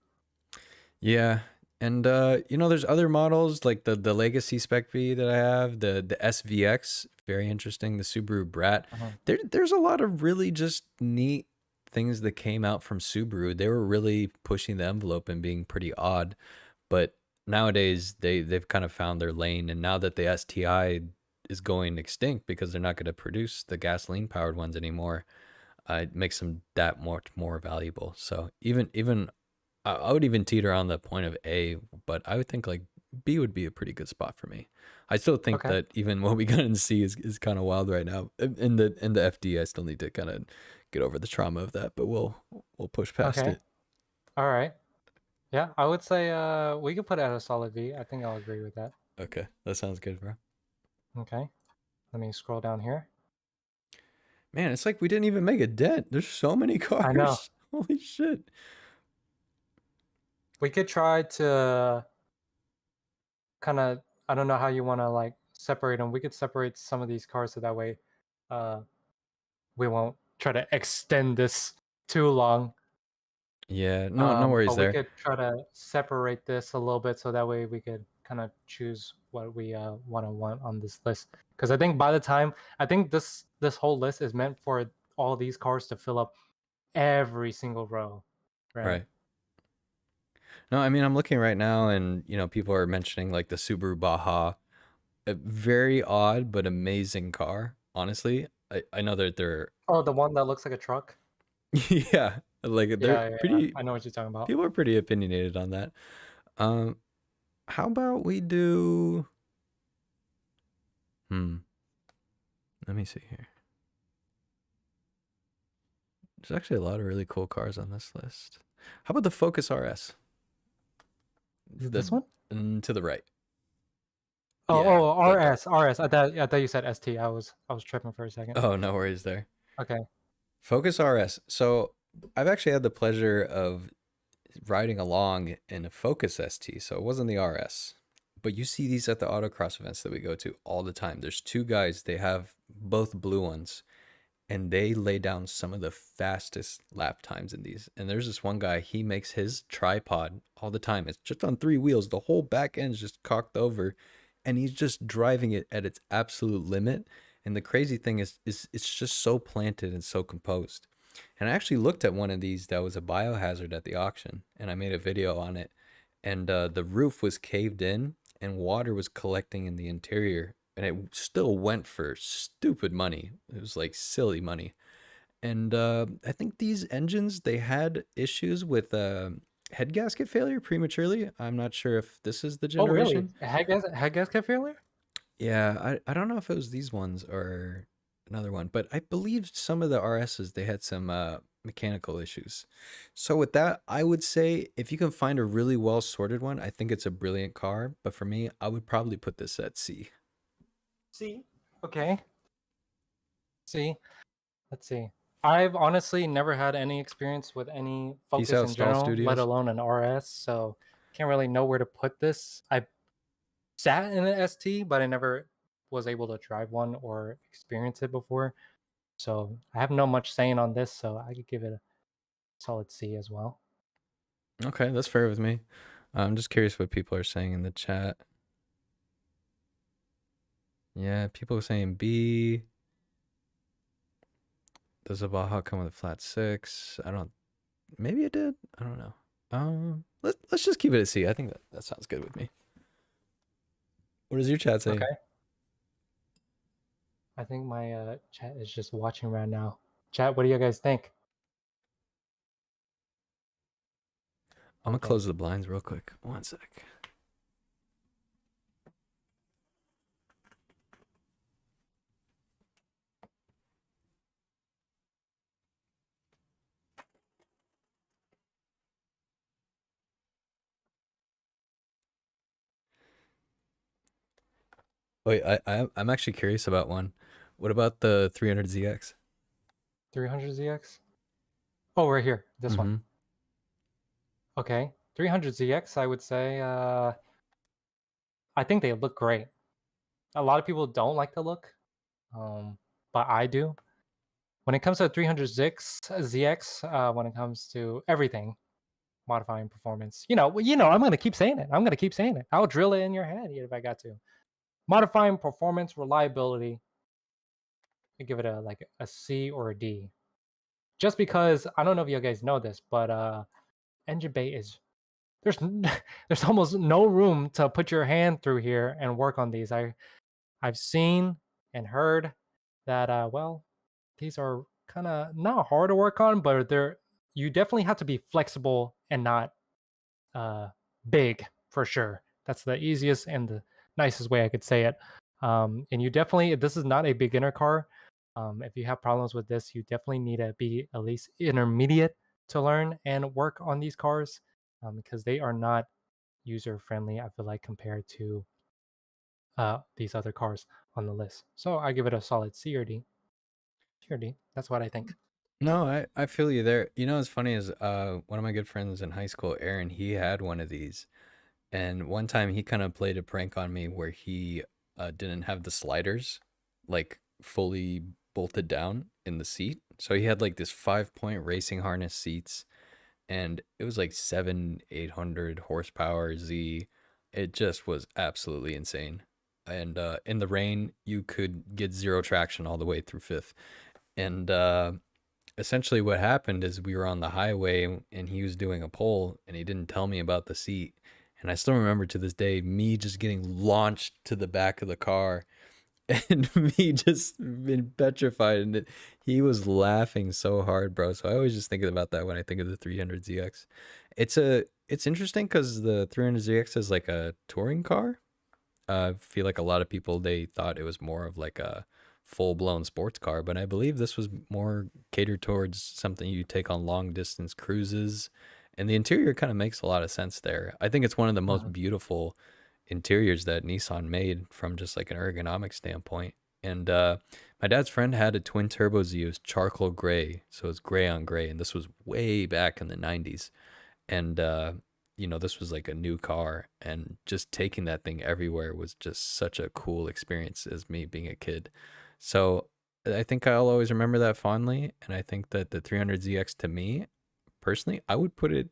yeah, and there's other models like the Legacy Spec V that I have, the SVX, very interesting. The Subaru Brat. Mhm. There's a lot of really just neat things that came out from Subaru. They were really pushing the envelope and being pretty odd, but nowadays they've kind of found their lane. And now that the STI is going extinct because they're not going to produce the gasoline powered ones anymore, it makes them that much more valuable. So even I would even teeter on the point of A, but I would think like B would be a pretty good spot for me. I still think Okay. that even what we got in C is kind of wild right now. In the FD, I still need to kind of get over the trauma of that, but we'll push past Okay. it. All right. Yeah, I would say we could put it at a solid V. I think I'll agree with that. Okay, that sounds good, bro. Okay. Let me scroll down here. Man, it's like we didn't even make a dent. There's so many I know. cars. Holy shit. We could try to kind of, I don't know how you want to like separate them. We could separate some of these cars so that way uh we won't try to extend this too long. Yeah, no worries But we there. could try to separate this a little bit so that way we could kind of choose what we want on this list. Because I think by the time I think this whole list is meant for all these cars to fill up every single row, right? Right. No, I mean I'm looking right now, and people are mentioning like the Subaru Baja, a very odd but amazing car. Honestly, I know that they're Oh, the one that looks like a truck. yeah, like they're Yeah, yeah, yeah. pretty. I know what you're talking about. People are pretty opinionated on that. Um, how about we do? Hmm. Let me see here. There's actually a lot of really cool cars on this list. How about the Focus RS? Is it The this one? to the right. Oh, Yeah. oh, RS. I thought you said ST. I was tripping for a second. Oh, no worries there. Okay. Focus RS. So I've actually had the pleasure of riding along in a Focus ST. So it wasn't the RS, but you see these at the autocross events that we go to all the time. There's two guys, they have both blue ones, and they lay down some of the fastest lap times in these. And there's this one guy, he makes his tripod all the time. It's just on three wheels. The whole back end's just cocked over, and he's just driving it at its absolute limit. And the crazy thing is it's just so planted and so composed. And I actually looked at one of these that was a biohazard at the auction, and I made a video on it. And the roof was caved in, and water was collecting in the interior, and it still went for stupid money. It was like silly money. And I think these engines, they had issues with head gasket failure prematurely. I'm not sure if this is the Oh, really? generation. A head gasket failure? Yeah, I don't know if it was these ones or another one, but I believe some of the RSs, they had some mechanical issues. So with that, I would say if you can find a really well sorted one, I think it's a brilliant car. But for me, I would probably put this at C. See. Okay. See. Let's see. I've honestly never had any experience with any Peace Focus out, in Stall general, let Studios. alone an RS, so can't really know where to put this. I sat in an ST, but I never was able to drive one or experience it before. So I have no much saying on this, so I could give it a solid C as well. Okay, that's fair with me. I'm just curious what people are saying in the chat. Yeah, people are saying B. Does a Baja come with a flat six? I don't. Maybe it did. I don't know. Let's just keep it at C. I think that sounds good with me. What does your chat say? Okay. I think my chat is just watching right now. Chat, what do you guys think? I'm gonna Okay. close the blinds real quick. One sec. Wait, I'm actually curious about one. What about the 300ZX? 300ZX? Oh, right here. This one. Mm-hmm. Okay. 300ZX, I would say. I think they look great. A lot of people don't like the look, but I do. When it comes to 300ZX, when it comes to everything, modifying performance, I'm gonna keep saying it. I'm gonna keep saying it. I'll drill it in your head if I got to. Modifying performance, reliability, I give it a C or a D. Just because I don't know if you guys know this, but engine bay is there's there's almost no room to put your hand through here and work on these. I've seen and heard that well, these are kind of not hard to work on, but they're you definitely have to be flexible and not uh big for sure. That's the easiest and the nicest way I could say it. And you definitely, this is not a beginner car. If you have problems with this, you definitely need to be at least intermediate to learn and work on these cars, because they are not user friendly, I feel like, compared to these other cars on the list. So I give it a solid C or D. C or D. That's what I think. No, I feel you there. You know what's funny is one of my good friends in high school, Aaron, he had one of these. And one time he kind of played a prank on me where he didn't have the sliders like fully bolted down in the seat. So he had like this 5-point racing harness seats, and it was like 800 horsepower Z. It just was absolutely insane. And in the rain, you could get zero traction all the way through fifth. And essentially what happened is we were on the highway and he was doing a pull and he didn't tell me about the seat. And I still remember to this day me just getting launched to the back of the car and me just been petrified. And he was laughing so hard, bro. So I always just thinking about that when I think of the 300ZX. It's interesting because the 300ZX is like a touring car. I feel like a lot of people, they thought it was more of like a full-blown sports car, but I believe this was more catered towards something you take on long distance cruises, and the interior kind of makes a lot of sense there. I think it's one of the most Mhm. beautiful interiors that Nissan made from just like an ergonomic standpoint. And my dad's friend had a twin turbo Z. It was charcoal gray, so it's gray on gray, and this was way back in the 90s. And you know, this was like a new car, and just taking that thing everywhere was just such a cool experience as me being a kid. So I think I'll always remember that fondly. And I think that the 300ZX, to me personally, I would put it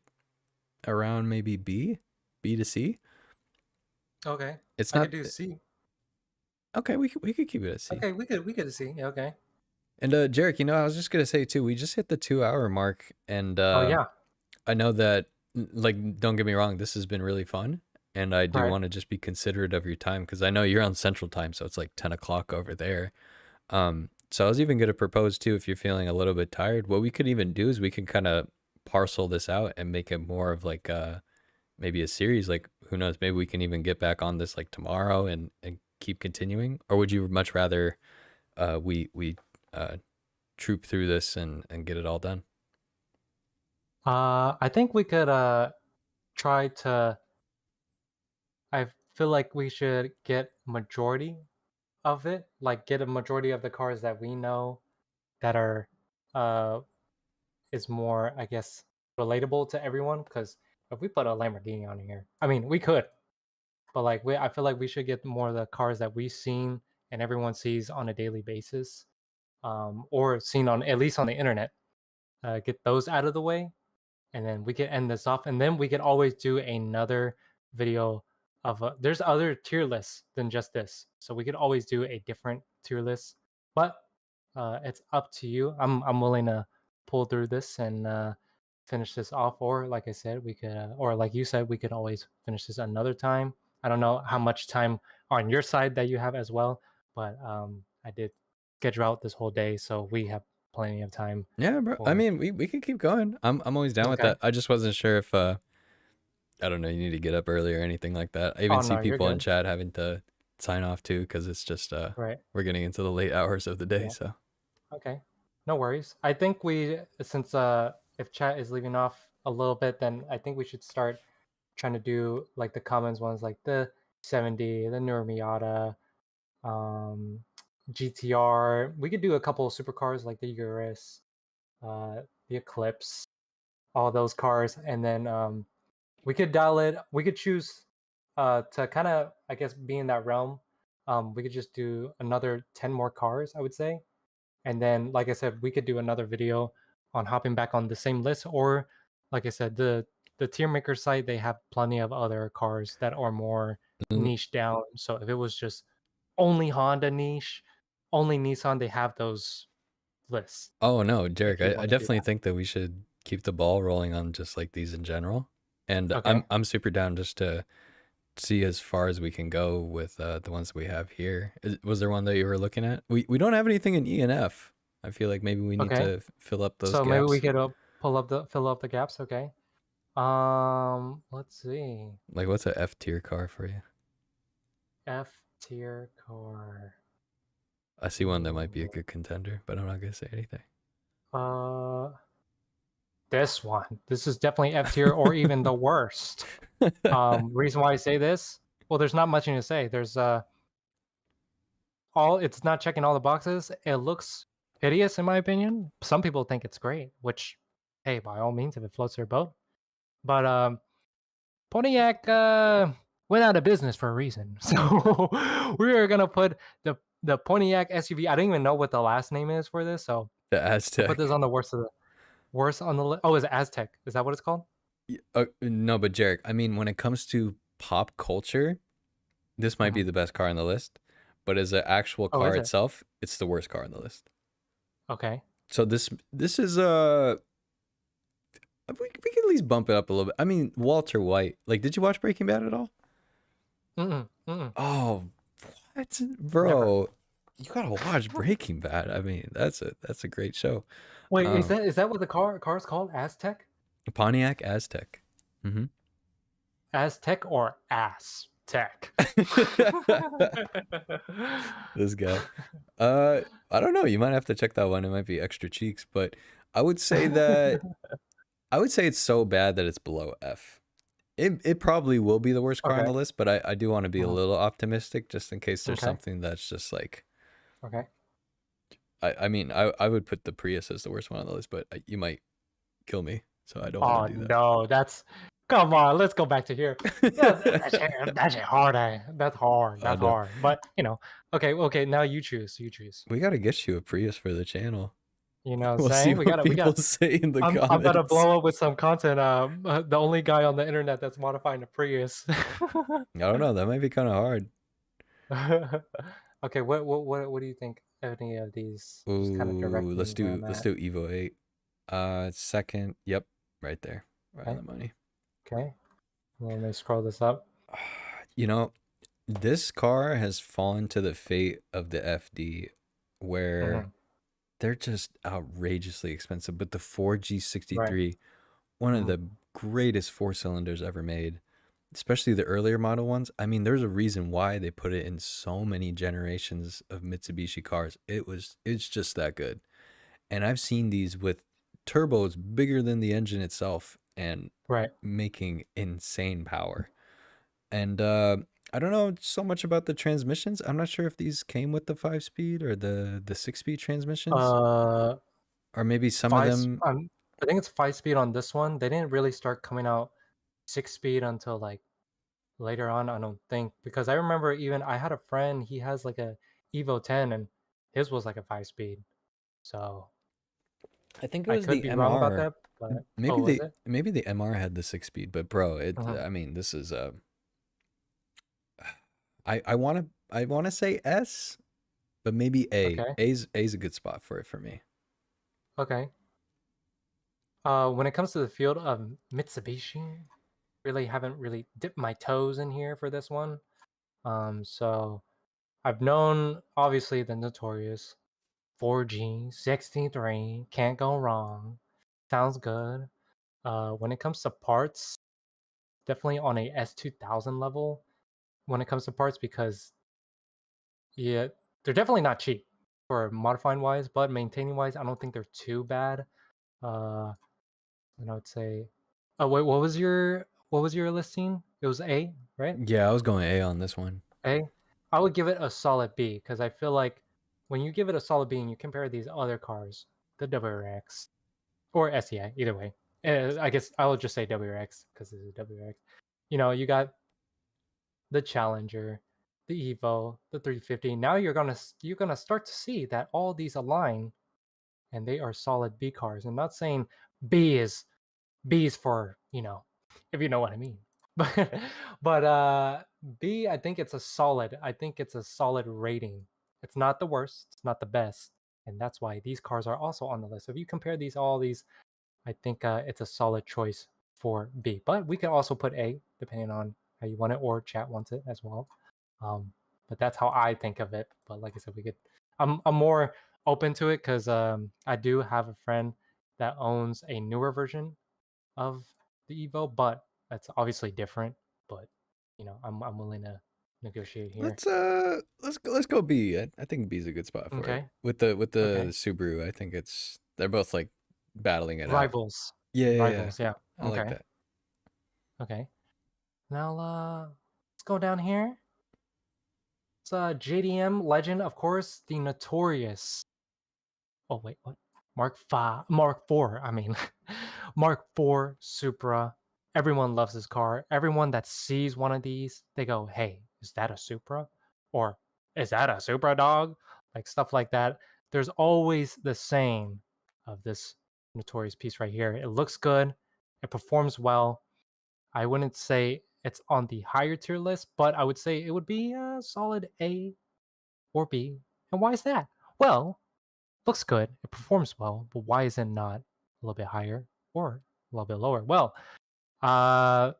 around maybe B to C. Okay. It's I could not do C. okay. We could keep it at C. Okay, we could see. Yeah, okay. And Jarek, you know, I was just gonna say too, we just hit the 2 hour mark, and Oh yeah. I know that, like, don't get me wrong, this has been really fun, and I do Right. want to just be considerate of your time because I know you're on Central Time, so it's like 10 o'clock over there. So I was even gonna propose too, if you're feeling a little bit tired, what we could even do is we can kind of parcel this out and make it more of like maybe a series. Like, who knows, maybe we can even get back on this like tomorrow and keep continuing, or would you much rather we uh troop through this and get it all done? I think we could try to. I feel like we should get majority of it, like get a majority of the cars that we know that are uh is more, I guess, relatable to everyone. Because if we put a Lamborghini on here, I mean, we could, but like I feel like we should get more of the cars that we've seen and everyone sees on a daily basis, or seen on at least on the internet. Get those out of the way, and then we can end this off, and then we can always do another video of there's other tier lists than just this, so we could always do a different tier list, but it's up to you. I'm willing to pull through this and finish this off, or like I said, we could or like you said, we could always finish this another time. I don't know how much time on your side that you have as well, but I did schedule out this whole day, so we have plenty of time Yeah, bro. I for. mean, we could keep going. I'm always down with Okay. that. I just wasn't sure if I don't know, you need to get up early or anything like that. I even Oh see no, you're people in good. chat having to sign off too because it's just Right. we're getting into the late hours of the day. Yeah. So Okay. No worries. I think we, since if chat is leaving off a little bit, then I think we should start trying to do like the commons ones, like the 70, the newer Miata, um, GTR. We could do a couple of supercars like the Urus, the Eclipse, all those cars, and then we could dial it. We could choose to kind of, I guess, be in that realm. We could just do another 10 more cars, I would say. And then, like I said, we could do another video on hopping back on the same list, or like I said, the tier maker site, they have plenty of other cars that are more mm, niche down. So if it was just only Honda niche, only Nissan, they have those lists oh no, Derek, if you I want to do definitely that. think that we should keep the ball rolling on just like these in general. And Okay. I'm super down just to see as far as we can go with the ones that we have here. Was there one that you were looking at? We don't have anything in E and F. I feel like maybe we need Okay. to fill up those So maybe we gaps. could fill up the gaps. Okay. Let's see. Like, what's a F tier car for you? F tier car. I see one that might be a good contender, but I'm not gonna say anything. Uh, this one. This is definitely F tier or even the worst. Reason why I say this, well, there's not much to say. There's all it's not checking all the boxes. It looks hideous in my opinion. Some people think it's great, which hey, by all means, if it floats their boat. But Pontiac went out of business for a reason. So we are gonna put the Pontiac SUV. I don't even know what the last name is for this, so The we'll put this Aztec. on the worst on the list. Oh, is it Aztec? Is that what it's called? No, but Jarek, I mean, when it comes to pop culture, this might be Mhm. the best car on the list. But as an actual Oh, car is it? itself, it's the worst car on the list. Okay. So this is we can at least bump it up a little bit. I mean, Walter White. Like, did you watch Breaking Bad at all? Mm-mm, mm-mm. Oh, what, Never. bro? You gotta watch Breaking Bad. I mean, that's a great show. Wait, Um, is that what the car's called? Aztec? Pontiac Aztec. Mm-hmm. Aztec or Ass Tech? This guy. I don't know. You might have to check that one. It might be extra cheeks, but I would say that I would say it's so bad that it's below F. It probably will be the worst car on Okay. the list, but I do want to be a Mhm. little optimistic just in case there's Okay. something that's just like Okay. I mean I would put the Prius as the worst one on the list, but you might kill me, so I don't want Oh to do that. no, that's Come on, let's go back to here. Yeah, that's hard. That's hard. I That's know. hard. But okay, okay. Now you choose. You choose. We gotta get you a Prius for the channel. You know what I'm We'll see saying? what We people got. say in the I'm about to comments. blow up with some content. The only guy on the internet that's modifying a Prius. I don't know. That might be kind of hard. Okay, what do you think of any of these? Just kind of Ooh, direct me where I'm let's at. do Evo 8. Second. Yep, right there. Right on Okay, the money. okay. Let me scroll this up. You know, this car has fallen to the fate of the FD where Hmm. they're just outrageously expensive. But the Ford Right. G63, one of Hmm. the greatest four cylinders ever made, especially the earlier model ones. I mean, there's a reason why they put it in so many generations of Mitsubishi cars. It's just that good. And I've seen these with turbos bigger than the engine itself and Right. making insane power. And I don't know so much about the transmissions. I'm not sure if these came with the 5 speed or the 6 speed transmissions, Uh, or maybe some of five. them. I think it's 5 speed on this one. They didn't really start coming out 6 speed until like later on. I don't think because I remember even I had a friend. He has like a Evo 10 and his was like a 5 speed. So I think it I was could the be wrong about MR. that. But oh, was it? Maybe the MR had the 6 speed, but bro, it. Mhm. I mean, this is I wanna say S, but maybe A. Okay. A's a good spot for it for me. Okay. When it comes to the field of Mitsubishi, really haven't really dipped my toes in here for this one. So I've known obviously the notorious 4G 63 can't go wrong. Sounds good. When it comes to parts, definitely on a S2000 level. When it comes to parts, because yeah, they're definitely not cheap for modifying wise, but maintaining wise, I don't think they're too bad. Uh, and I would say, oh wait, what was your listing? It was A, right? Yeah, I was going A on this one. A. I would give it a solid B because I feel like when you give it a solid B and you compare these other cars, the WRX or SEI, either way. I guess I will just say WRX because it's a WRX. You got the Challenger, the Evo, the 350. Now you're gonna start to see that all these align and they are solid B cars. I'm not saying B is B's for, if you know what I mean. But B, I think it's a solid rating. It's not the worst, it's not the best. And that's why these cars are also on the list. So if you compare all these, I think it's a solid choice for B. But we can also put A, depending on how you want it, or chat wants it as well. Um, but that's how I think of it. But like I said, I'm more open to it because I do have a friend that owns a newer version of the Evo, but that's obviously different. But I'm willing to negotiate here. Let's go B. I think B is a good spot for it. Okay. With the Okay. Subaru, I think they're both like battling it out. Rivals. Yeah, yeah, yeah. Rivals. Yeah. I like Okay. that. Okay. Now let's go down here. It's JDM legend, of course, the notorious. Oh wait, what? Mark Four. I mean, Mark Four Supra. Everyone loves this car. Everyone that sees one of these, they go, "Hey, is that a Supra?" Or "Is that a Supra dog?" Like stuff like that. There's always the saying of this notorious piece right here. It looks good. It performs well. I wouldn't say it's on the higher tier list, but I would say it would be a solid A or B. And why is that? Well, looks good, it performs well, but why is it not a little bit higher or a little bit lower? Well, uh,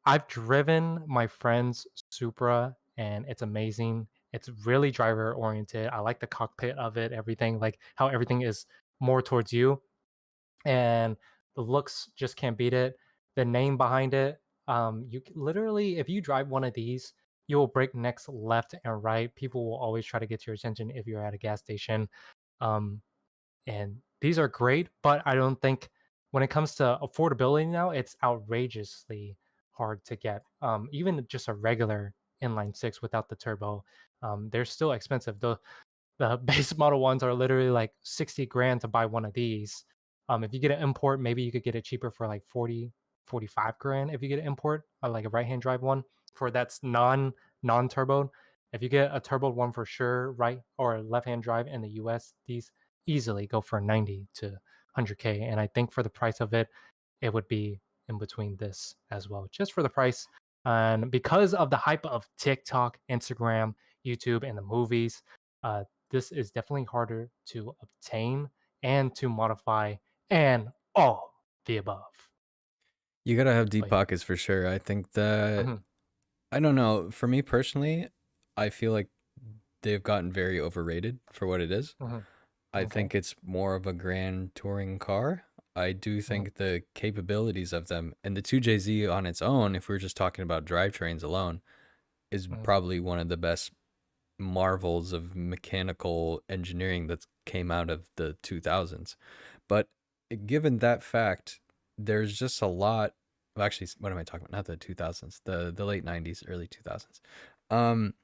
I've driven my friend's Supra and it's amazing. It's really driver oriented. I like the cockpit of it, everything, like how everything is more towards you. And the looks just can't beat it. The name behind it, literally, if you drive one of these, you will break necks left and right. People will always try to get your attention if you're at a gas station. Um, and these are great, but I don't think when it comes to affordability now, it's outrageously hard to get. Even just a regular inline six without the turbo, they're still expensive. The base model ones are literally like 60 grand to buy one of these. If you get an import, maybe you could get it cheaper for like 40, 45 grand if you get an import, like a right hand drive one for that's non-turbo. If you get a turbo one for sure, right or left hand drive in the US, these easily go for 90 to 100K. And I think for the price of it, it would be in between this as well, just for the price. And because of the hype of TikTok, Instagram, YouTube, and the movies, this is definitely harder to obtain and to modify and all the above. You gotta have deep But yeah. pockets for sure. I think that Mhm, I don't know. For me personally, I feel like they've gotten very overrated for what it is. mhm. I Okay. think it's more of a grand touring car. I do Mhm, think the capabilities of them and the 2JZ on its own, if we're just talking about drivetrains alone, is mhm. probably one of the best marvels of mechanical engineering that came out of the 2000s. But given that fact, there's just a lot. Well, actually, what am I talking about? Not the 2000s, the late 90s, early 2000s. Um,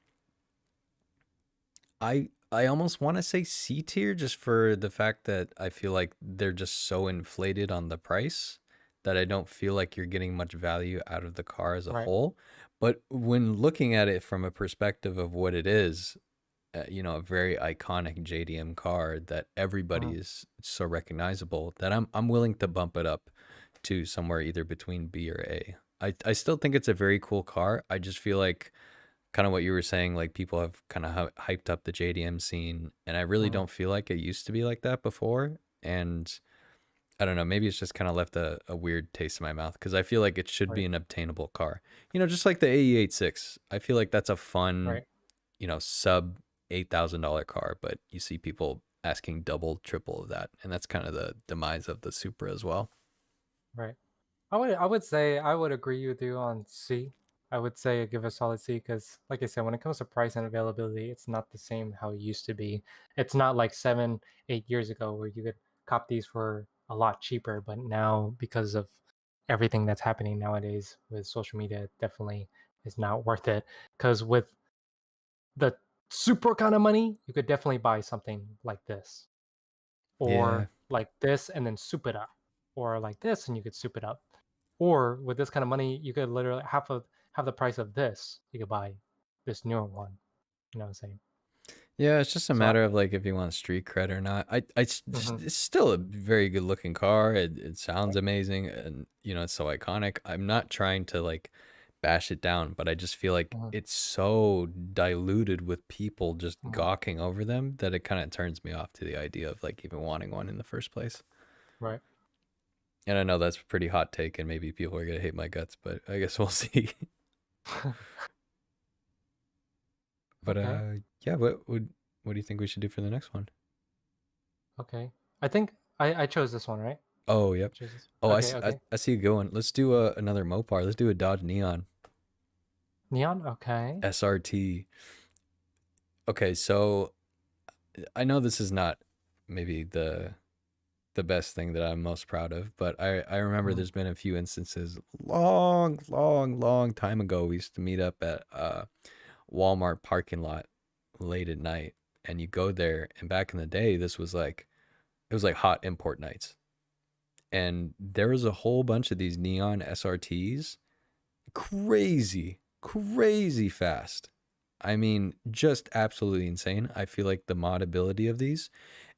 I almost want to say C tier just for the fact that I feel like they're just so inflated on the price that I don't feel like you're getting much value out of the car as a Right. whole. But when looking at it from a perspective of what it is, a very iconic JDM car that everybody Mhm, is so recognizable that I'm willing to bump it up to somewhere either between B or A. I still think it's a very cool car. I just feel like kind of what you were saying, like people have kind of hyped up the JDM scene, and I really mhm. don't feel like it used to be like that before. And I don't know, maybe it's just kind of left a weird taste in my mouth because I feel like it should be Right. an obtainable car. Just like the AE86. I feel like that's a fun, Right. sub $8,000 car, but you see people asking double, triple of that, and that's kind of the demise of the Supra as well. Right. I would say I would agree with you on C. I would say give a solid C because, like I said, when it comes to price and availability, it's not the same how it used to be. It's not like 7, 8 years ago where you could cop these for a lot cheaper, but now because of everything that's happening nowadays with social media, it definitely is not worth it. Because with the super kind of money, you could definitely buy something like this Yeah. or like this and then soup it up, or like this and you could soup it up. Or with this kind of money, you could literally have the price of this. You could buy this newer one. You know what I'm saying? Yeah, it's just a So, matter of like if you want street cred or not. mhm, It's still a very good looking car. It sounds right, amazing, and it's so iconic. I'm not trying to like bash it down, but I just feel like mhm, it's so diluted with people just mhm, gawking over them that it kind of turns me off to the idea of like even wanting one in the first place. right. And I know that's a pretty hot take, and maybe people are gonna hate my guts, but I guess we'll see. But Okay, yeah. What do you think we should do for the next one? okay. I think I chose this one, right? Oh, yep. Chose this. Oh, Okay, okay. I see you going. Let's do another Mopar. Let's do a Dodge Neon Neon. Okay. SRT. Okay, so I know this is not maybe the best thing that I'm most proud of, but I remember Mhm, there's been a few instances long, long, long time ago. We used to meet up at Walmart parking lot late at night, and you go there, and back in the day, it was like hot import nights, and there was a whole bunch of these neon SRTs, crazy, crazy fast. I mean, just absolutely insane. I feel like the modability of these,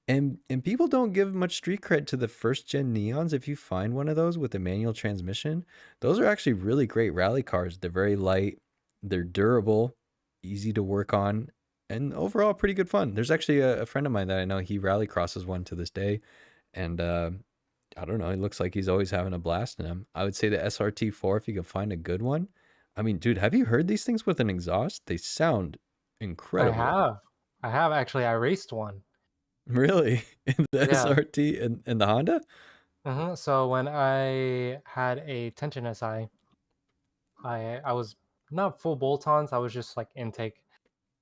and people don't give much street cred to the first gen neons. If you find one of those with a manual transmission, those are actually really great rally cars. They're very light, they're durable, easy to work on, and overall pretty good fun. There's actually a friend of mine that I know, he rally crosses one to this day, and I don't know, it looks like he's always having a blast in them. I would say the SRT4, if you can find a good one. I mean, dude, have you heard these things with an exhaust? They sound I incredible. have. I have actually. I raced one. Really? In the Yeah. SRT and the Honda? So when I had a tension SI, I was not full bolt-ons. I was just like intake,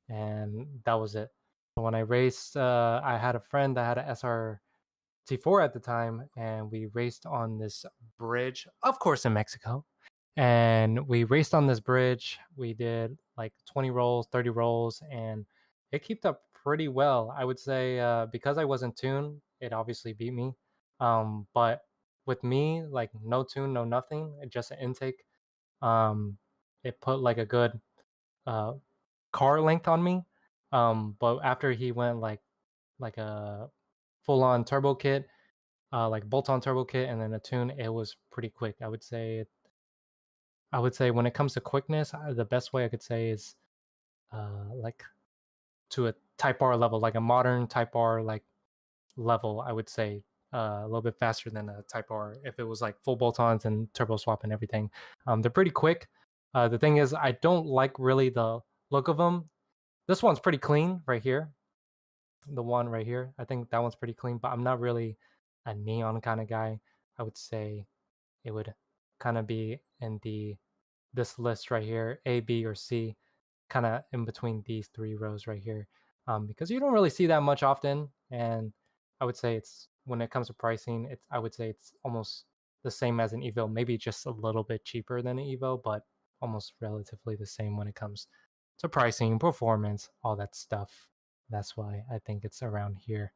and that was it. So when I raced, I had a friend that had an SRT4 at the time, and we raced on this bridge, of course, in Mexico. And we raced on this bridge. We did like 20 rolls, 30 rolls, and it kept up pretty well. I would say because I wasn't tuned, it obviously beat me. But with me, like no tune, no nothing, just an intake. Um, it put like a good uh car length on me. But after he went like a full on turbo kit, like bolt on turbo kit, and then a tune, it was pretty quick. I would say when it comes to quickness, the best way I could say is like to a Type R level, like a modern Type R like level. I would say a little bit faster than a Type R if it was like full bolt-ons and turbo swap and everything. They're pretty quick. The thing is, I don't like really the look of them. This one's pretty clean right here. The one right here, I think that one's pretty clean. But I'm not really a neon kind of guy. I would say it would kind of be in this list right here, A, B, or C, kind of in between these three rows right here, because you don't really see that much often. And I would say it's when it comes to pricing, I would say it's almost the same as an Evo, maybe just a little bit cheaper than an Evo, but almost relatively the same when it comes to pricing, performance, all that stuff. That's why I think it's around here.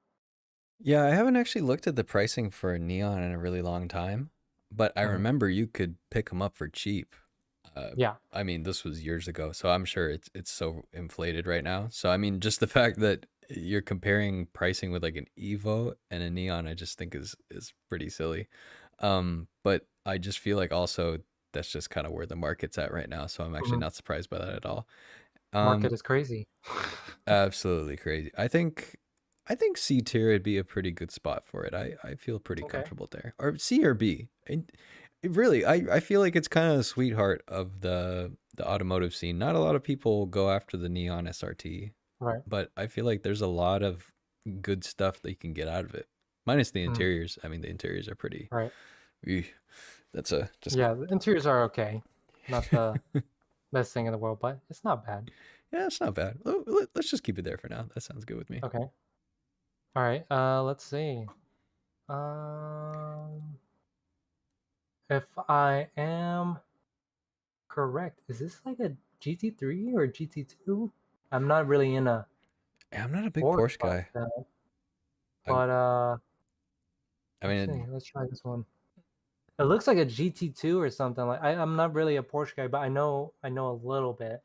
Yeah, I haven't actually looked at the pricing for a Neon in a really long time, but I Mhm. remember you could pick them up for cheap. Uh, Yeah. I mean, this was years ago, so I'm sure it's so inflated right now. So I mean, just the fact that you're comparing pricing with like an Evo and a Neon, I just think is pretty silly. But I just feel like also that's just kind of where the market's at right now, so I'm actually Mhm. not surprised by that at all. Market Um, is crazy. Absolutely crazy. I think C tier would be a pretty good spot for it. I feel pretty Okay. comfortable there. Or C or B. And really, I feel like it's kind of the sweetheart of the automotive scene. Not a lot of people go after the neon SRT, Right. but I feel like there's a lot of good stuff that you can get out of it. Minus the Mm. interiors. I mean, the interiors are pretty. Right. Eugh, that's a just Yeah, the interiors are okay. Not the best thing in the world, but it's not bad. yeah, it's not bad. Let's just keep it there for now. That sounds good with me. Okay. All right. Let's see. Um, if I am correct, is this like a GT3 or GT2? I'm not really in a Yeah, I'm not a big Porsche Porsche like guy. that, I but I let's see. mean, Let's try this one. It looks like a GT2 or something. Like I'm not really a Porsche guy, but I know a little bit.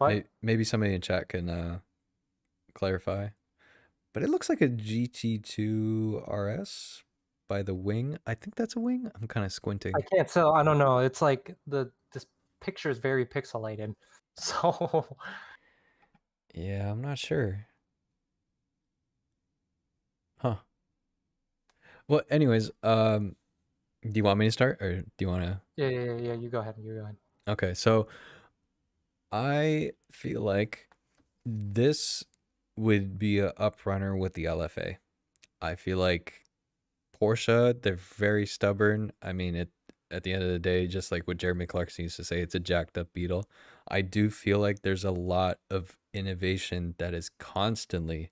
But maybe somebody in chat can clarify. But it looks like a GT2 RS by the wing. I think that's a wing. I'm kind of I squinting. can't tell. I don't know. It's like this picture is very pixelated, so Yeah, I'm not sure. Huh. Well, anyways, do you want me to start or do you want to? yeah. You go ahead. You go ahead. Okay, so I feel like this would be a up runner with the LFA. I feel like Porsche, they're very stubborn. I mean, it at the end of the day, just like what Jeremy Clarkson used to say, it's a jacked up Beetle. I do feel like there's a lot of innovation that is constantly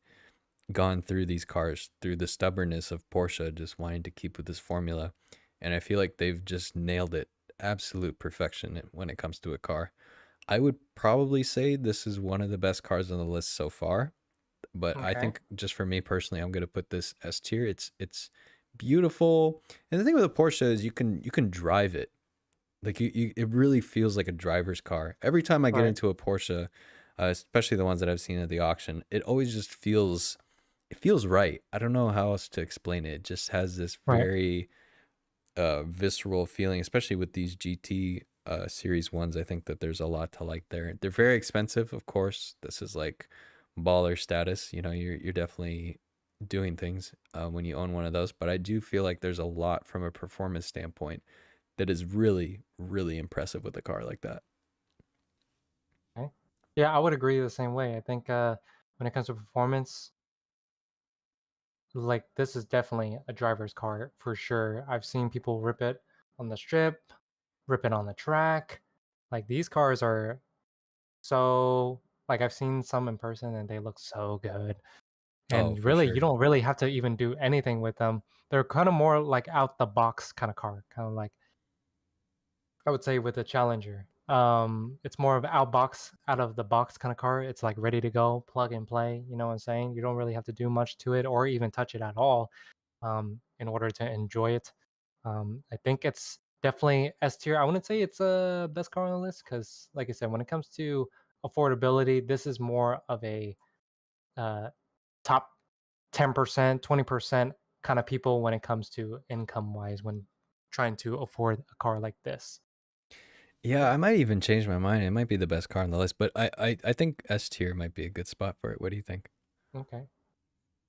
gone through these cars through the stubbornness of Porsche just wanting to keep with this formula. And I feel like they've just nailed it. Absolute perfection when it comes to a car. I would probably say this is one of the best cars on the list so far, but I Okay. think just for me personally, I'm gonna put this S tier. It's beautiful, and the thing with a Porsche is you can drive it. Like it really feels like a driver's car. Every time I get Right. into a Porsche, especially the ones that I've seen at the auction, it always just feels right. I don't know how else to explain it. It just has this Right. very visceral feeling, especially with these GT series ones. I think that there's a lot to like there. They're very expensive, of course. This is like baller status. You know, you're definitely doing things when you own one of those. But I do feel like there's a lot from a performance standpoint that is really, really impressive with a car like that. Okay. Yeah, I would agree the same way. I think when it comes to performance, like this is definitely a driver's car for sure. I've seen people rip it on the strip, rip it on the track. Like these cars are so like I've seen some in person and they look so good. Oh, And for really, you sure. don't really have to even do anything with them. They're kind of more like out the box kind of car, kind of like I would say with the Challenger. It's more of outbox, out of the box kind of car. It's like ready to go, plug and play. You know what I'm saying? You don't really have to do much to it or even touch it at all in order to enjoy it. I think it's definitely S tier. I wouldn't say it's a best car on the list because, like I said, when it comes to affordability, this is more of a uh, top 10%, 20% kind of people when it comes to income wise when trying to afford a car like this. Yeah, Yeah. I might even change my mind. It might be the best car on the list, but I think S tier might be a good spot for it. What do you think? Okay.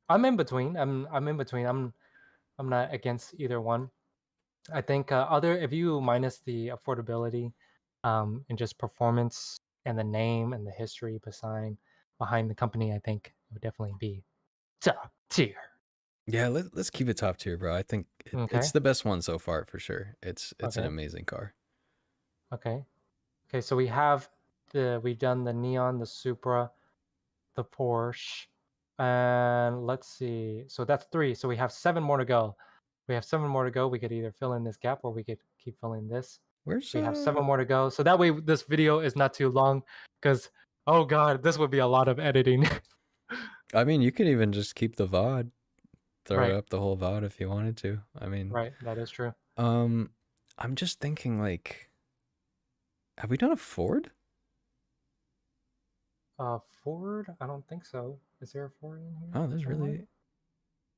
I'm in between. I'm in between. I'm not against either one. I think other if you minus the affordability, and just performance and the name and the history behind the company, I think it would definitely be top tier. Yeah, let's keep it top tier, bro. I think it's Okay. the best one so far for sure. It's an Okay. amazing car. Okay. Okay. So we've done the Neon, the Supra, the Porsche, and let's see. So that's three. So we have seven more to go. We have seven more to go. We could either fill in this gap or we could keep filling this. Where's We have seven more to go. So that way this video is not too long because, oh God, this would be a lot of editing. I mean, you could even just keep the VOD, throw Right, up the whole VOD if you wanted to. I mean, right. That is true. um, I'm just thinking like, have we done a Ford? Ford? I don't think so. Is there a Ford in here Oh, there's somewhere? really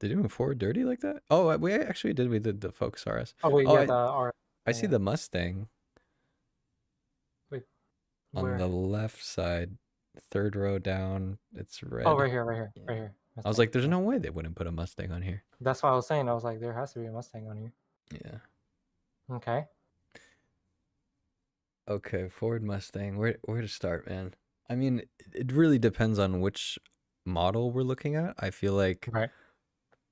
they doing Ford dirty like that? Oh, we actually did. We did the Focus RS. Oh wait, Oh, yeah, the R. I Yeah, see yeah. the Mustang Wait, on the where? left side, third row down. It's Oh, red. right here, right here, Yeah. right here. I was Mustang. like, there's Yeah. no way they wouldn't put a Mustang on here. That's what I was saying. I was like, there has to be a Mustang on here. Yeah. Okay. Okay, Ford Mustang. Where to start, man? I mean, it really depends on which model we're looking at. I feel like Right.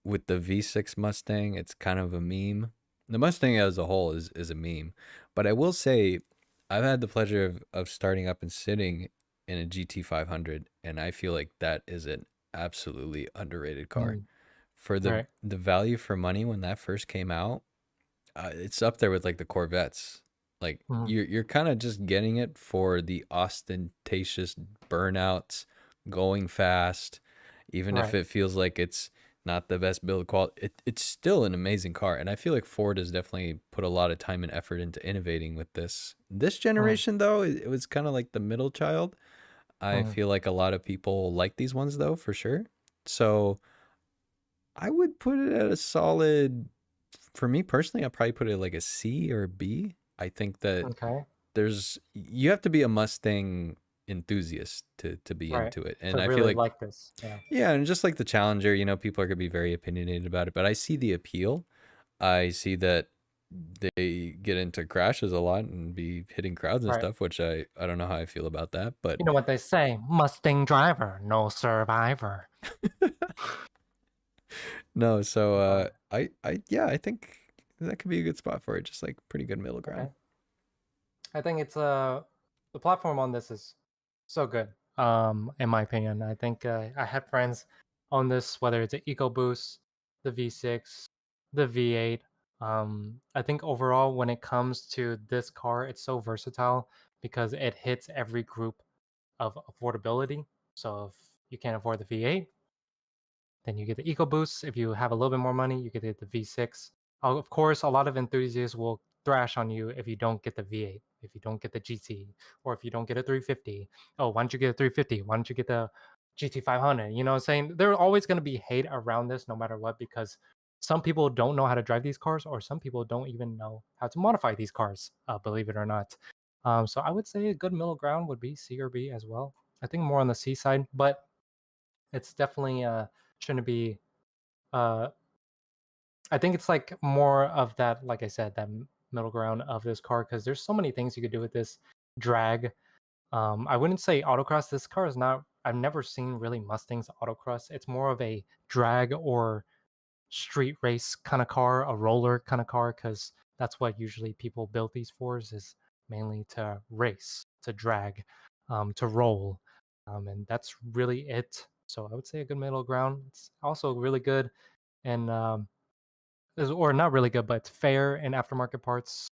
with the V6 Mustang, it's kind of a meme. The Mustang as a whole is a meme. But I will say I've had the pleasure of starting up and sitting in a GT 500, and I feel like that is an absolutely underrated car. Mm, For right. the value for money when that first came out, it's up there with like the Corvettes. Like Mm, you're kind of just getting it for the ostentatious burnouts, going fast, even if right. it feels like it's not the best build quality. It's still an amazing car, and I feel like Ford has definitely put a lot of time and effort into innovating with this. This Mm, generation, though, it was kind of like the middle child. I mm, feel like a lot of people like these ones, though, for sure. So I would put it at a solid. For me personally, I'll probably put it like a C or a B. I think that okay. you have to be a Mustang enthusiast to be Right. into it. And To I feel really like like this. Yeah. yeah, and just like the Challenger, people are gonna be very opinionated about it, but I see the appeal. I see that they get into crashes a lot and be hitting crowds and Right. stuff, which I don't know how I feel about that, but You know what they say, Mustang driver, no survivor. no, so But I yeah, I think that could be a good spot for it, just like pretty good middle ground. okay. I think it's the platform on this is so good. In my opinion, I think I had friends on this, whether it's an EcoBoost, the V6, the V8. I think overall, when it comes to this car, it's so versatile because it hits every group of affordability. So if you can't afford the V8, then you get the EcoBoost. If you have a little bit more money, you get the V6. Of course, a lot of enthusiasts will thrash on you if you don't get the V8, if you don't get the GT, or if you don't get a 350. Oh, why don't you get a 350? Why don't you get the GT 500? You know what I'm saying? There's always going to be hate around this no matter what because some people don't know how to drive these cars or some people don't even know how to modify these cars, believe it or not. So I would say a good middle ground would be C or B as well. I think more on the C side, but it's definitely shouldn't be uh I think it's like more of that, like I said, that middle ground of this car because there's so many things you could do with this drag. I wouldn't say autocross. This car is not. I've never seen really Mustangs autocross. It's more of a drag or street race kind of car, a roller kind of car, because that's what usually people build these for. Is mainly to race, to drag, to roll, and that's really it. So I would say a good middle ground. It's also really good and or not really good, but fair in aftermarket parts,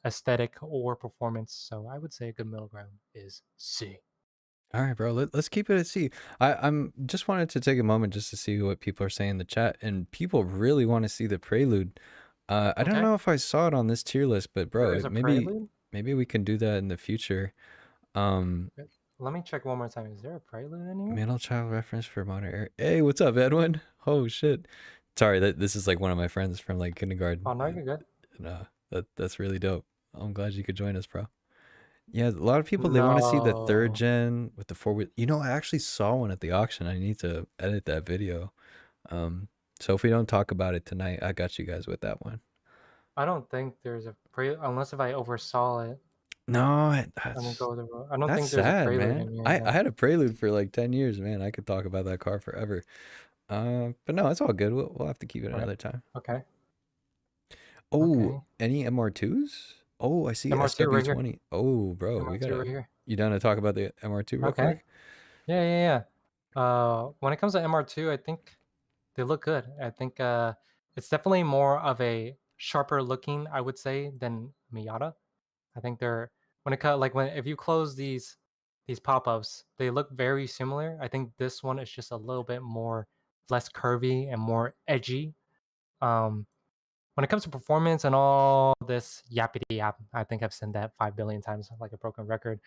aesthetic or performance. So I would say a good middle ground is C. All right, bro. Let's keep it at C. I'm just wanted to take a moment just to see what people are saying in the chat, and people really want to see the Prelude. I don't Okay. know if I saw it on this tier list, but There bro, is a maybe Prelude. we can do that in the future. Let me check one more time. Is there a Prelude in here? Middle child reference for modern era. Hey, what's up, Edwin? Oh shit. Sorry, that this is like one of my friends from like kindergarten. Oh no, you're good. That's really dope. I'm glad you could join us, bro. Yeah, a lot of people they want to see the third No, gen with the four wheel. You know, I actually saw one at the auction. I need to edit that video. Um, so if we don't talk about it tonight, I got you guys with that one. I don't think there's a Prelude unless if I oversaw it. No, Let me go with I don't that's think there's a sad, Prelude man. in here I though. had a Prelude for like 10 years, man. I could talk about that car forever. But no, it's all good. We'll have to keep it Right. another time. Okay. Oh, Okay. any MR2s? Oh, I see MR2 right here. SW20. Oh, bro, we MR2 gotta. right here. You down to talk about the MR2 real Okay. quick? Yeah, yeah, yeah. When it comes to MR2, I think they look good. I think it's definitely more of a sharper looking, I would say, than Miata. I think they're when it comes like when if you close these pop-ups, they look very similar. I think this one is just a little bit more less curvy and more edgy. Um, when it comes to performance and all this yappity yap, I think I've said that 5 billion times like a broken record.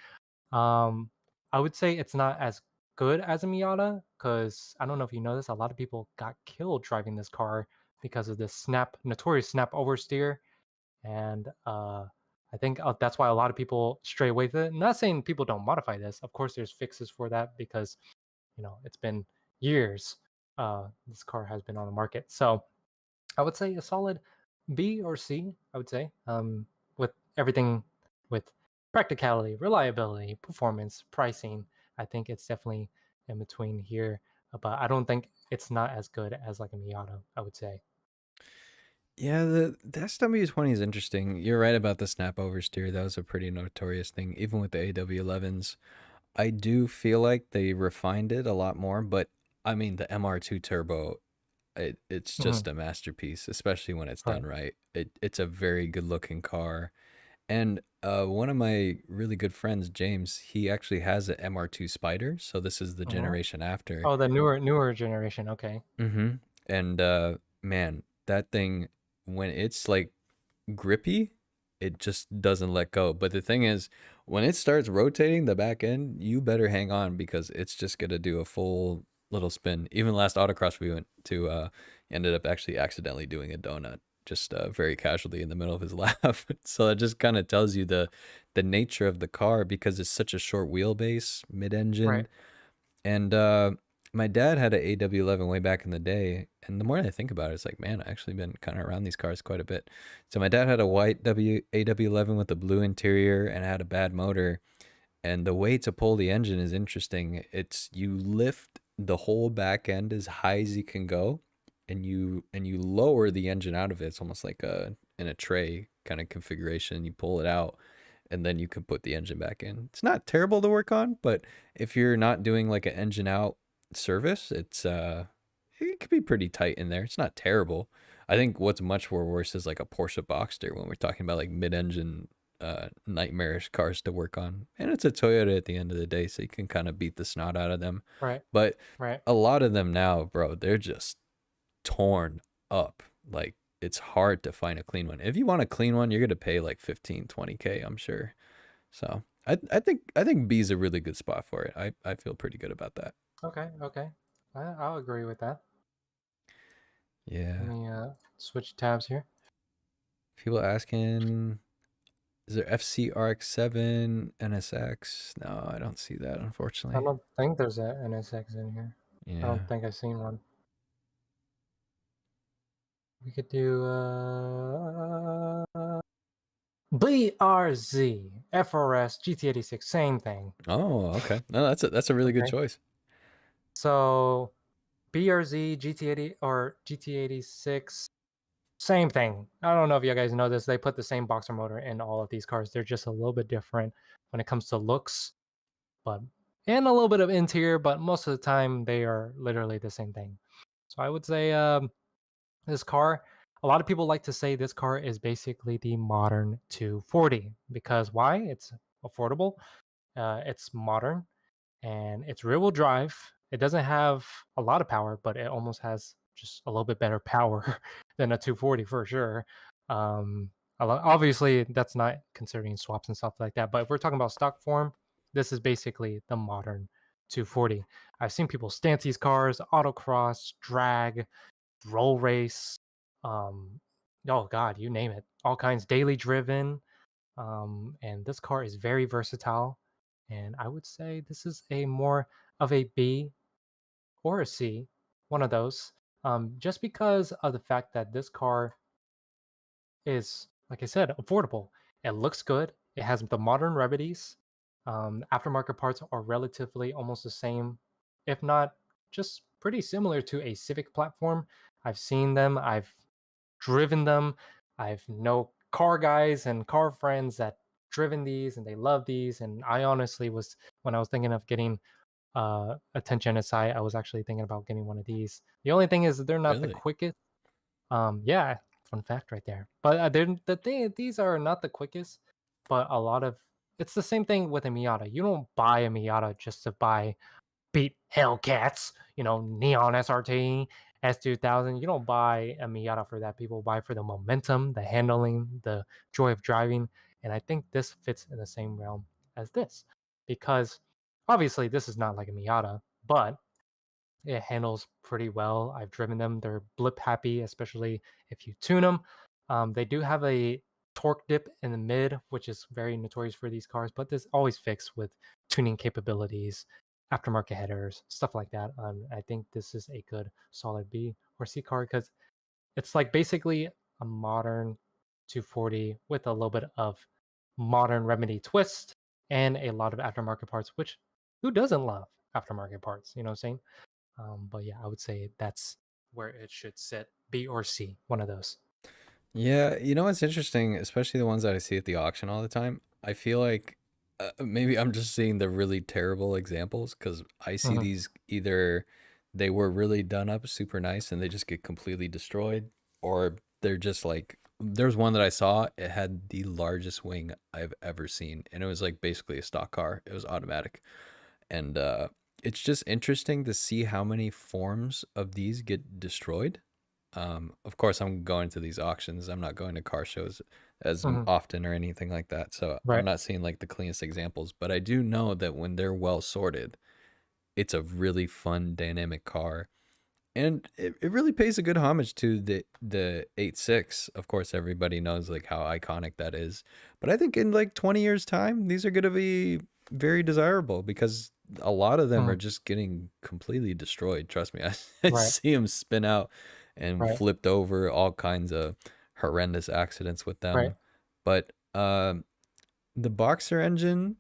Um, I would say it's not as good as a Miata because I don't know if you know this. A lot of people got killed driving this car because of this notorious snap oversteer, and I think that's why a lot of people stray away with it. Not saying people don't modify this. Of course, there's fixes for that because it's been years. This car has been on the market, so I would say a solid B or C. I would say with everything with practicality, reliability, performance, pricing. I think it's definitely in between here, but I don't think it's not as good as like a Miata. I would say. Yeah, the SW20 is interesting. You're right about the snap oversteer. That was a pretty notorious thing, even with the AW11s. I do feel like they refined it a lot more, but I mean, the MR2 Turbo, it's Hmm. just a masterpiece, especially when it's done Right. right. It's a very good looking car. And one of my really good friends, James, he actually has an MR2 Spider. So this is the Hmm. generation after. Oh, the newer generation. Okay. Mm-hmm. And man, that thing, when it's like grippy, it just doesn't let go. But the thing is, when it starts rotating the back end, you better hang on because it's just gonna do a full little spin. Even last autocross we went to, ended up actually accidentally doing a donut just very casually in the middle of his lap. So it just kind of tells you the nature of the car because it's such a short wheelbase, Right. mid-engine, and my dad had an AW11 way back in the day, and the more I think about it, it's like, man, I actually been kind of around these cars quite a bit. So my dad had a white AW11 with a blue interior and had a bad motor, and the way to pull the engine is interesting. It's you lift the whole back end as high as you can go, and you lower the engine out of it. It's almost like a in a tray kind of configuration. You pull it out, and then you can put the engine back in. It's not terrible to work on, but if you're not doing like an engine out service, it could be pretty tight in there. It's not terrible. I think what's much more worse is like a Porsche Boxster when we're talking about like mid-engine nightmarish cars to work on. And it's a Toyota at the end of the day, so you can kind of beat the snot out of them. Right. But Right. a lot of them now, bro, they're just torn up. Like it's hard to find a clean one. If you want a clean one, you're gonna pay like 15, 20K, I'm sure. So I think B is a really good spot for it. I feel pretty good about that. Okay. Okay. I'll agree with that. Let Yeah. me switch tabs here. People asking, is there FCRX7 NSX? No, I don't see that, I unfortunately. don't think there's an NSX in here. I Yeah. don't think I've seen one. We could do BRZ, FRS, GT86, same thing. Oh, okay. No, that's a really good Okay. choice. So BRZ, GT80 or GT86, same thing. I don't know if you guys know this. They put the same boxer motor in all of these cars. They're just a little bit different when it comes to looks, but and a little bit of interior, but most of the time they are literally the same thing. So I would say this car, a lot of people like to say this car is basically the modern 240 because why? It's affordable, it's modern, and it's rear wheel drive. It doesn't have a lot of power, but it almost has just a little bit better power than a 240 for sure. Obviously, that's not considering swaps and stuff like that. But if we're talking about stock form, this is basically the modern 240. I've seen people stance these cars, autocross, drag, roll race, oh god, you name it, all kinds, daily driven. And this car is very versatile. And I would say this is a more of a B or a C, one of those. Just because of the fact that this car is, like I said, affordable. It looks good. It has the modern remedies. Aftermarket parts are relatively almost the same, if not just pretty similar to a Civic platform. I've seen them. I've driven them. I've know car guys and car friends that driven these and they love these. And I honestly was, when I was thinking of getting a 10 Genesai, I was actually thinking about getting one of these. The only thing is that they're not the Really? quickest. Yeah, fun fact right there. But the thing, these are not the quickest, but a lot of it's the same thing with a Miata. You don't buy a Miata just to buy beat Hellcats, Neon SRT, S2000. You don't buy a Miata for that. People buy for the momentum, the handling, the joy of driving. And I think this fits in the same realm as this because obviously this is not like a Miata, but it handles pretty well. I've driven them. They're blip happy, especially if you tune them. They do have a torque dip in the mid, which is very notorious for these cars, but this always fixed with tuning capabilities, aftermarket headers, stuff like that. I think this is a good solid B or C car because it's like basically a modern 240 with a little bit of modern remedy twist and a lot of aftermarket parts, which who doesn't love aftermarket parts? You know what I'm saying? But yeah, I would say that's where it should sit. B or C, one of those. Yeah, you know what's interesting, especially the ones that I see at the auction all the time. I feel like maybe I'm just seeing the really terrible examples because I see Hmm. these either they were really done up super nice and they just get completely destroyed, or they're just like there's one that I saw, it had the largest wing I've ever seen, and it was like basically a stock car. It was automatic. And it's just interesting to see how many forms of these get destroyed. Of course, I'm going to these auctions. I'm not going to car shows as Hmm. often or anything like that. So I'm Right. not seeing like the cleanest examples, but I do know that when they're well sorted, it's a really fun, dynamic car. And it really pays a good homage to the 86. Of course, everybody knows like how iconic that is. But I think in like 20 years time, these are going to be very desirable because a lot of them Hmm. are just getting completely destroyed. Trust me. I Right. see them spin out and Right. flipped over, all kinds of horrendous accidents with Right. them. But the boxer engine,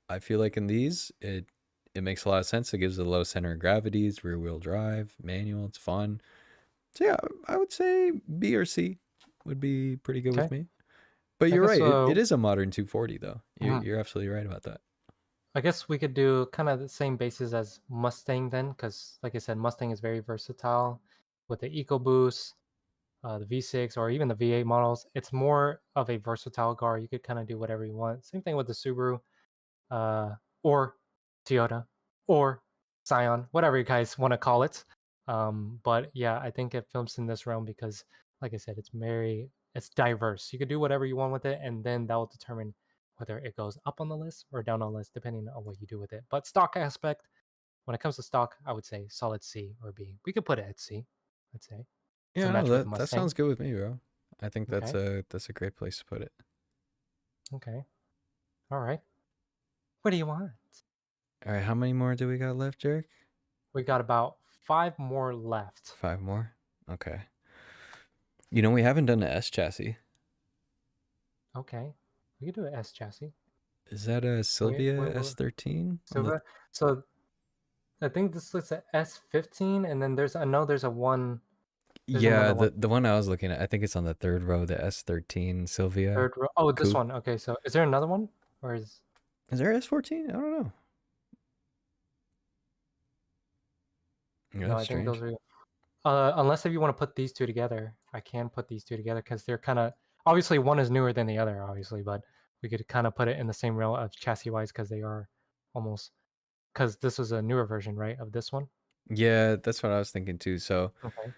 I feel like in these, it makes a lot of sense. It gives a low center of gravity, it's rear wheel drive, manual, it's fun. So yeah, I would say B or C would be pretty good with Okay. me. But I you're guess. right, it is a modern 240 though. Mhm. You're absolutely right about that. I guess we could do kind of the same basis as Mustang then, because like I said, Mustang is very versatile with the EcoBoost, the V6, or even the V8 models. It's more of a versatile car. You could kind of do whatever you want. Same thing with the Subaru. Or Toyota, or Scion, whatever you guys want to call it. But yeah, I think it films in this realm because, like I said, it's diverse. You could do whatever you want with it, and then that will determine whether it goes up on the list or down on the list, depending on what you do with it. But stock aspect, when it comes to stock, I would say solid C or B. We could put it at C, I'd say, to Yeah, no, match with the that sounds Mustang. good with me, bro. I think Okay, that's a great place to put it. okay, all right. What do you want? All right, how many more do we got left, Jarek? We got about 5 more left. 5 more? Okay. You know, we haven't done the S chassis. Okay, we could do an S chassis. Is that a Sylvia Wait. S13 on the So, so I think this looks at S15, and then there's I know there's a one. There's Yeah, another one. the one I was looking at, I think it's on the third row, the S13 Sylvia Third row. Oh, this coupe. one. Okay, so is there another one, or is Is there S14? I don't know. Yeah, no? that's I think those strange. are. Unless if you want to put these two together, I can put these two together because they're kind of obviously one is newer than the other, obviously, but we could kind of put it in the same realm of chassis wise because they are almost because this was a newer version, right, of this one. Yeah, that's what I was thinking too. So Okay.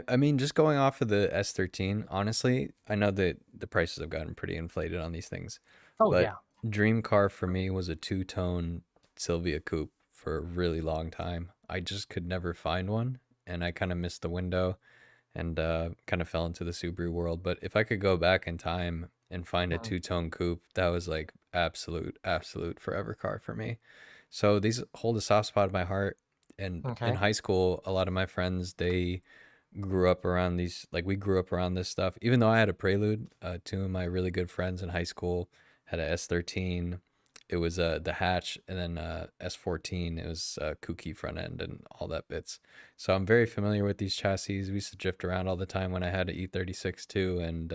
I mean, just going off of the S13, honestly, I know that the prices have gotten pretty inflated on these things, Oh but yeah. dream car for me was a two-tone Sylvia coupe for a really long time. I just could never find one, and I kind of missed the window and kind of fell into the Subaru world. But if I could go back in time and find a Mhm. two-tone coupe, that was like absolute forever car for me. So these hold a soft spot in my heart. And in Okay. high school, a lot of my friends, they grew up around these, like we grew up around this stuff. Even though I had a Prelude, two of my really good friends in high school had a S13. It was the hatch, and then S14. It was kooky front end and all that bits. So I'm very familiar with these chassis. We used to drift around all the time when I had an E36 too, and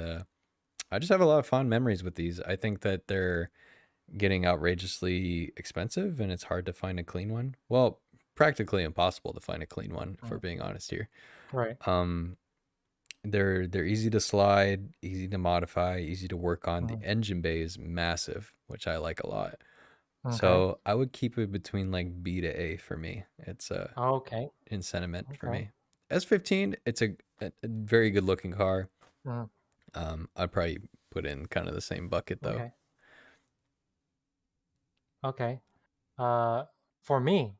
I just have a lot of fond memories with these. I think that they're getting outrageously expensive, and it's hard to find a clean one. Well, practically impossible to find a clean one, if we're Mhm. being honest here. Right. Um, they're easy to slide, easy to modify, easy to work on. The Mhm. engine bay is massive, which I like a lot. Okay. So I would keep it between like B to A for me. It's Okay. in sentiment for Okay. me. S15, it's a very good looking car. Mhm. I'd probably put in kind of the same bucket though. Okay. Okay. Uh, for me,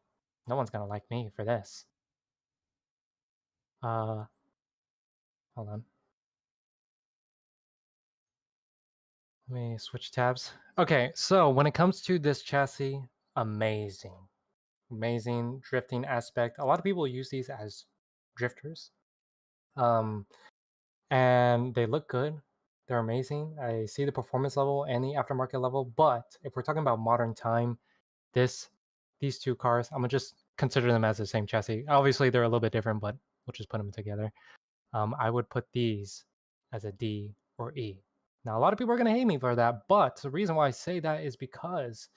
no one's gonna like me for this. Uh, hold on. Let me switch tabs. Okay, so when it comes to this chassis, amazing. Amazing drifting aspect. A lot of people use these as drifters. Um, and they look good. They're amazing. I see the performance level and the aftermarket level, but if we're talking about modern time, this these two cars, I'm gonna just consider them as the same chassis. Obviously, they're a little bit different, but we'll just put them together. I would put these as a D or E. Now, a lot of people are going to hate me for that, but the reason why I say that is because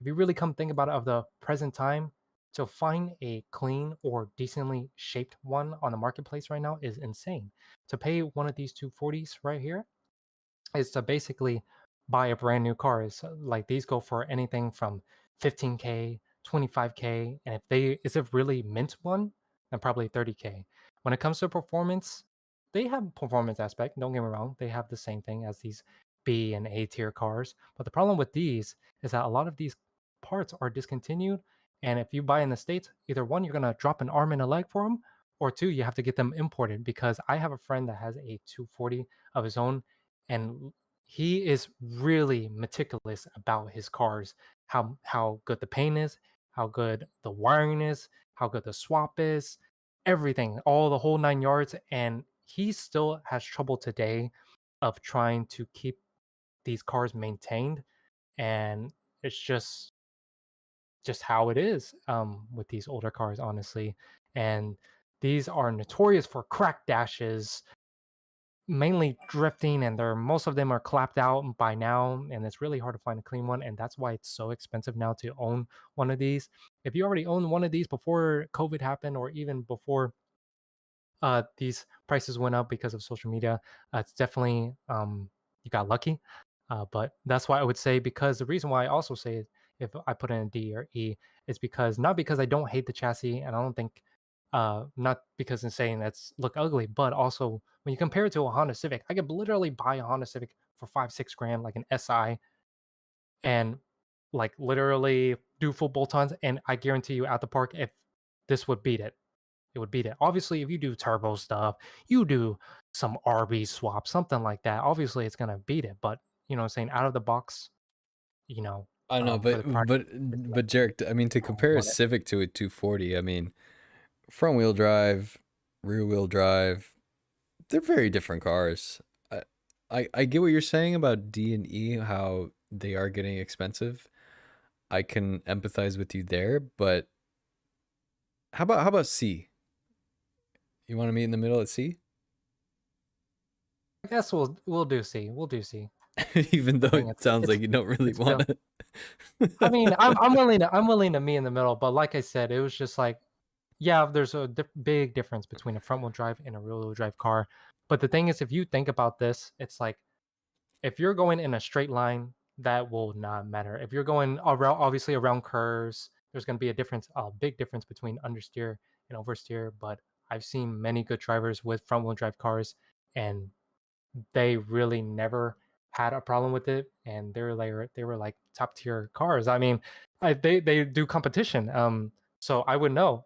if you really come think about it of the present time, to find a clean or decently shaped one on the marketplace right now is insane. To pay one of these 240s right here, is to basically buy a brand new car. So, like these go for anything from 15K, 25K, and if they is it really mint one, then probably 30K. When it comes to performance, they have performance aspect. Don't get me wrong; they have the same thing as these B and A tier cars. But the problem with these is that a lot of these parts are discontinued, and if you buy in the states, either one you're gonna drop an arm and a leg for them, or two you have to get them imported. Because I have a friend that has a 240 of his own, and he is really meticulous about his cars, how good the paint is, how good the wiring is, how good the swap is, everything, all the whole 9 yards. And he still has trouble today of trying to keep these cars maintained. And it's just how it is with these older cars, honestly. And these are notorious for crack dashes, mainly drifting, and they're most of them are clapped out by now, and it's really hard to find a clean one, and that's why it's so expensive now to own one of these. If you already owned one of these before COVID happened, or even before these prices went up because of social media, it's definitely you got lucky. But that's why I would say, because the reason why I also say it, if I put in a D or E, is because not because I don't hate the chassis, and I don't think not because in saying that's look ugly, but also when you compare it to a Honda Civic, I could literally buy a Honda Civic for 5-6 grand, like an SI, and like literally do full bolt-ons, and I guarantee you at the park, if this would beat it, it would beat it. Obviously, if you do turbo stuff, you do some RB swap, something like that. Obviously, it's gonna beat it. But you know, what I'm saying out of the box, you know, I know, for the price, it's like but Jarek, I mean, to I don't compare a want it. Civic to a 240, I mean, front wheel drive, rear wheel drive, they're very different cars. I, I get what you're saying about D and E, how they are getting expensive. I can empathize with you there, but how about C? You want to meet in the middle at C? I guess we'll do C. We'll do C. Even though I think it sounds it's like you don't really it's want real. I mean, I'm willing to meet in the middle, but like I said, it was just like, yeah, there's a big difference between a front wheel drive and a rear wheel drive car. But the thing is, if you think about this, it's like if you're going in a straight line, that will not matter. If you're going around, obviously around curves, there's going to be a difference, a big difference between understeer and oversteer. But I've seen many good drivers with front wheel drive cars, and they really never had a problem with it, and they were like top tier cars. I mean, they do competition. So I would know.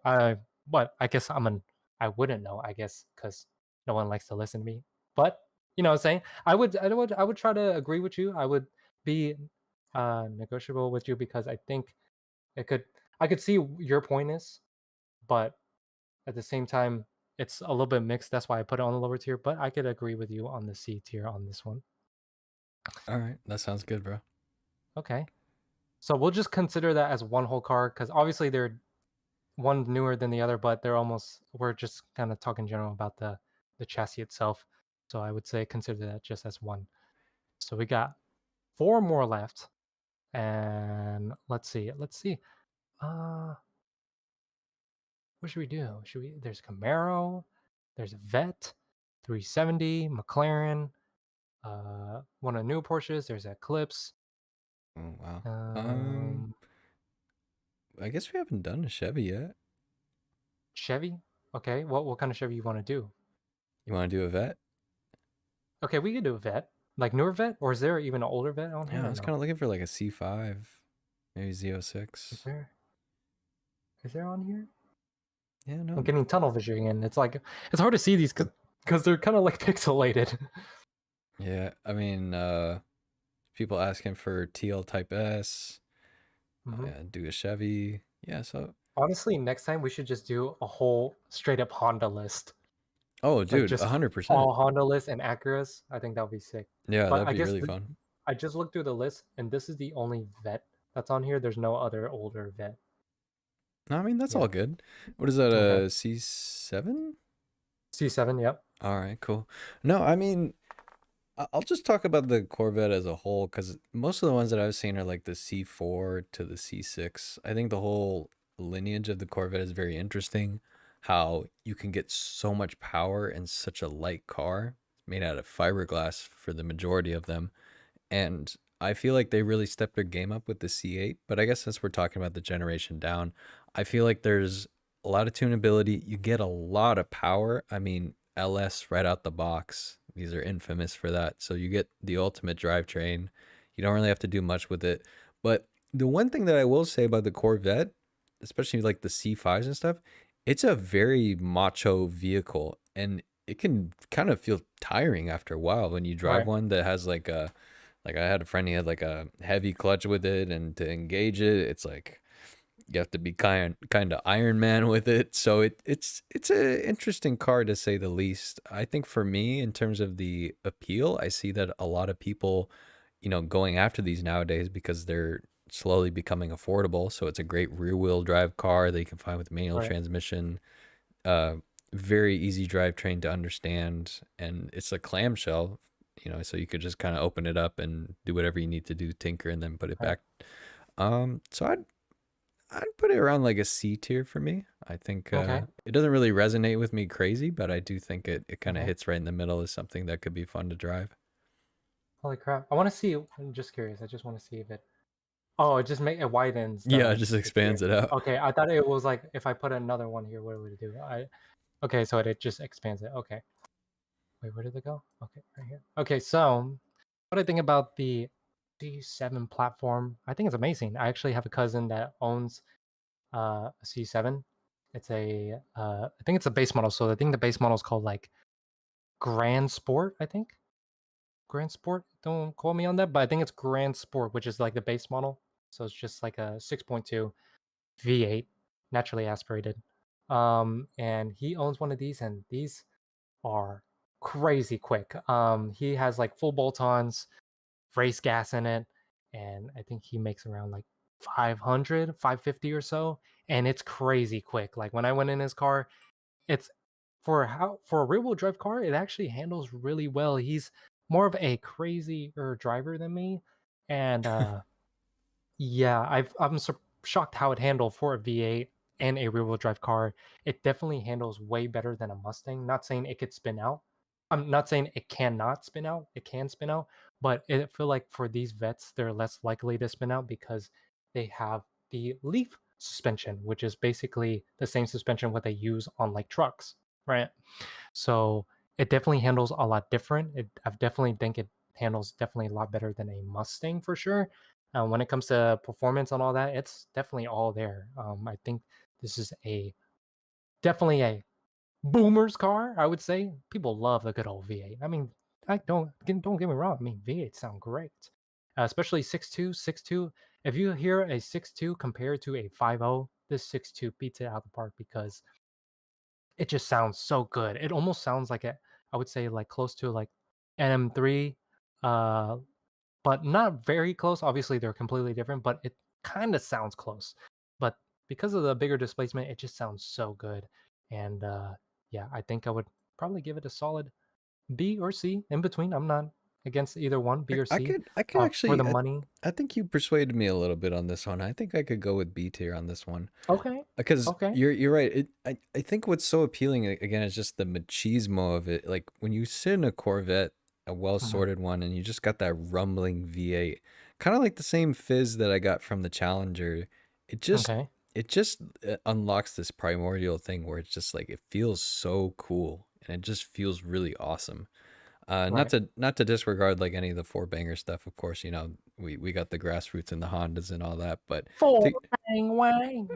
But I guess I wouldn't know. I guess because no one likes to listen to me. But you know what I'm saying? I would try to agree with you. I would be negotiable with you because I think it could I could see your point is, but at the same time, it's a little bit mixed. That's why I put it on the lower tier. But I could agree with you on the C tier on this one. All right, that sounds good, bro. Okay, so we'll just consider that as one whole car because obviously they're one newer than the other, but they're almost. We're just kind of talking general about the chassis itself. So I would say consider that just as one. So we got four more left, and let's see. Let's see. Uh, what should we do? Should we? There's Camaro, there's a Vet, 370, McLaren. One of the new Porsches. There's Eclipse. Oh wow. Um, I guess we haven't done a Chevy yet. Chevy. Okay, what kind of Chevy you want to do? You want to do a Vet? Okay, we could do a Vet, like newer Vet, or is there even an older Vet on here? Yeah, I Or was no? kind of looking for like a C5, maybe Is Z06. there? Is there on here? Yeah, I'm no. getting tunnel vision, and it's like it's hard to see these because they're kind of like pixelated. Yeah, I mean, people asking for TL Type S. hmm Yeah, do a Chevy. Yeah, so. Honestly, next time we should just do a whole straight up Honda list, Oh, like dude, just 100%. all Honda lists and Acuras. I think that would be sick. Yeah, But that'd I be guess really fun. I just looked through the list, and this is the only vet that's on here. There's no other older vet. No, I mean, that's Yeah. all good. What is that, Okay. a C7? C7. Yep. All right, cool. No, I mean, I'll just talk about the Corvette as a whole because most of the ones that I've seen are like the C4 to the C6. I think the whole lineage of the Corvette is very interesting. How you can get so much power in such a light car made out of fiberglass for the majority of them. And I feel like they really stepped their game up with the C8. But I guess since we're talking about the generation down, I feel like there's a lot of tunability. You get a lot of power. I mean, LS right out the box. These are infamous for that. So you get the ultimate drivetrain. You don't really have to do much with it. But the one thing that I will say about the Corvette, especially like the C5s and stuff, it's a very macho vehicle. And it can kind of feel tiring after a while when you drive Right. one that has like I had a friend, he had like a heavy clutch with it, and to engage it, it's like you have to be kind of Iron Man with it. So it's a interesting car to say the least. I think for me, in terms of the appeal, I see that a lot of people, going after these nowadays because they're slowly becoming affordable. So it's a great rear wheel drive car that you can find with manual Right. transmission. Uh, Very easy drivetrain to understand, and it's a clamshell, so you could just kind of open it up and do whatever you need to do, tinker, and then put it Right. back. So I'd put it around like a C tier for me. I think Okay. it doesn't really resonate with me crazy, but I do think it kind of Okay. hits right in the middle as something that could be fun to drive. Holy crap! I want to see. I'm just curious. I just want to see if it. Oh, it widens Yeah, it just the tier. expands it out. Okay, I thought it was like if I put another one here, what would it do? Okay, so it just expands it. Okay. Wait, where did it go? Okay, right here. Okay, so what I think about the C7 platform, I think it's amazing. I actually have a cousin that owns a C7. It's I think it's a base model. So I think the base model is called like Grand Sport. I think Grand Sport. Don't quote me on that, but I think it's Grand Sport, which is like the base model. So it's just like a 6.2 V8, naturally aspirated. And he owns one of these, and these are crazy quick. He has like full bolt-ons, race gas in it, and I think he makes around like 500, 550 or so, and it's crazy quick. Like when I went in his car, it's for a rear-wheel drive car, it actually handles really well. He's more of a crazier driver than me, and yeah, shocked how it handled for a V8 and a rear-wheel drive car. It definitely handles way better than a Mustang. Not saying it could spin out. I'm not saying it cannot spin out. It can spin out, but I feel like for these vets, they're less likely to spin out because they have the leaf suspension, which is basically the same suspension what they use on like trucks. right? So it definitely handles a lot different. I definitely think it handles definitely a lot better than a Mustang for sure. When it comes to performance and all that, it's definitely all there. I think this is a definitely a boomer's car. I would say people love a good old V8. I mean, I don't get me wrong. I mean, V8 sound great, especially 6.2. If you hear a 6.2 compared to a 5.0, this 6.2 beats it out of the park because it just sounds so good. It almost sounds like I would say like close to like NM3, uh, but not very close. Obviously, they're completely different, but it kind of sounds close. But because of the bigger displacement, it just sounds so good. And yeah, I think I would probably give it a solid B or C in between. I'm not against either one, B or C, I could for the actually, money. I think you persuaded me a little bit on this one. I think I could go with B tier on this one. Okay, Because okay. you're right. I think what's so appealing again is just the machismo of it. Like when you sit in a Corvette, a well Mhm. sorted one, and you just got that rumbling V8, kind of like the same fizz that I got from the Challenger. It just Okay, unlocks this primordial thing where it's just like it feels so cool and it just feels really awesome. right. Not to disregard like any of the four banger stuff. Of course, you know we got the grassroots and the Hondas and all that, but Four to, bang wang.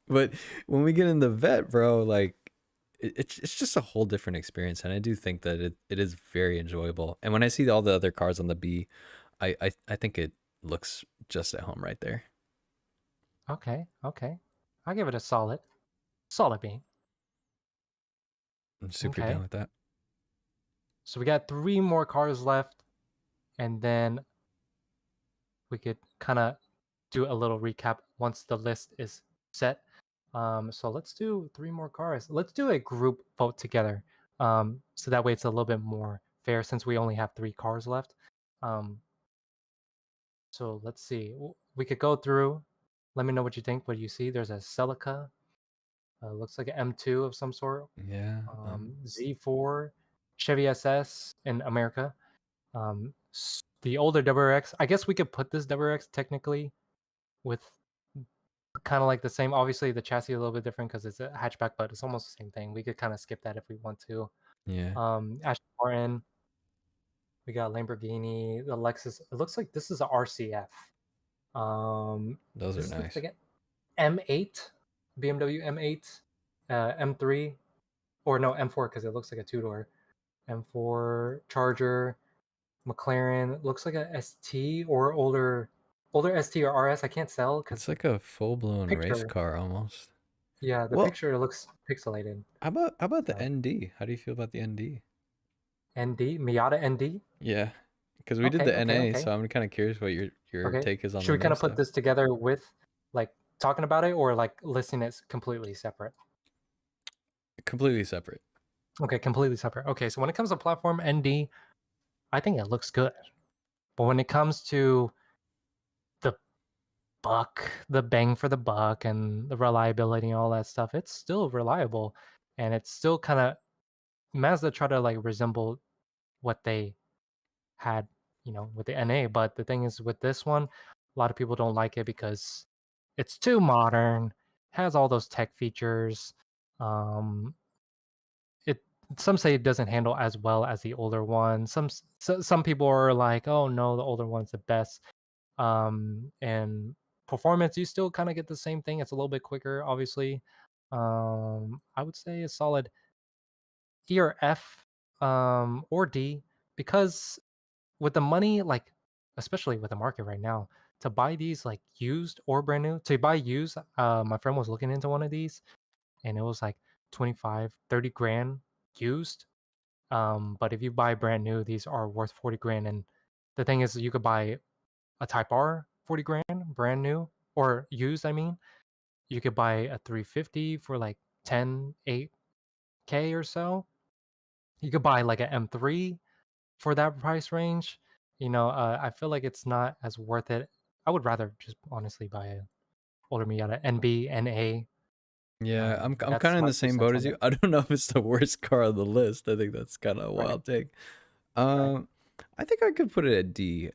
but when we get in the vet, bro, like it's just a whole different experience, and I do think that it is very enjoyable. And when I see all the other cars on the B, I think it looks just at home right there. Okay, okay. I'll give it a solid B. I'm super down Okay. with that. So we got three more cars left, and then we could kind of do a little recap once the list is set. So let's do three more cars. Let's do a group vote together. So that way it's a little bit more fair since we only have three cars left. Um, so let's see. We could go through. Let me know what you think. What do you see? There's a Celica. Looks like an M2 of some sort. Yeah. Z4, Chevy SS in America. The older WRX. I guess we could put this WRX technically with kind of like the same. Obviously, the chassis a little bit different because it's a hatchback, but it's almost the same thing. We could kind of skip that if we want to. Yeah. Aston Martin. We got Lamborghini, the Lexus. It looks like this is a RCF. Those are This looks nice. like an M8, BMW M8, M3, or no M4 because it looks like a two door. M4 Charger, McLaren. Looks like a ST or older ST or RS. I can't tell because It's like a full blown race picture. car almost. Yeah, the Well, picture looks pixelated. how about the So ND? How do you feel about the ND? ND, Miata ND. Yeah, because we did Okay, the okay, NA, okay, so I'm kind of curious what your okay. take is on Should the we kind new of put stuff. this together with like talking about it or like listing it completely separate? Completely separate. Okay, completely separate. Okay, so when it comes to platform ND, I think it looks good. But when it comes to the the bang for the buck and the reliability and all that stuff, it's still reliable. And it's still kind of Mazda try to like resemble what they had, with the NA. But the thing is with this one, a lot of people don't like it because it's too modern, has all those tech features. Um, it some say it doesn't handle as well as the older one. Some people are like, oh no, the older one's the best. And performance, you still kind of get the same thing. It's a little bit quicker, obviously. I would say a solid E or F, or D, because with the money, like especially with the market right now, to buy these like used or brand new, to buy used, my friend was looking into one of these and it was like 25, 30 grand used. But if you buy brand new, these are worth 40 grand. And the thing is, you could buy a Type R 40 grand brand new or used. I mean, you could buy a 350 for like 10, 8K or so. You could buy like an M3 for that price range. I feel like it's not as worth it. I would rather just honestly buy a older Miata NB, NA. Yeah, I'm kind That's of in my the two same cents boat as on you. it. I don't know if it's the worst car on the list. I think that's kind of a Right, wild take. right. Um, I think I could put it at D.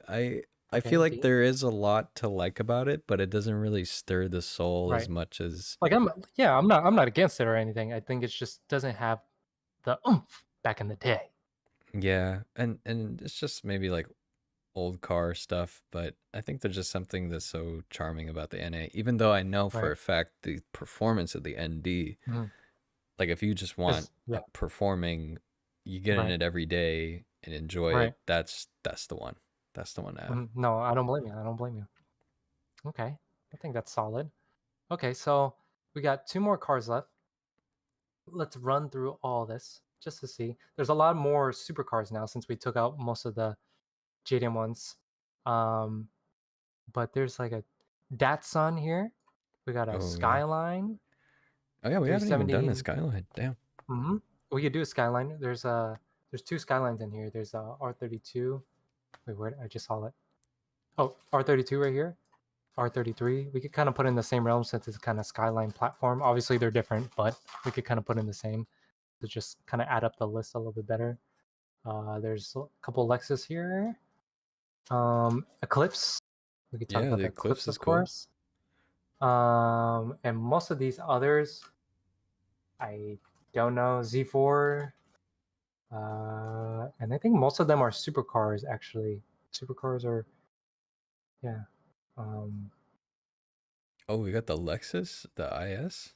I Okay, feel like D. there is a lot to like about it, but it doesn't really stir the soul as Right. much as Like I'm not against it or anything. I think it just doesn't have the oomph back in the day. yeah, and it's just maybe like old car stuff, but I think there's just something that's so charming about the NA. Even though I know for Right. a fact the performance of the ND, Mhm. like if you just want Yeah. performing, you get in Right. it every day and enjoy it. Right. That's the one. That's the one to have. No, I don't blame you. I don't blame you. Okay. I think that's solid. Okay, so we got two more cars left. Let's run through all this just to see. There's a lot more supercars now since we took out most of the JDM ones. Um, but there's like a Datsun here. We got a Oh yeah. Skyline Oh yeah, we haven't even done the 370. Skyline. Damn. We could do a Skyline. There's two Skylines in here. There's a R32. Wait, where I just saw it. Oh, R32 right here. R33. We could kind of put in the same realm since it's kind of Skyline platform. Obviously they're different, but we could kind of put in the same to just kind of add up the list a little bit better. There's a couple Lexus here. Eclipse. We could talk Yeah, about the the Eclipse Eclipse, is of cool. course. And most of these others, I don't know. Z4. And I think most of them are supercars. Actually, supercars are yeah. Um, Oh, we got the Lexus, the IS.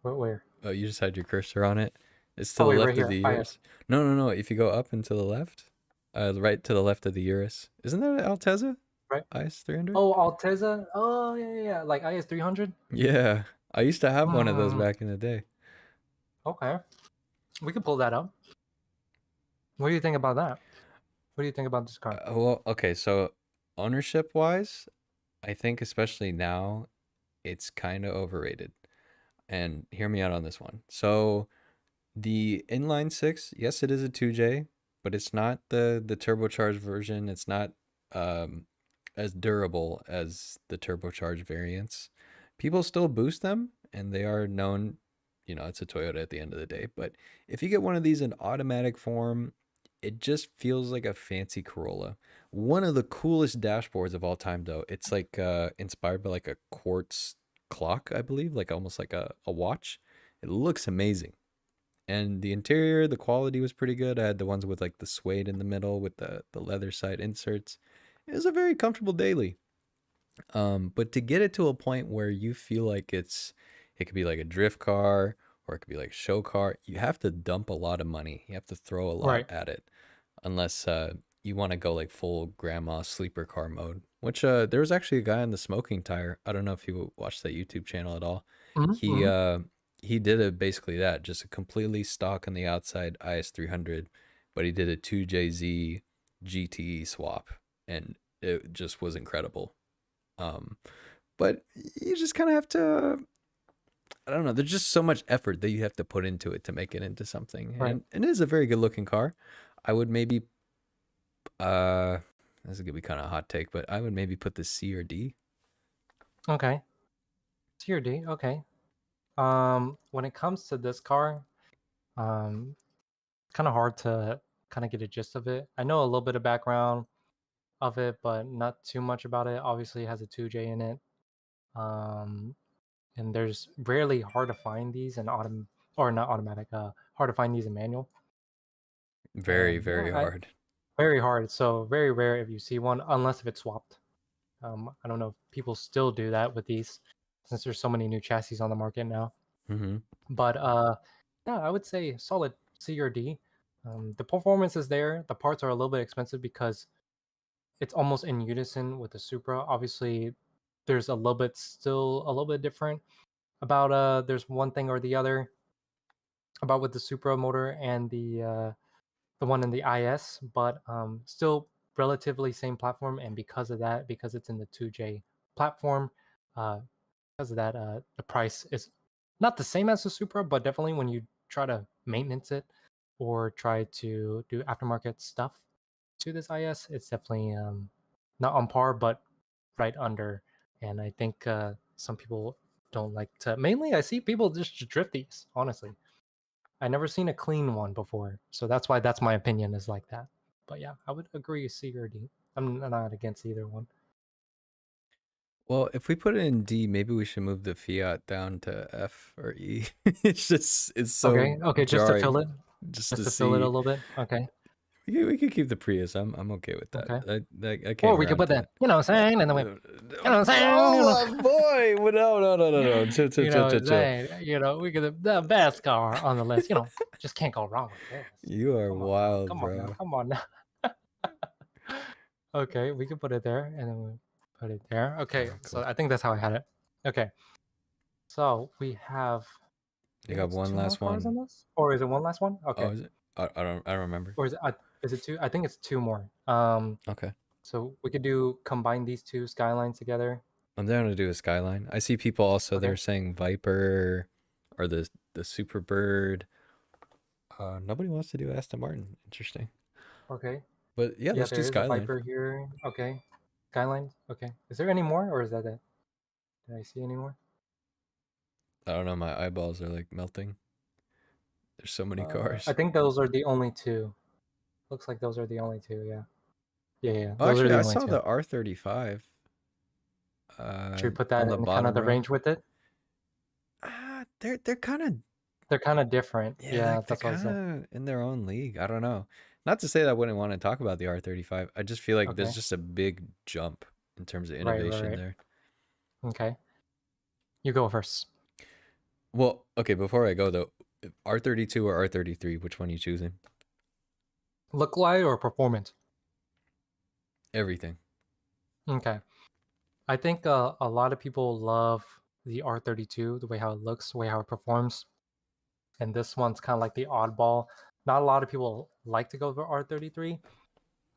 where? Oh, you just had your cursor on it. It's to Oh the wait, right left of here. the Ah, yes. Urus. No, no, no. If you go up and to the left, right to the left of the Urus. Isn't that an Altezza? Right. IS 300? Oh, Altezza. Oh yeah, yeah, yeah. Like IS 300. Yeah, I used to have one of those Hmm. back in the day. Okay, we could pull that up. What do you think about that? What do you think about this car? Well, okay, so ownership wise, I think especially now, it's kind of overrated. And hear me out on this one. So the inline six, yes, it is a 2J, but it's not the turbocharged version. It's not um, as durable as the turbocharged variants. People still boost them, and they are known. It's a Toyota at the end of the day. But if you get one of these in automatic form, it just feels like a fancy Corolla. One of the coolest dashboards of all time, though. It's like inspired by like a quartz clock, I believe, like almost like a watch. It looks amazing. And the interior, the quality was pretty good. I had the ones with like the suede in the middle with the leather side inserts. It was a very comfortable daily. But to get it to a point where you feel like it could be like a drift car or it could be like a show car, you have to dump a lot of money. You have to throw a lot Right. at it, unless you want to go like full grandma sleeper car mode. Which there was actually a guy on the smoking tire. I don't know if you watched that YouTube channel at all. He Mm-hmm. uh he did it basically that, just a completely stock on the outside IS 300, but he did a 2JZ GTE swap, and it just was incredible. Um, but you just kind of have to. I don't know. There's just so much effort that you have to put into it to make it into something, Right. and it is a very good looking car. I would maybe uh, this is gonna be kind of a hot take, but I would maybe put the C or D. Okay. Tier D. Okay. When it comes to this car, um, kind of hard to kind of get a gist of it. I know a little bit of background of it, but not too much about it. Obviously, it has a 2J in it. Um, and there's rarely hard to find these in or not automatic. Hard to find these in manual. Very, And very yeah, hard. very hard. So very rare if you see one, unless if it's swapped. I don't know if people still do that with these, since there's so many new chassis on the market now. Mm-hmm. But yeah, I would say solid C or D. The performance is there. The parts are a little bit expensive because it's almost in unison with the Supra. Obviously, there's still a little bit different about there's one thing or the other about with the Supra motor and the one in the IS, but still relatively same platform. And because of that, because it's in the 2J platform, uh, because of that, the price is not the same as the Supra, but definitely when you try to maintenance it or try to do aftermarket stuff to this IS, it's definitely not on par, but right under. And I think some people don't like to. Mainly, I see people just drift these. Honestly, I never seen a clean one before, so that's why that's my opinion is like that. But yeah, I would agree C or D. I'm not against either one. Well, if we put it in D, maybe we should move the Fiat down to F or E. It's so Okay, just to fill jarring it, just just to to fill it a see. little bit. Okay, We could keep the Prius. I'm okay with that. okay. I Or came we could around put to that, that. you know what I'm saying, and then we, you know what I'm saying, Oh boy! Well, no! Chill, chill, you chill, know what chill, I'm chill. saying, we could the best car on the list. Just can't go wrong with this. You are wild, Come on now, bro. come on now. Okay, we can put it there, and then we put it there. Okay, Alright, so cool. I think that's how I had it. Okay, so we have. I You think got it's one two more last cars on one. this, or is it one last one? Oh, Okay, is it? I don't remember. or is it two? I think it's two more. Okay. So we could do combine these two skylines together. I'm down to do a Skyline. I see people also Okay. they're saying Viper or the Superbird. Nobody wants to do Aston Martin. Interesting. Okay. But yeah, Yeah, let's do there is a Skyline. Viper here. Okay. Skyline. Okay. Is there any more, or is that it? Did I see any more? I don't know, my eyeballs are like melting. There's so many I cars. think those are the only two. Looks like those are the only two. Yeah. Yeah. Oh, Those are actually, the I only saw two. the R35 Should we put that on the in kind of bottom the right. range with it? They're kind of They're kind of different. yeah, Yeah, they're that's what I kind said. of in their own league. I don't know. Not to say that I wouldn't want to talk about the R35. I just feel like there's Okay. just a big jump in terms of Right. innovation there. Okay. You go first. Well, okay, before I go though, R32 or R33, which one are you choosing? Look like or performance? Everything. Okay. I think a lot of people love the R32, the way how it looks, the way how it performs. And this one's kind of like the oddball. Not a lot of people like to go for R33.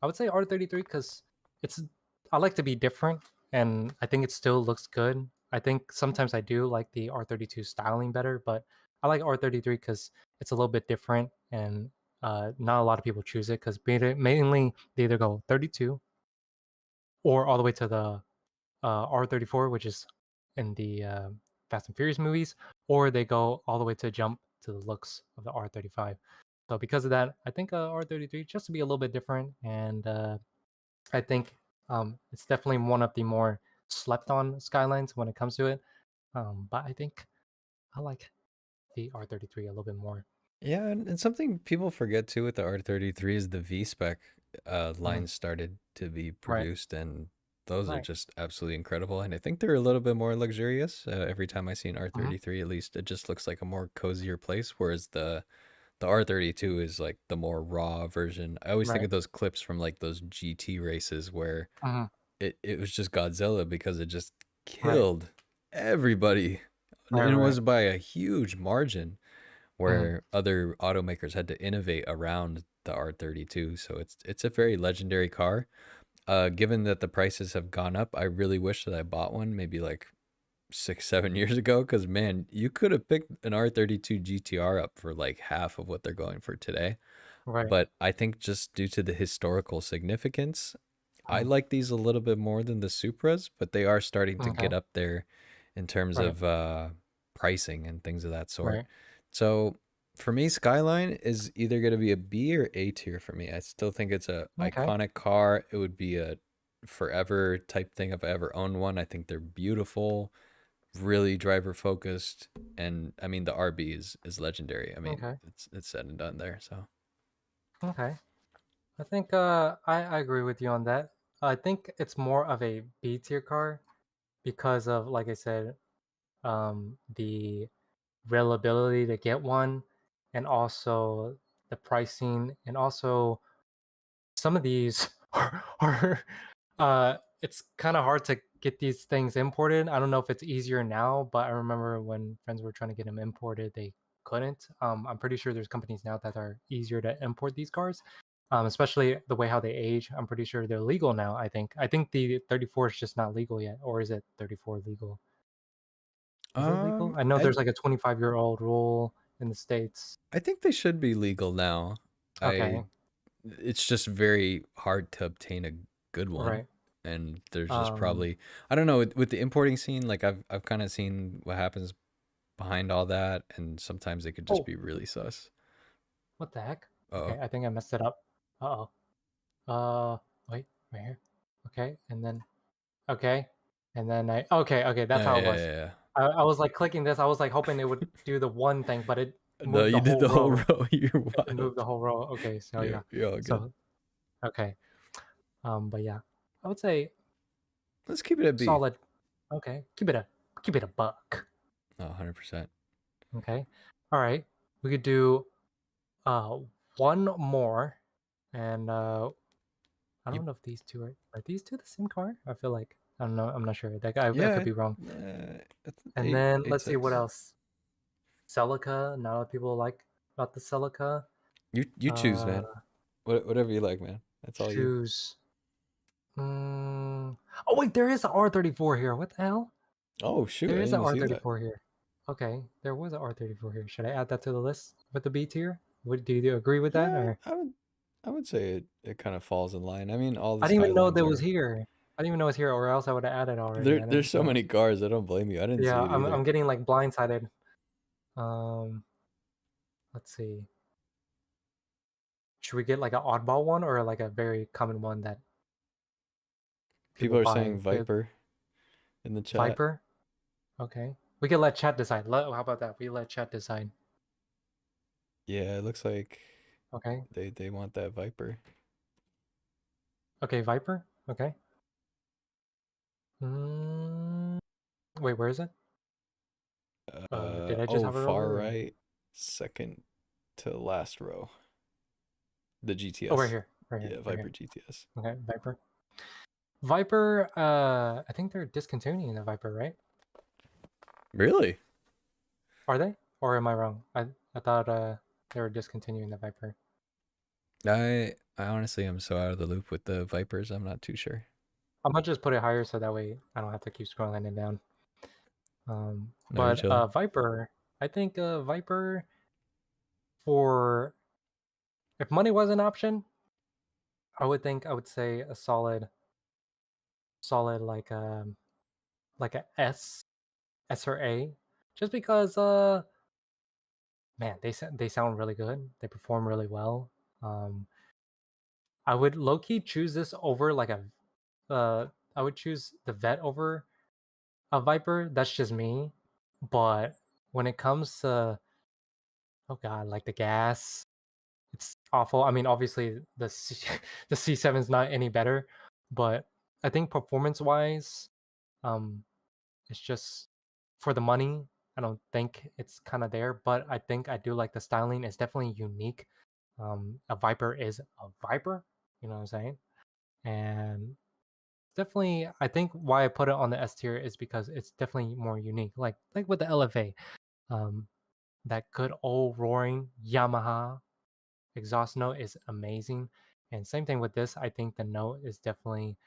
I would say R33 because it's I like to be different, and I think it still looks good. I think sometimes I do like the R32 styling better, but I like R33 because it's a little bit different, and not a lot of people choose it because mainly they either go 32 or all the way to the R34, which is in the Fast and Furious movies, or they go all the way to jump to the looks of the R35. So because of that, I think R33 just to be a little bit different, and I think it's definitely one of the more slept on skylines when it comes to it. But I think I like the R33 a little bit more. Yeah, and something people forget too with the R33 is the V-spec Mhm. lines started to be Right, produced, and those are right. just absolutely incredible. And I think they're a little bit more luxurious. Every time I see an Hmm. R33, at least it just looks like a more cozier place, whereas the R32 is like the more raw version. I always think Right. of those clips from like those GT races where Hmm. it was just Godzilla because it just Right. killed everybody. And Right. it Right. was by a huge margin Hmm. where other automakers had to innovate around the R32. So it's a very legendary car. Given that the prices have gone up, I really wish that I bought one maybe like 6, 7 years ago. Because man, you could have picked an R32 GTR up for like half of what they're going for today. Right. But I think just due to the historical significance, I Mhm. like these a little bit more than the Supras, but they are starting to Okay. get up there in terms Right. of pricing and things of that sort. Right. So for me, Skyline is either going to be a B or A tier for me. I still think it's a Okay. iconic car. It would be a forever type thing if I ever owned one. I think they're beautiful, really driver focused, and I mean the RB is legendary. I mean, Okay. it's said and done there. So Okay. I think I agree with you on that. I think it's more of a B tier car because of, like I said, the availability to get one, and also the pricing, and also some of these are it's kind of hard to get these things imported. I don't know if it's easier now, but I remember when friends were trying to get them imported, they couldn't. I'm pretty sure there's companies now that are easier to import these cars, especially the way how they age. I'm pretty sure they're legal now. I think the 34 is just not legal yet, or is it 34 legal? Is it legal? I know I there's like a 25-year-old rule in the states. I think they should be legal now. I Okay, It's just very hard to obtain a good one, right. and there's just Um, probably I don't know with the importing scene. Like I've kind of seen what happens behind all that, and sometimes it could just oh, be really sus. what the heck? Oh, Okay, I think I messed it up. Uh-oh. Uh, wait, right here. Okay, and then okay, and then okay. That's how Yeah, it was. yeah. I was like clicking this. I was like hoping it would do the one thing, but it No, moved the you did whole the whole row. row. You're It wild. moved the whole row. Okay, so yeah. You're all good. So okay. But yeah, I would say Let's keep it at B. solid. Okay, keep it a buck. Oh, 100%. Okay, all right. We could do uh one more, and I You, don't know if these two are these two the same car. I feel like I don't know. I'm not sure. That I could yeah, be wrong. it's And eight, then eight, let's see what six. else. Celica. Not a lot of people like about the Celica. You choose, Uh, man. Whatever you like, man. That's all you. choose. Oh wait, there is an R34 here. What the hell? Oh shoot, I There didn't is an even see that. R34 here. Okay, there was an R34 here. Should I add that to the list with the B tier? Do you agree with that? Yeah, Or I would say it kind of falls in line. I mean, all the I didn't even know skylines that was are. here. I didn't even know it was here, or else I would have added already. I There's didn't so know. many cars. I don't blame you. I didn't see Yeah, it I'm either. getting like blindsided. Um, let's see. Should we get like an oddball one or like a very common one that People people are buy? saying Viper in the chat. Viper. Okay. We can let chat decide. How about that? We let chat decide. Yeah, it looks like Okay. they want that Viper. Okay, Viper. Okay. Mm, wait, where is it? Did I just Oh, hover far over? Or... right, second to last row. The Oh, right GTS. here. Right here. Yeah, Right Viper here. GTS. Okay, Viper. Viper. I think they're discontinuing the Viper, right? Really? Are they? Or am I wrong? I thought they were discontinuing the Viper. I honestly am so out of the loop with the Vipers. I'm not too sure. I'm gonna just put it higher so that way I don't have to keep scrolling it down. No, you're But chilling. Viper, I think Viper for if money was an option, I would say a solid like a S or A, just because man they sound really good, they perform really well. Um, I would low key choose this over like a I would choose the Vet over a Viper. That's just me, but when it comes to oh god, like the gas. It's awful. I mean, obviously the C7 is not any better, but I think performance-wise, um, it's just for the money. I don't think it's kind of there, but I think I do like the styling. It's definitely unique. A Viper is a Viper, you know what I'm saying? And definitely, I think why I put it on the S tier is because it's definitely more unique. Like with the LFA, um, that good old roaring Yamaha exhaust note is amazing. And same thing with this. I think the note is definitely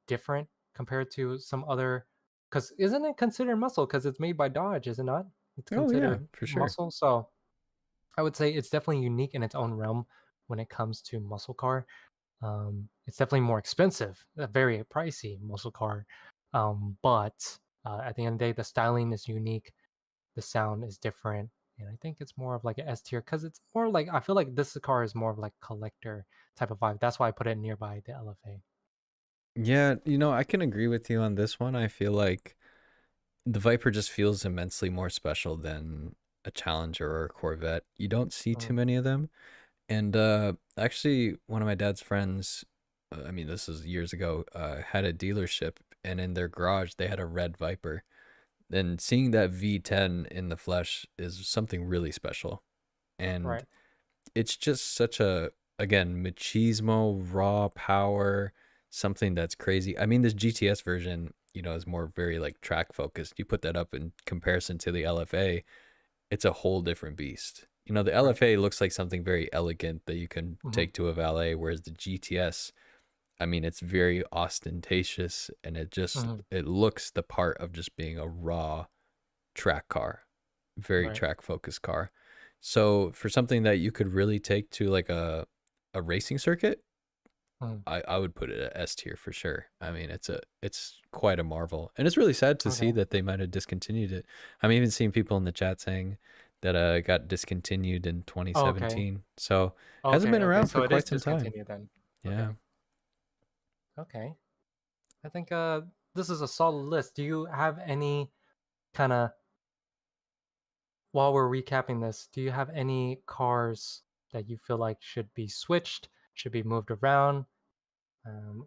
different compared to some other. Because isn't it considered muscle? Because it's made by Dodge, is it not? It's Oh yeah, considered for sure. muscle. So I would say it's definitely unique in its own realm when it comes to muscle car. It's definitely more expensive, a very pricey muscle car. But at the end of the day, the styling is unique, the sound is different, and I think it's more of like an S tier because it's more like I feel like this car is more of like collector type of vibe. That's why I put it nearby the LFA. Yeah, I can agree with you on this one. I feel like the Viper just feels immensely more special than a Challenger or a Corvette. You don't see too Mm, many of them. And actually, one of my dad's friends, I mean, this is years ago, had a dealership, and in their garage, they had a red Viper. And seeing that V10 in the flesh is something really special. And right. it's just such a, again, machismo, raw power, something that's crazy. I mean, this GTS version, is more very like track focused. You put that up in comparison to the LFA, it's a whole different beast. The Right. LFA looks like something very elegant that you can Hmm. take to a valet, whereas the GTS, I mean, it's very ostentatious and Hmm. it looks the part of just being a raw track car, very Right. track focused car. So for something that you could really take to like a racing circuit, Hmm. I would put it at S tier for sure. I mean, it's quite a marvel, and it's really sad to see Okay. that they might have discontinued it. I'm even seeing people in the chat saying that it got discontinued in Oh, okay. 2017, so hasn't Okay. been Okay. around for So it is quite some time. discontinued then. Okay. Yeah, Okay. I think this is a solid list. Do you have any kind of, while we're recapping this, do you have any cars that you feel like should be switched, should be moved around,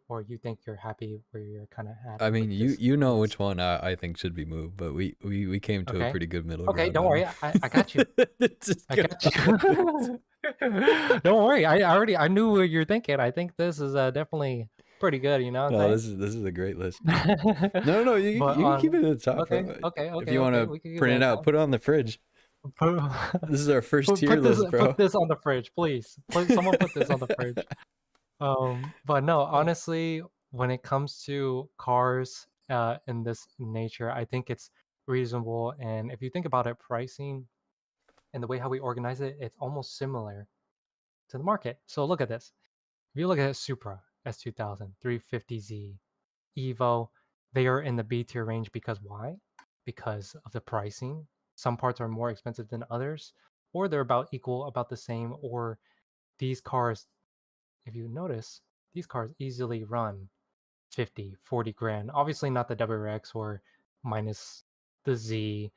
or you think you're happy where you're kind of at I mean, with this you know list? which one I think should be moved, but we came to a Okay. pretty good middle Okay, ground don't on worry. I got you. it. Just I go got on it. you. Don't worry. I knew what you're thinking. I think this is definitely pretty good, you know what No, I'm this is a great list. saying? No, But you can keep it on, at the top, okay, bro. okay, If okay, you want okay, to we can give print it it a out, time. put it on the fridge. Put, This is our first tier list, put bro. this on the fridge, please. Please, someone put this on the fridge. But no, honestly, when it comes to cars in this nature, I think it's reasonable. And if you think about it, pricing and the way how we organize it, it's almost similar to the market. So look at this. If you look at Supra, S2000, 350Z, Evo, they are in the B tier range because why? Because of the pricing. Some parts are more expensive than others, or they're about equal, about the same, or these cars, if you notice, these cars easily run 50, 40 grand. Obviously not the WRX or minus the Z,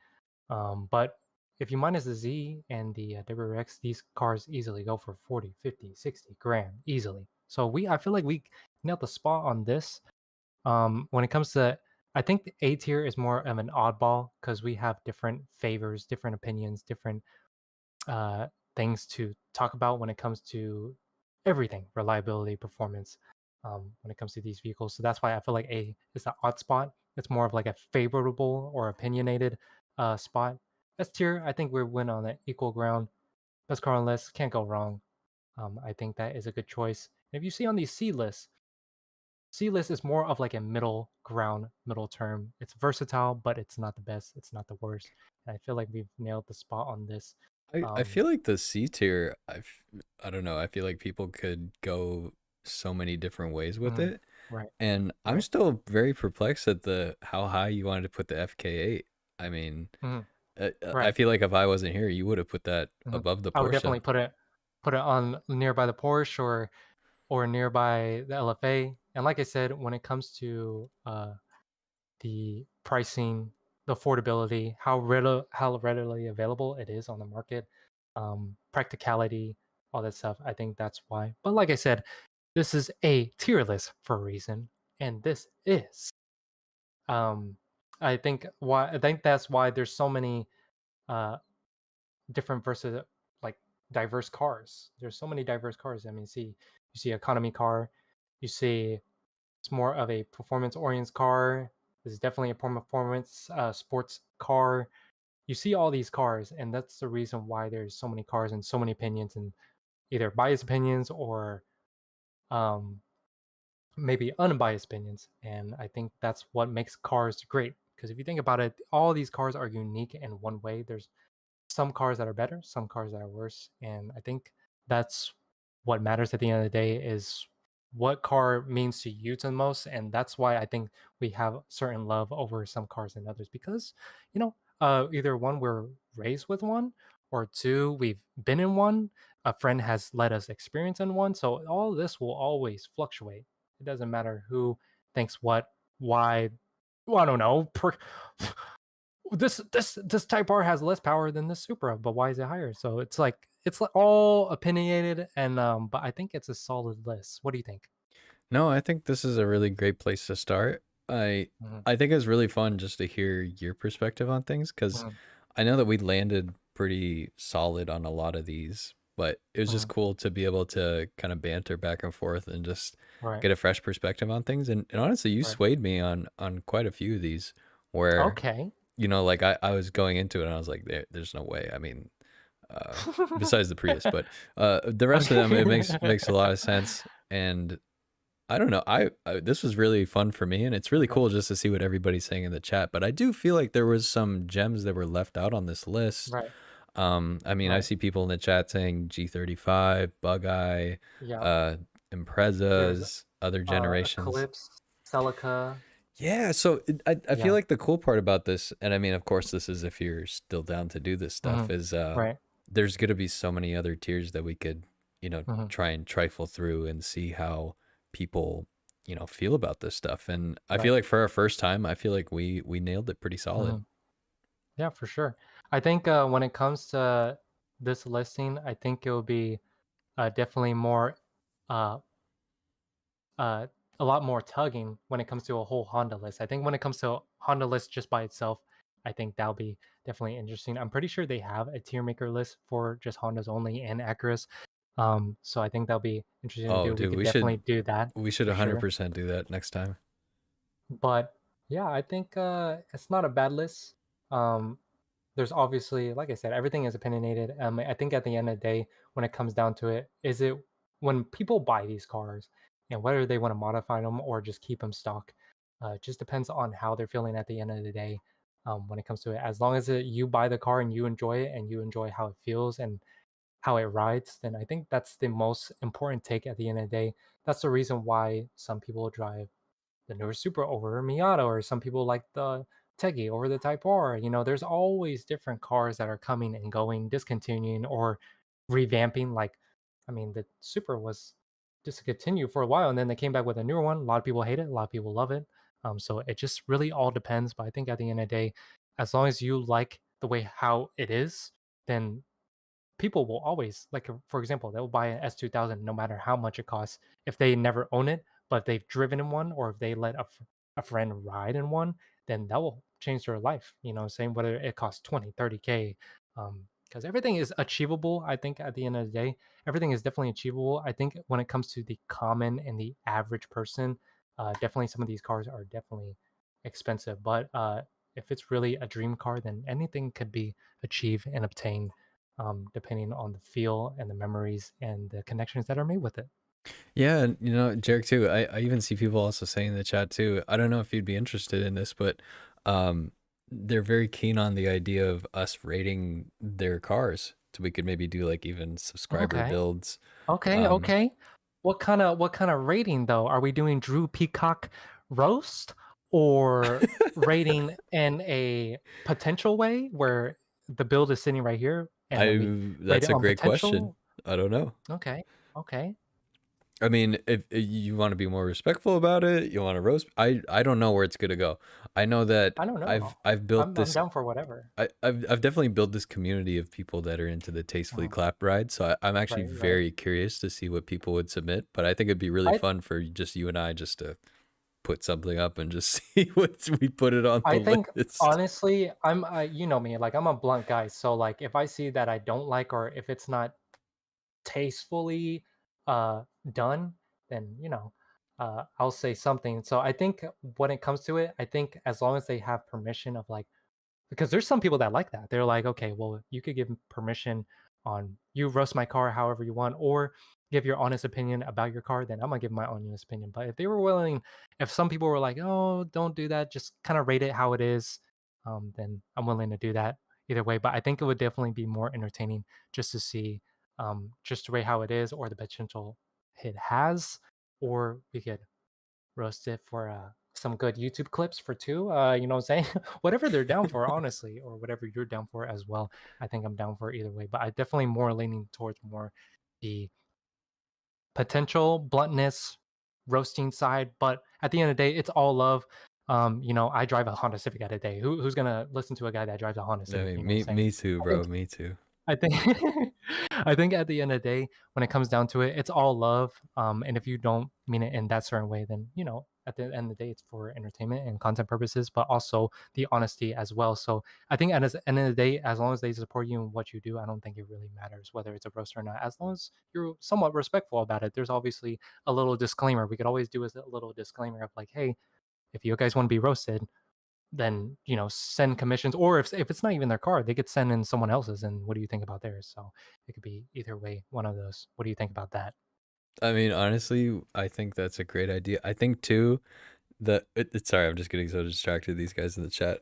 but if you minus the Z and the WRX, these cars easily go for 40, 50, 60 grand easily. So I feel like we nailed the spot on this. When it comes to, I think the A tier is more of an oddball because we have different favors, different opinions, different uh, things to talk about when it comes to everything, reliability, performance, when it comes to these vehicles. So that's why I feel like A is the odd spot. It's more of like a favorable or opinionated spot. S tier, I think we win on the equal ground. Best car on list, can't go wrong. I think that is a good choice. And if you see on these C lists, C list is more of like a middle ground, middle term. It's versatile, but it's not the best. It's not the worst. And I feel like we've nailed the spot on this. I Um, feel like the C tier, I don't know. I feel like people could go so many different ways with mhm, it, right, and I'm right, still very perplexed at the how high you wanted to put the FK8. I mean, mhm, I right. feel like if I wasn't here, you would have put that Mhm. above the I would Porsche. definitely put it on nearby the Porsche or nearby the LFA. And like I said, when it comes to the pricing, the affordability, how readily available it is on the market, practicality, all that stuff. I think that's why. But like I said, this is a tier list for a reason, and this is. Um, I think that's why there's so many uh, different versus like diverse cars. There's so many diverse cars. I mean, you see economy car, you see it's more of a performance oriented car. This is definitely a performance sports car. You see all these cars, and that's the reason why there's so many cars and so many opinions, and either biased opinions or um, maybe unbiased opinions. And I think that's what makes cars great. Because if you think about it, all these cars are unique in one way. There's some cars that are better, some cars that are worse, and I think that's what matters at the end of the day is what car means to you the most, and that's why I think we have certain love over some cars than others because either one we're raised with one or two we've been in one, a friend has let us experience in one, so all this will always fluctuate. It doesn't matter who thinks what, why. Well, I don't know. This Type R has less power than this Supra, but why is it higher? So it's like all opinionated, and but I think it's a solid list. What do you think? No, I think this is a really great place to start. Mhm, I think it's really fun just to hear your perspective on things because mhm, I know that we landed pretty solid on a lot of these, but it was just mhm. cool to be able to kind of banter back and forth and just Right, get a fresh perspective on things. And honestly, you right. swayed me on quite a few of these where, Okay. like I was going into it and I was like, there's no way. I mean, besides the Prius, but the rest of them, it Okay. makes a lot of sense. And I don't know. This was really fun for me, and it's really Okay. cool just to see what everybody's saying in the chat. But I do feel like there was some gems that were left out on this list. Right, I mean, I right. see people in the chat saying G35, Bug Eye, Yeah. uh, There's Imprezas, other generations. Eclipse, Celica. Yeah, so I feel Yeah. like the cool part about this, and I mean, of course, this is if you're still down to do this stuff, Mhm. is Right. there's gonna be so many other tiers that we could, Mhm. try and trifle through and see how people feel about this stuff. And I Right. feel like for our first time, I feel like we nailed it pretty solid. Mhm. Yeah, for sure. I think when it comes to this listing, I think it will be definitely more uh, uh, a lot more tugging when it comes to a whole Honda list. I think when it comes to Honda list just by itself, I think that'll be definitely interesting. I'm pretty sure they have a tier maker list for just Hondas only and Acuras. So I think that'll be interesting to Oh, do. We dude, could definitely do that we should for sure. 100% do that next time. But yeah, I think it's not a bad list. Um, there's obviously, like I said, everything is opinionated. I think at the end of the day, when it comes down to it, is it when people buy these cars and whether they want to modify them or just keep them stock, it just depends on how they're feeling at the end of the day. When it comes to it, as long as you buy the car and you enjoy it and you enjoy how it feels and how it rides, then I think that's the most important take at the end of the day. That's the reason why some people drive the newer Supra over a Miata, or some people like the Tegi over the Type R. There's always different cars that are coming and going, discontinuing or revamping. Like, I mean, the Supra was discontinued for a while, and then they came back with a newer one. A lot of people hate it, a lot of people love it. So it just really all depends. But I think at the end of the day, as long as you like the way how it is, then people will always like for example they'll buy an S2000 no matter how much it costs if they never own it but they've driven in one or if they let a friend ride in one then that will change their life same whether it costs 20 30K because everything is achievable. I think at the end of the day everything is definitely achievable. I think when it comes to the common and the average person, definitely some of these cars are definitely expensive, but if it's really a dream car then anything could be achieved and obtained, depending on the feel and the memories and the connections that are made with it. Yeah, and Jarek too. I even see people also saying in the chat too. I don't know if you'd be interested in this, but um, they're very keen on the idea of us rating their cars, so we could maybe do like even subscriber Okay. builds. Okay. Um, Okay. What kind of rating though? Are we doing Drew Peacock roast or rating in a potential way where the build is sitting right here and then we rate that's it a on great question. potential? I don't know. Okay. Okay. I mean, if you want to be more respectful about it, you want to roast. I don't know where it's gonna go. I know that I don't know. I've built I'm this. down for whatever. I've definitely built this community of people that are into the tastefully Mhm. clapped ride. So I'm actually Right. Right. very curious to see what people would submit. But I think it'd be really I fun for just you and I just to put something up and just see what we put it on I the think list. honestly, you know me, like I'm a blunt guy. So like if I see that I don't like or if it's not tastefully uh done, then I'll say something. So I think when it comes to it, I think as long as they have permission of like because there's some people that like that. They're like, okay, well, you could give permission on you roast my car however you want, or give your honest opinion about your car. Then I'm gonna give my honest opinion. But if they were willing, if some people were like, oh, don't do that, just kind of rate it how it is, then I'm willing to do that either way. But I think it would definitely be more entertaining just to see, just to rate how it is or the potential it has, or we could roast it for some good YouTube clips for two. You know what I'm saying? Whatever they're down for, honestly, or whatever you're down for as well. I think I'm down for either way, but I definitely more leaning towards more the potential bluntness roasting side. But at the end of the day, it's all love. I drive a Honda Civic at a day. Who's gonna listen to a guy that drives a Honda I Civic? You mean, know what I'm saying? me too, I think bro. Me too. I think I think at the end of the day, when it comes down to it, it's all love. And if you don't mean it in that certain way, then at the end of the day, it's for entertainment and content purposes, but also the honesty as well. So I think at the end of the day, as long as they support you in what you do, I don't think it really matters whether it's a roast or not. As long as you're somewhat respectful about it, there's obviously a little disclaimer. We could always do as a little disclaimer of like, hey, if you guys want to be roasted, then send commissions, or if it's not even their car they could send in someone else's, and what do you think about theirs? So it could be either way, one of those. What do you think about that? I mean, honestly, I think that's a great idea. I think too sorry, I'm just getting so distracted, these guys in the chat.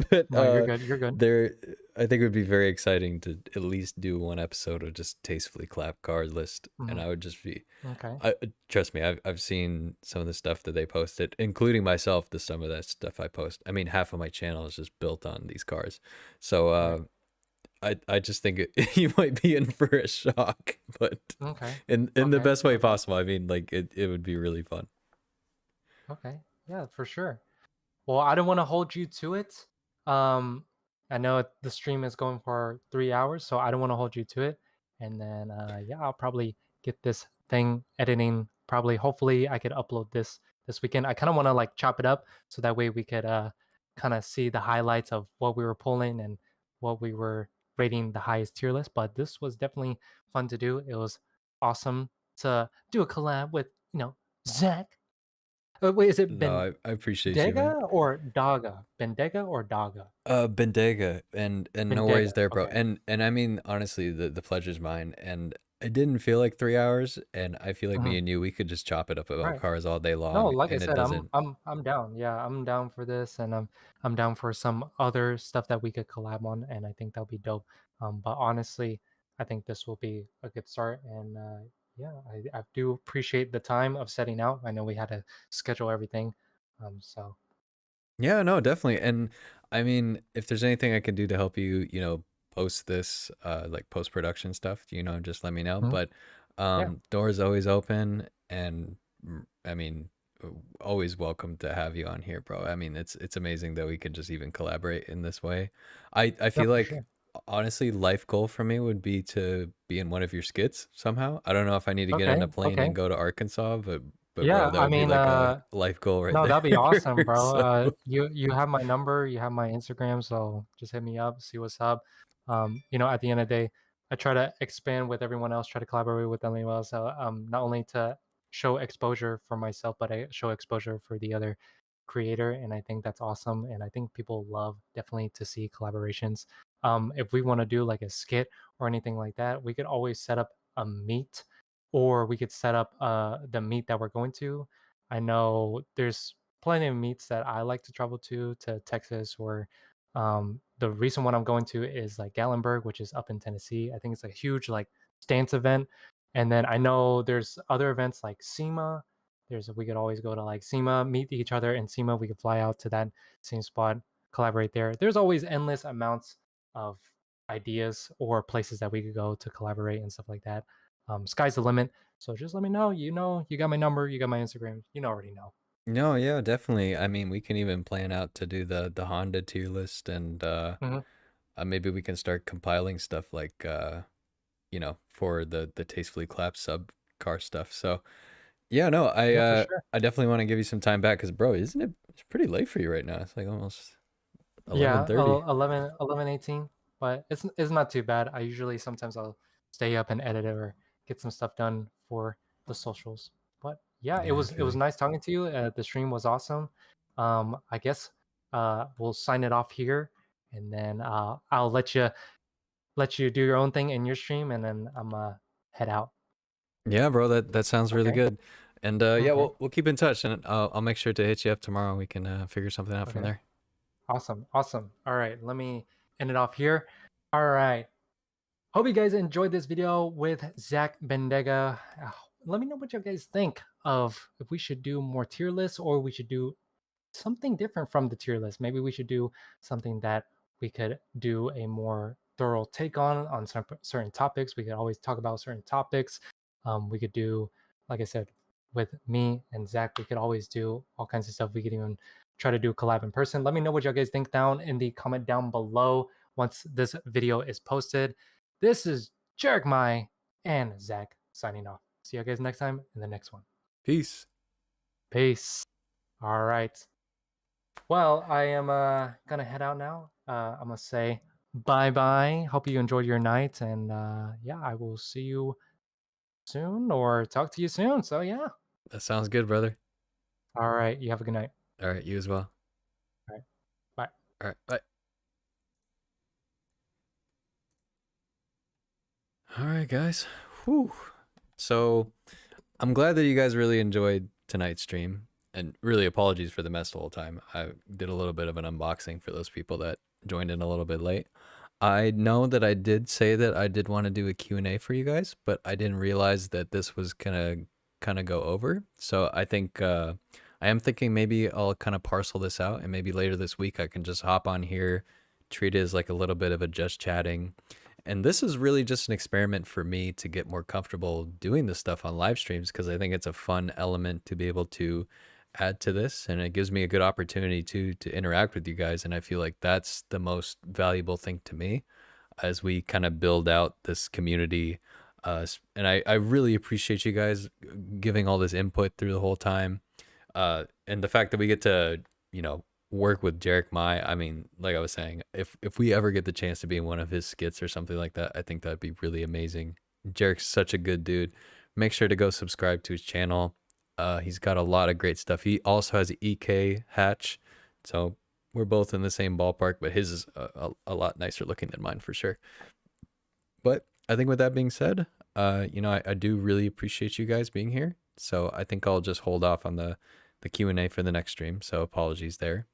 But No, you're good, you're good. there I think it would be very exciting to at least do one episode of just tastefully clap card list, and Mhm. I would just be Okay. trust me, I've seen some of the stuff that they posted, including myself. The some of that stuff I post, I mean, half of my channel is just built on these cars. So Right. I just think you might be in for a shock, but Okay. in the Okay. best way Okay. possible. I mean, like it would be really fun. Okay. Yeah, for sure. Well, I don't want to hold you to it. Um, I know the stream is going for 3 hours, so I don't want to hold you to it. And then, yeah, I'll probably get this thing editing. Probably, hopefully, I could upload this weekend. I kind of want to like chop it up so that way we could kind of see the highlights of what we were pulling and what we were rating the highest tier list. But this was definitely fun to do. It was awesome to do a collab with Zach. Wait, is it No, I appreciate you, man. Bendaga or Daga? Bendaga or Daga? Bendaga, and no worries Bendaga. there, bro. Okay. And I mean, honestly, the pleasure's mine. And it didn't feel like 3 hours, and I feel like me Mhm. and you, we could just chop it up about Right. cars all day No, long, like I and it said, I'm doesn't. I'm I'm down. Yeah, I'm down for this, and I'm down for some other stuff that we could collab on, and I think that'll be dope. But honestly, I think this will be a good start, and yeah, I do appreciate the time of setting out. I know we had to schedule everything, so Yeah, no, definitely. And I mean, if there's anything I can do to help you, post this, like post production stuff, just let me know. mhm. But Yeah, doors always open, and I mean, always welcome to have you on here, bro. I mean, it's amazing that we could just even collaborate in this way. I no, feel for like sure. honestly, life goal for me would be to be in one of your skits somehow. I don't know if I need to get Okay, on a plane and okay. go to Arkansas, but bro, Yeah, that I would be mean, like a life goal right no, there. that'd be awesome, bro. So. You have my number, you have my Instagram, so just hit me up, see what's up. At the end of the day, I try to expand with everyone else, try to collaborate with everyone else. So, not only to show exposure for myself, but I show exposure for the other creator, and I think that's awesome. And I think people love definitely to see collaborations. If we want to do like a skit or anything like that, we could always set up a meet, or we could set up the meet that we're going to. I know there's plenty of meets that I like to travel to Texas, or the recent one I'm going to is like Gatlinburg, which is up in Tennessee. I think it's a huge like stance event. And then I know there's other events like SEMA. We could always go to like SEMA, meet each other in SEMA. We could fly out to that same spot, collaborate there. There's always endless amounts of ideas or places that we could go to collaborate and stuff like that. Sky's the limit. So just let me know. You got my number. You got my Instagram. Already know. No, yeah, definitely. I mean, we can even plan out to do the Honda tier list, and Hmm. maybe we can start compiling stuff like for the Tastefully Clap sub car stuff. So yeah, no, Yeah, for sure. I definitely want to give you some time back because, bro, isn't it? It's pretty late for you right now. It's like almost Yeah, 11:30. 11, 18, but it's not too bad. I usually sometimes I'll stay up and edit it or get some stuff done for the socials. But yeah, it Yeah, I was it feel was you. nice talking to you. The stream was awesome. I guess we'll sign it off here, and then I'll let you do your own thing in your stream, and then I'm head out. Yeah, bro, that sounds really Okay. good. And yeah, Okay. we'll keep in touch, and I'll make sure to hit you up tomorrow. We can figure something out from Okay. there. Awesome. Awesome. All right. Let me end it off here. All right. Hope you guys enjoyed this video with Zach Bendaga. Let me know what you guys think of if we should do more tier lists or we should do something different from the tier list. Maybe we should do something that we could do a more thorough take on certain topics. We could always talk about certain topics. We could do, like I said, with me and Zach, we could always do all kinds of stuff. We could even try to do a collab in person. Let me know what you guys think down in the comment down below once this video is posted. This is Jarek Mai and Zach signing off. See you guys next time in the next one. Peace. Peace. All right. Well, I am gonna head out now. I'm gonna say bye bye. Hope you enjoyed your night, and yeah, I will see you soon or talk to you soon. So yeah. That sounds good, brother. All right. You have a good night. All right, you as well. All right. Bye. All right, bye. All right, guys. Whew. So I'm glad that you guys really enjoyed tonight's stream, and really apologies for the mess the whole time. I did a little bit of an unboxing for those people that joined in a little bit late. I know that I did say that I did want to do a Q&A for you guys, but I didn't realize that this was gonna kind of go over. So I think I am thinking maybe I'll kind of parcel this out, and maybe later this week I can just hop on here, treat it as like a little bit of a just chatting. And this is really just an experiment for me to get more comfortable doing this stuff on live streams because I think it's a fun element to be able to add to this, and it gives me a good opportunity to interact with you guys. And I feel like that's the most valuable thing to me as we kind of build out this community. And I really appreciate you guys giving all this input through the whole time. And the fact that we get to, you know, work with Jarek Mai. I mean, like I was saying, if we ever get the chance to be in one of his skits or something like that, I think that'd be really amazing. Jarek's such a good dude. Make sure to go subscribe to his channel. He's got a lot of great stuff. He also has an EK hatch, so we're both in the same ballpark, but his is a lot nicer looking than mine for sure. But I think with that being said, you know, I do really appreciate you guys being here. So I think I'll just hold off on the Q&A for the next stream. So apologies there.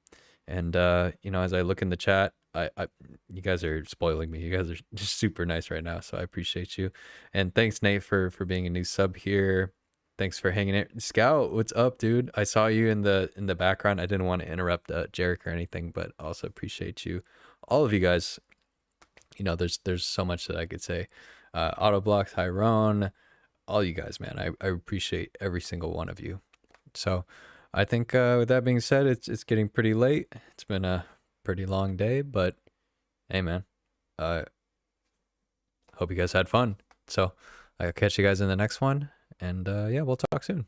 And you know, as I look in the chat, you guys are spoiling me. You guys are just super nice right now, so I appreciate you. And thanks, Nate, for being a new sub here. Thanks for hanging out. Scout, what's up, dude? I saw you in the background. I didn't want to interrupt Jarek or anything, but also appreciate you, all of you guys. You know, there's so much that I could say. Autoblock, Tyrone, all you guys, man. I appreciate every single one of you. So I think with that being said, it's getting pretty late. It's been a pretty long day, but hey, man, hope you guys had fun. So I'll catch you guys in the next one, and yeah, we'll talk soon.